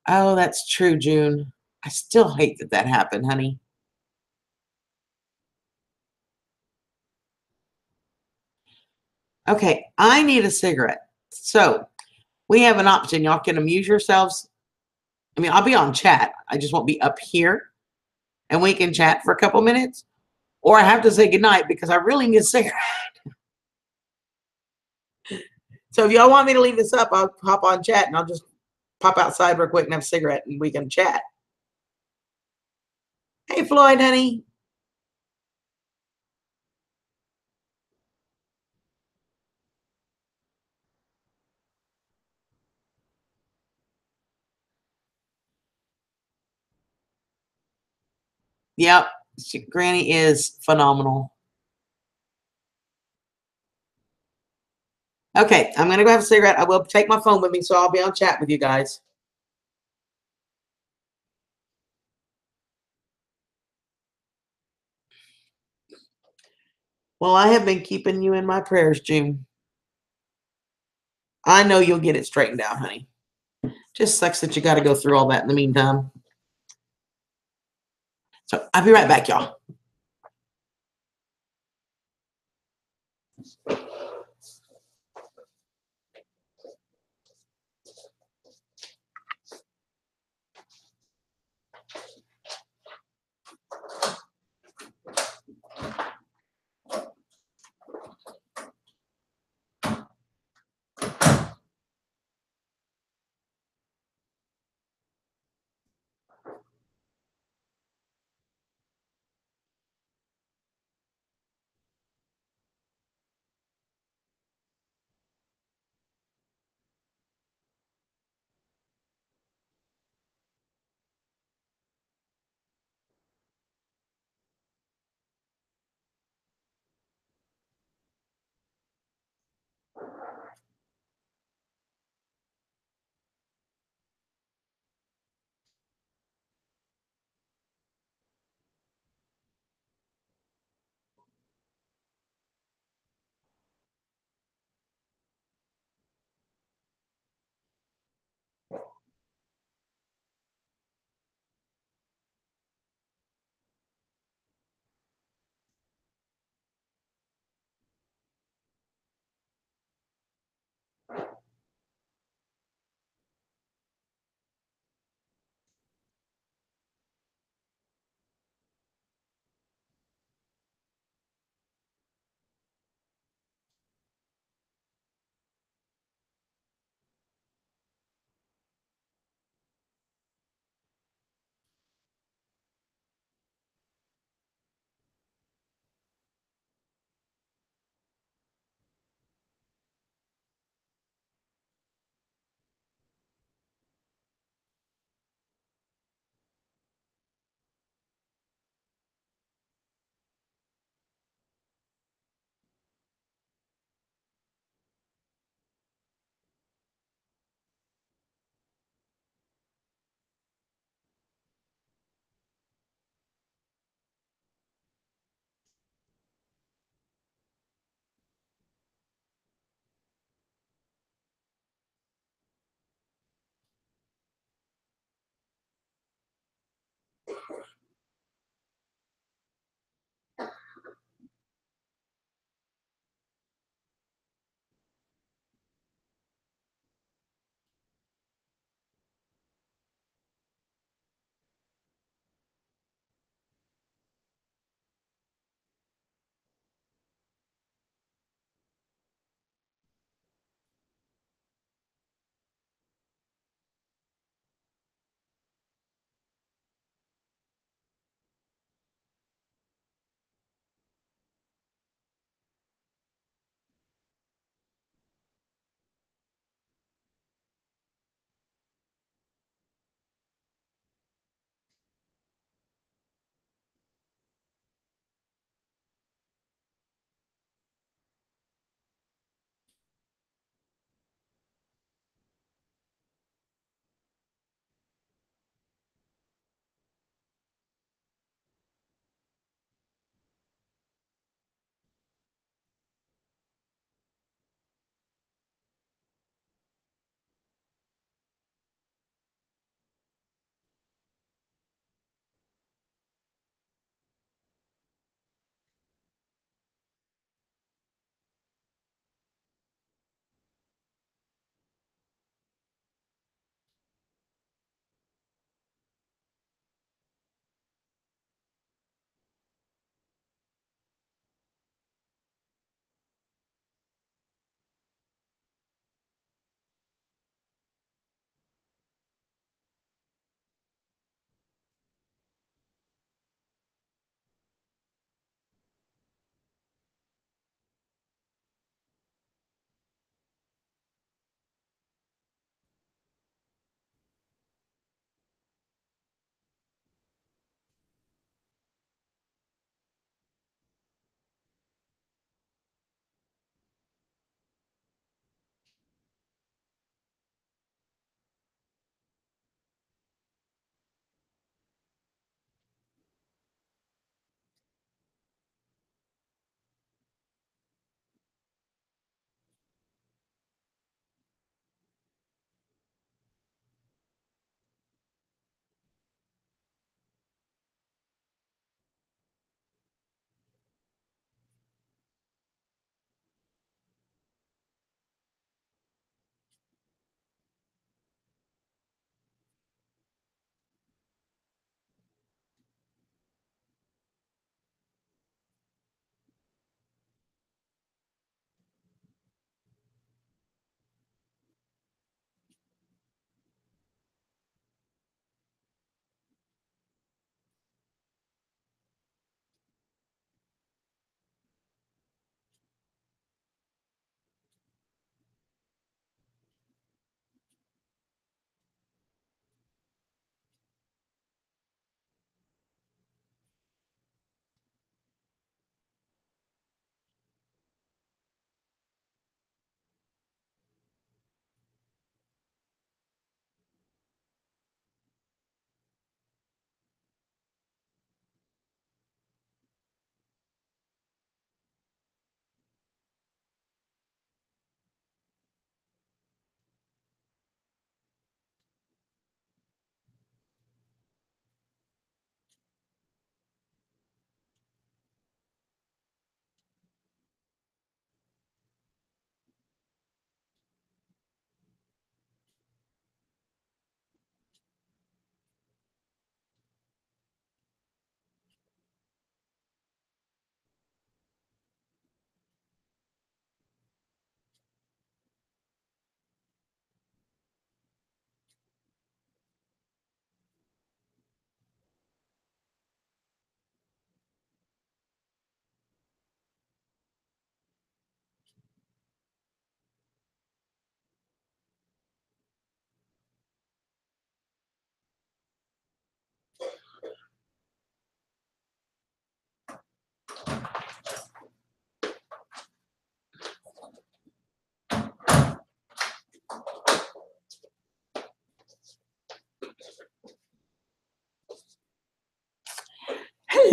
Oh, that's true, June. I still hate that that happened, honey. Okay, I need a cigarette. So we have an option. Y'all can amuse yourselves. I mean, I'll be on chat. I just won't be up here. and we can chat for a couple minutes, or I have to say goodnight because I really need a cigarette. So if y'all want me to leave this up, I'll hop on chat and I'll just pop outside real quick and have a cigarette and we can chat. Hey, Floyd, honey. Yep, Granny is phenomenal. Okay, I'm going to go have a cigarette. I will take my phone with me, so I'll be on chat with you guys. Well, I have been keeping you in my prayers, June. I know you'll get it straightened out, honey. Just sucks that you got to go through all that in the meantime. So I'll be right back, y'all.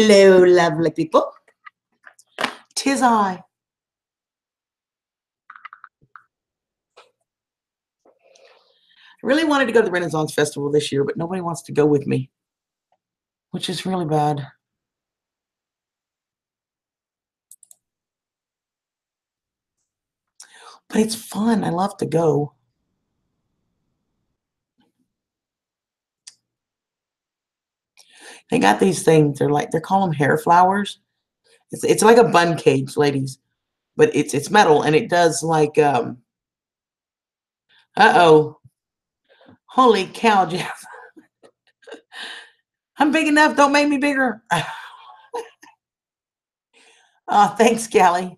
Hello, lovely people. 'Tis I. I really wanted to go to the Renaissance Festival this year, but nobody wants to go with me, which is really bad. But it's fun. I love to go. They got these things. They're call them hair flowers. It's like a bun cage, ladies, but it's metal and it does like uh-oh. Holy cow, Jeff. I'm big enough. Don't make me bigger. Oh, thanks, Callie.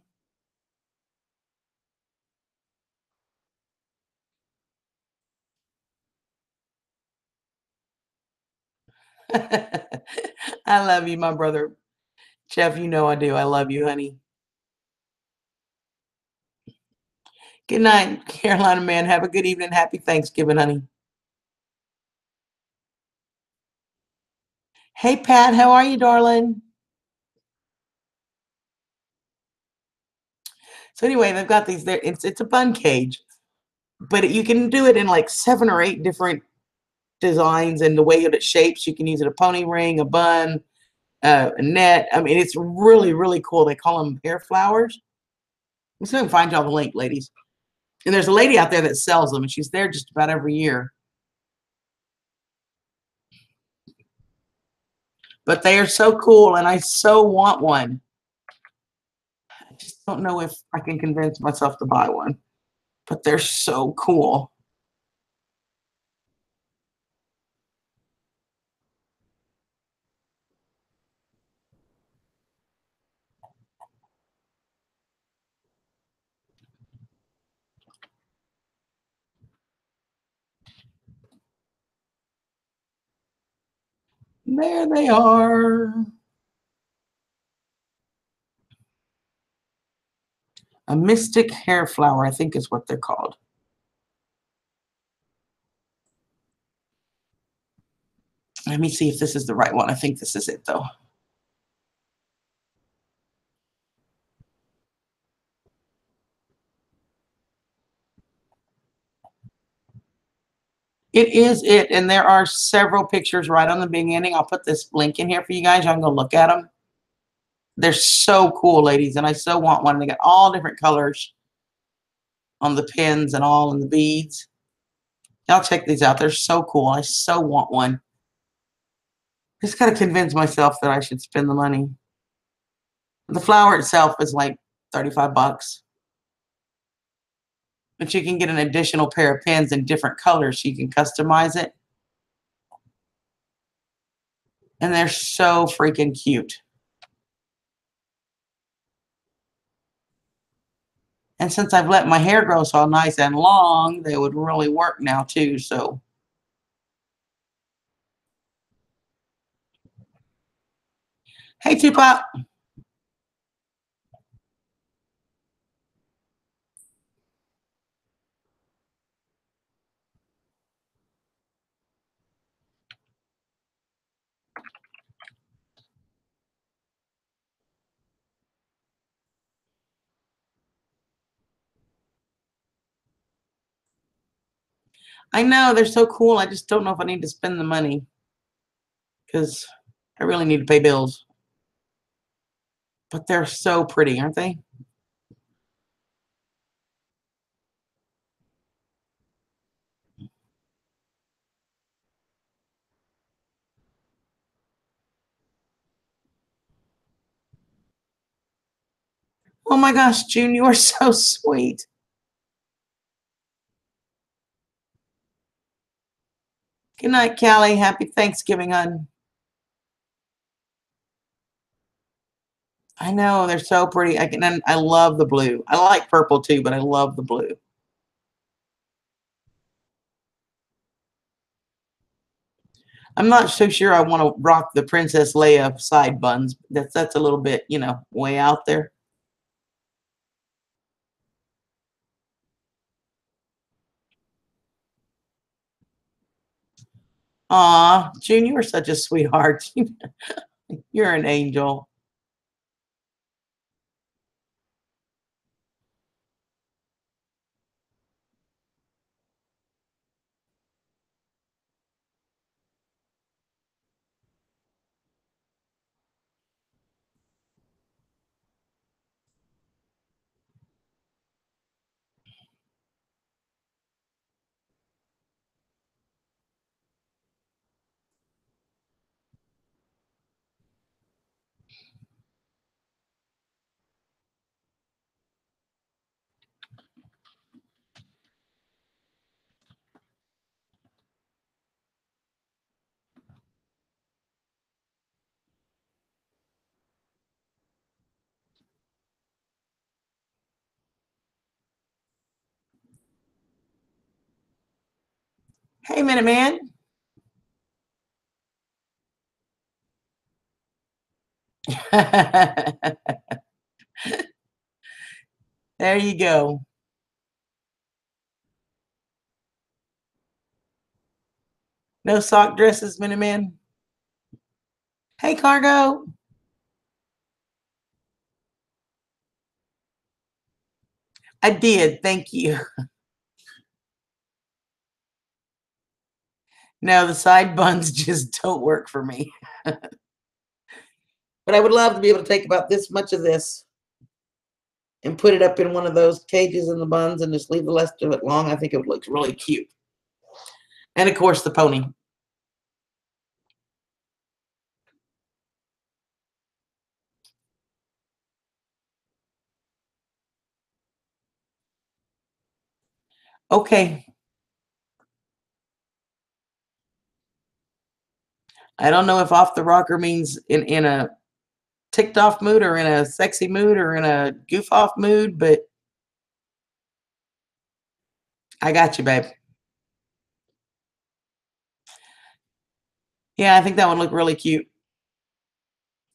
I love you, my brother. Jeff, you know I do. I love you, honey. Good night, Carolina man. Have a good evening. Happy Thanksgiving, honey. Hey, Pat. How are you, darling? So anyway, they've got these there. It's a bun cage, but you can do it in like 7 or 8 different designs and the way that it shapes. You can use it a pony ring, a bun, a net. I mean, it's really, really cool. They call them hair flowers. I'm just going to find y'all the link, ladies. And there's a lady out there that sells them, and she's there just about every year. But they are so cool, and I so want one. I just don't know if I can convince myself to buy one. But they're so cool. There they are. A mystic hair flower, I think is what they're called. Let me see if this is the right one. I think this is it, though. It is it, and there are several pictures right on the beginning. I'll put this link in here for you guys. Y'all can go look at them. They're so cool, ladies, and I so want one. They got all different colors on the pins and all in the beads. Y'all check these out. They're so cool. I so want one. Just got to convince myself that I should spend the money. The flower itself is like 35 bucks. But you can get an additional pair of pins in different colors so you can customize it. And they're so freaking cute. And since I've let my hair grow so nice and long, they would really work now too. So, hey, Tupac. I know they're so cool. I just don't know if I need to spend the money because I really need to pay bills. But they're so pretty, aren't they? Oh my gosh, June, you are so sweet. Good night, Callie. Happy Thanksgiving, hon. I know they're so pretty. I love the blue. I like purple too, but I love the blue. I'm not so sure I want to rock the Princess Leia side buns. That's a little bit, you know, way out there. Aw, June, you are such a sweetheart. You're an angel. Hey, Minute Man. There you go. No sock dresses, Minute Man. Hey, Cargo. I did. Thank you. No, the side buns just don't work for me. But I would love to be able to take about this much of this and put it up in one of those cages in the buns and just leave the rest of it long. I think it would look really cute. And of course, the pony. Okay. I don't know if off the rocker means in a ticked off mood or in a sexy mood or in a goof off mood, but I got you, babe. Yeah, I think that would look really cute.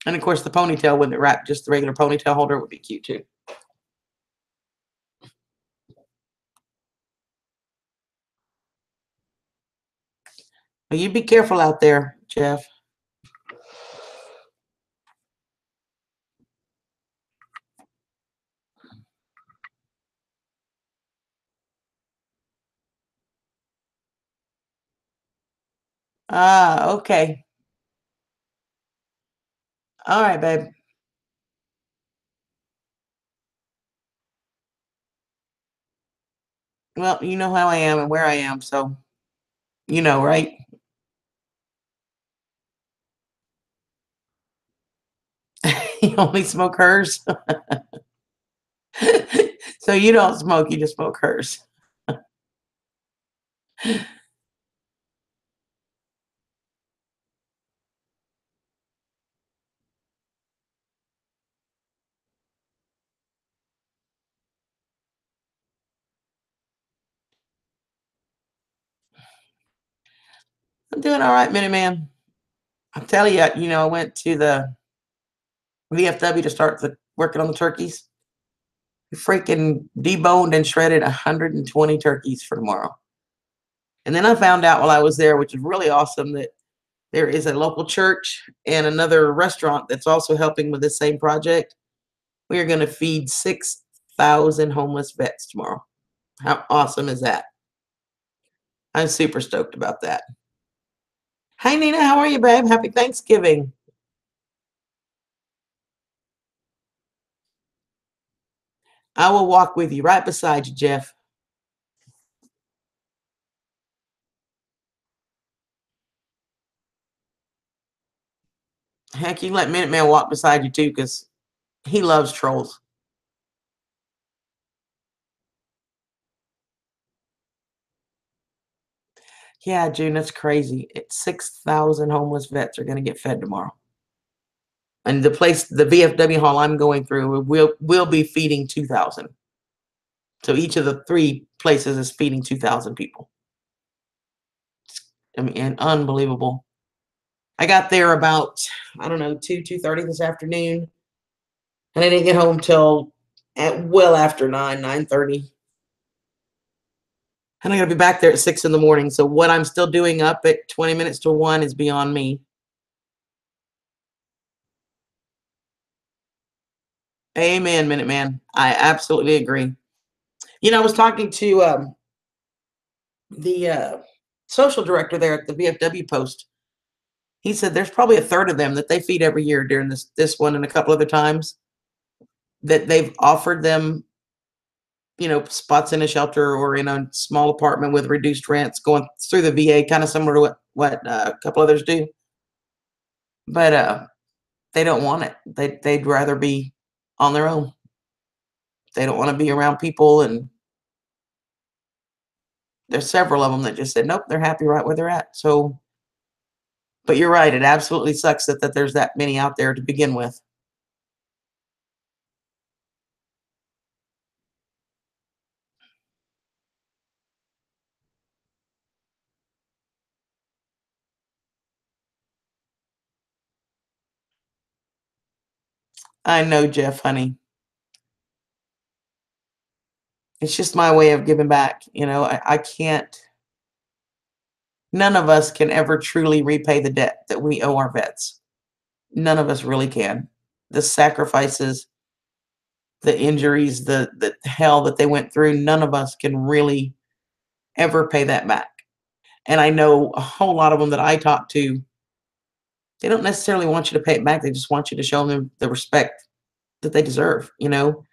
And of course, the ponytail with it wrapped, just the regular ponytail holder would be cute too. But you be careful out there, Jeff. Ah, okay. All right, babe. Well, you know how I am and where I am, so you know, right? You only smoke hers. So you don't smoke, you just smoke hers. I'm doing all right, Minute Man. I'm telling you, you know, I went to the VFW to start working on the turkeys. We freaking deboned and shredded 120 turkeys for tomorrow. And then I found out while I was there, which is really awesome, that there is a local church and another restaurant that's also helping with the same project. We are going to feed 6,000 homeless vets tomorrow. How awesome is that? I'm super stoked about that. Hi, Nina. How are you, babe? Happy Thanksgiving. I will walk with you right beside you, Jeff. Heck, you let Minuteman walk beside you too, because he loves trolls. Yeah, June, that's crazy. It's 6,000 homeless vets are going to get fed tomorrow. And the place, the VFW hall I'm going through, will be feeding 2,000. So each of the 3 places is feeding 2,000 people. I mean, and unbelievable. I got there about, I don't know, 2:30 this afternoon. And I didn't get home till well after 9:30. And I got to be back there at 6 in the morning. So what I'm still doing up at 20 minutes to 1 is beyond me. Amen, Minute Man. I absolutely agree. You know, I was talking to the social director there at the VFW post. He said there's probably a third of them that they feed every year during this one and a couple other times that they've offered them, you know, spots in a shelter or in a small apartment with reduced rents going through the VA, kind of similar to what a couple others do. But they don't want it. They'd rather be on their own. They don't want to be around people, and there's several of them that just said nope, they're happy right where they're at. So, but you're right, it absolutely sucks that there's that many out there to begin with. I know, Jeff, honey. It's just my way of giving back. You know, I can't, none of us can ever truly repay the debt that we owe our vets. None of us really can. The sacrifices, the injuries, the hell that they went through, none of us can really ever pay that back. And I know a whole lot of them that I talk to, they don't necessarily want you to pay it back. They just want you to show them the respect that they deserve, you know?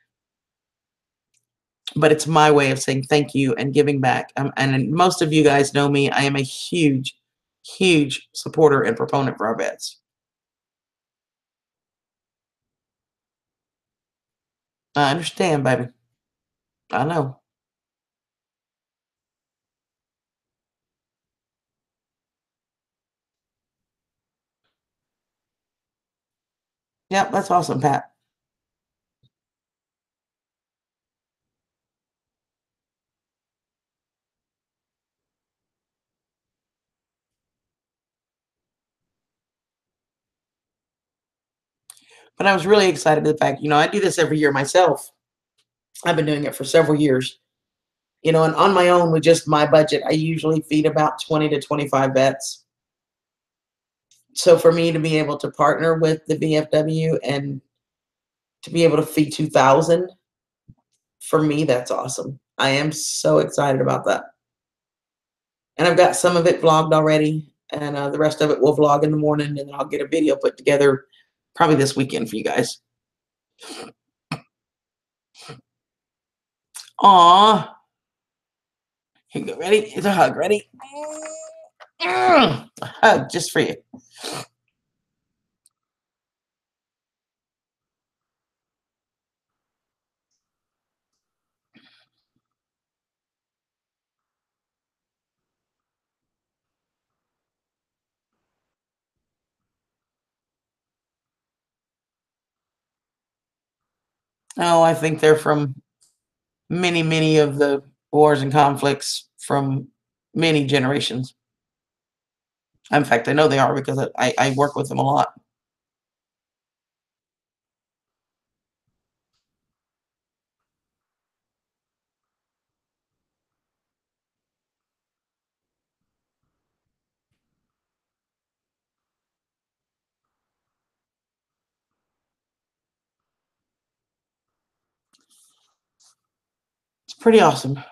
But it's my way of saying thank you and giving back. And most of you guys know me. I am a huge, huge supporter and proponent for our vets. I understand, baby. I know. Yep, that's awesome, Pat. But I was really excited at the fact, you know, I do this every year myself. I've been doing it for several years. You know, and on my own with just my budget, I usually feed about 20 to 25 vets. So for me to be able to partner with the VFW and to be able to feed 2,000, for me, that's awesome. I am so excited about that. And I've got some of it vlogged already, and the rest of it will vlog in the morning, and then I'll get a video put together probably this weekend for you guys. Aw. Here you go. Ready? It's a hug. Ready? A hug just for you. Oh, I think they're from many, many of the wars and conflicts from many generations. In fact, I know they are because I work with them a lot. It's pretty awesome.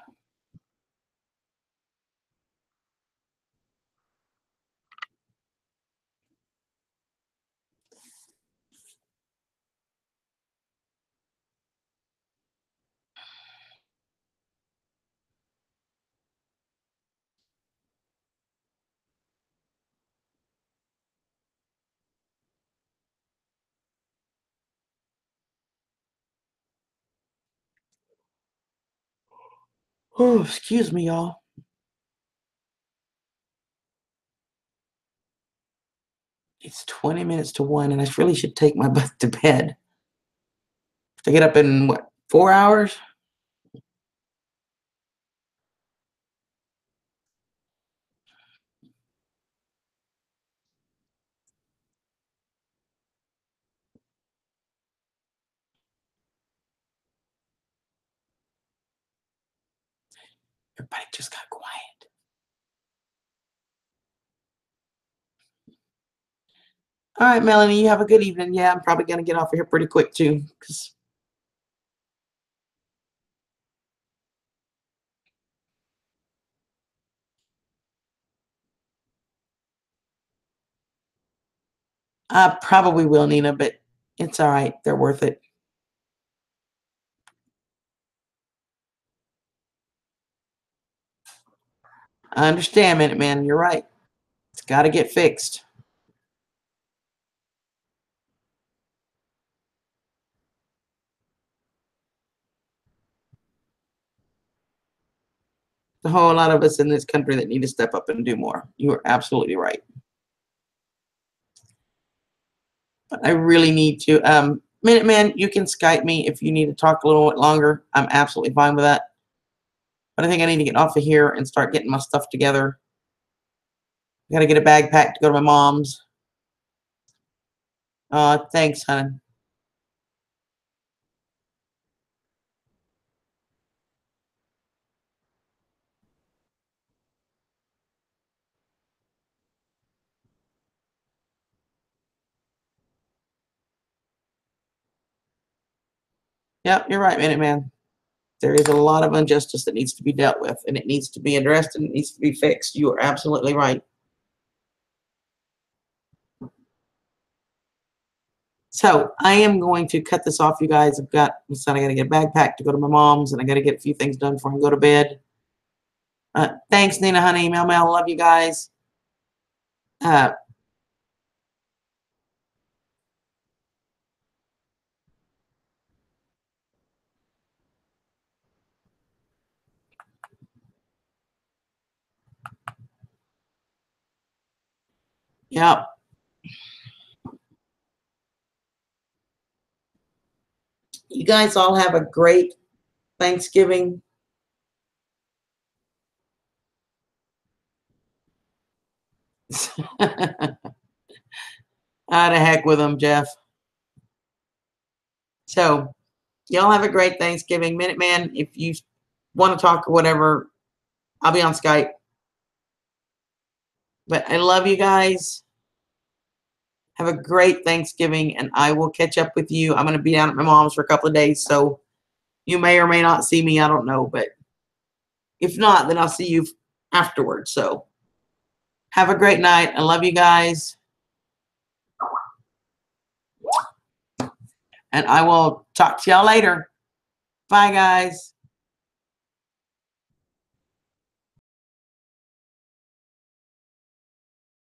Oh, excuse me, y'all. It's 20 minutes to 1, and I really should take my butt to bed. To get up in what, 4 hours? Everybody just got quiet. All right, Melanie, you have a good evening. Yeah, I'm probably gonna get off of here pretty quick too, because I probably will, Nina, but it's all right. They're worth it. I understand, Minute Man. You're right. It's got to get fixed. A whole lot of us in this country that need to step up and do more. You are absolutely right. But I really need to. Minute Man, you can Skype me if you need to talk a little bit longer. I'm absolutely fine with that. But I think I need to get off of here and start getting my stuff together. I got to get a bag packed to go to my mom's. Thanks, hon. Yep, you're right, Minute Man. There is a lot of injustice that needs to be dealt with, and it needs to be addressed, and it needs to be fixed. You are absolutely right. So I am going to cut this off, you guys. I got to get a bag packed to go to my mom's, and I got to get a few things done before I go to bed. Thanks, Nina, honey. Mel, love you guys. Yep. You guys all have a great Thanksgiving. Ah, the heck with them, Jeff. So y'all have a great Thanksgiving. Minuteman, if you want to talk or whatever, I'll be on Skype. But I love you guys. Have a great Thanksgiving, and I will catch up with you. I'm going to be down at my mom's for a couple of days, so you may or may not see me. I don't know, but if not, then I'll see you afterwards. So have a great night. I love you guys. And I will talk to y'all later. Bye, guys.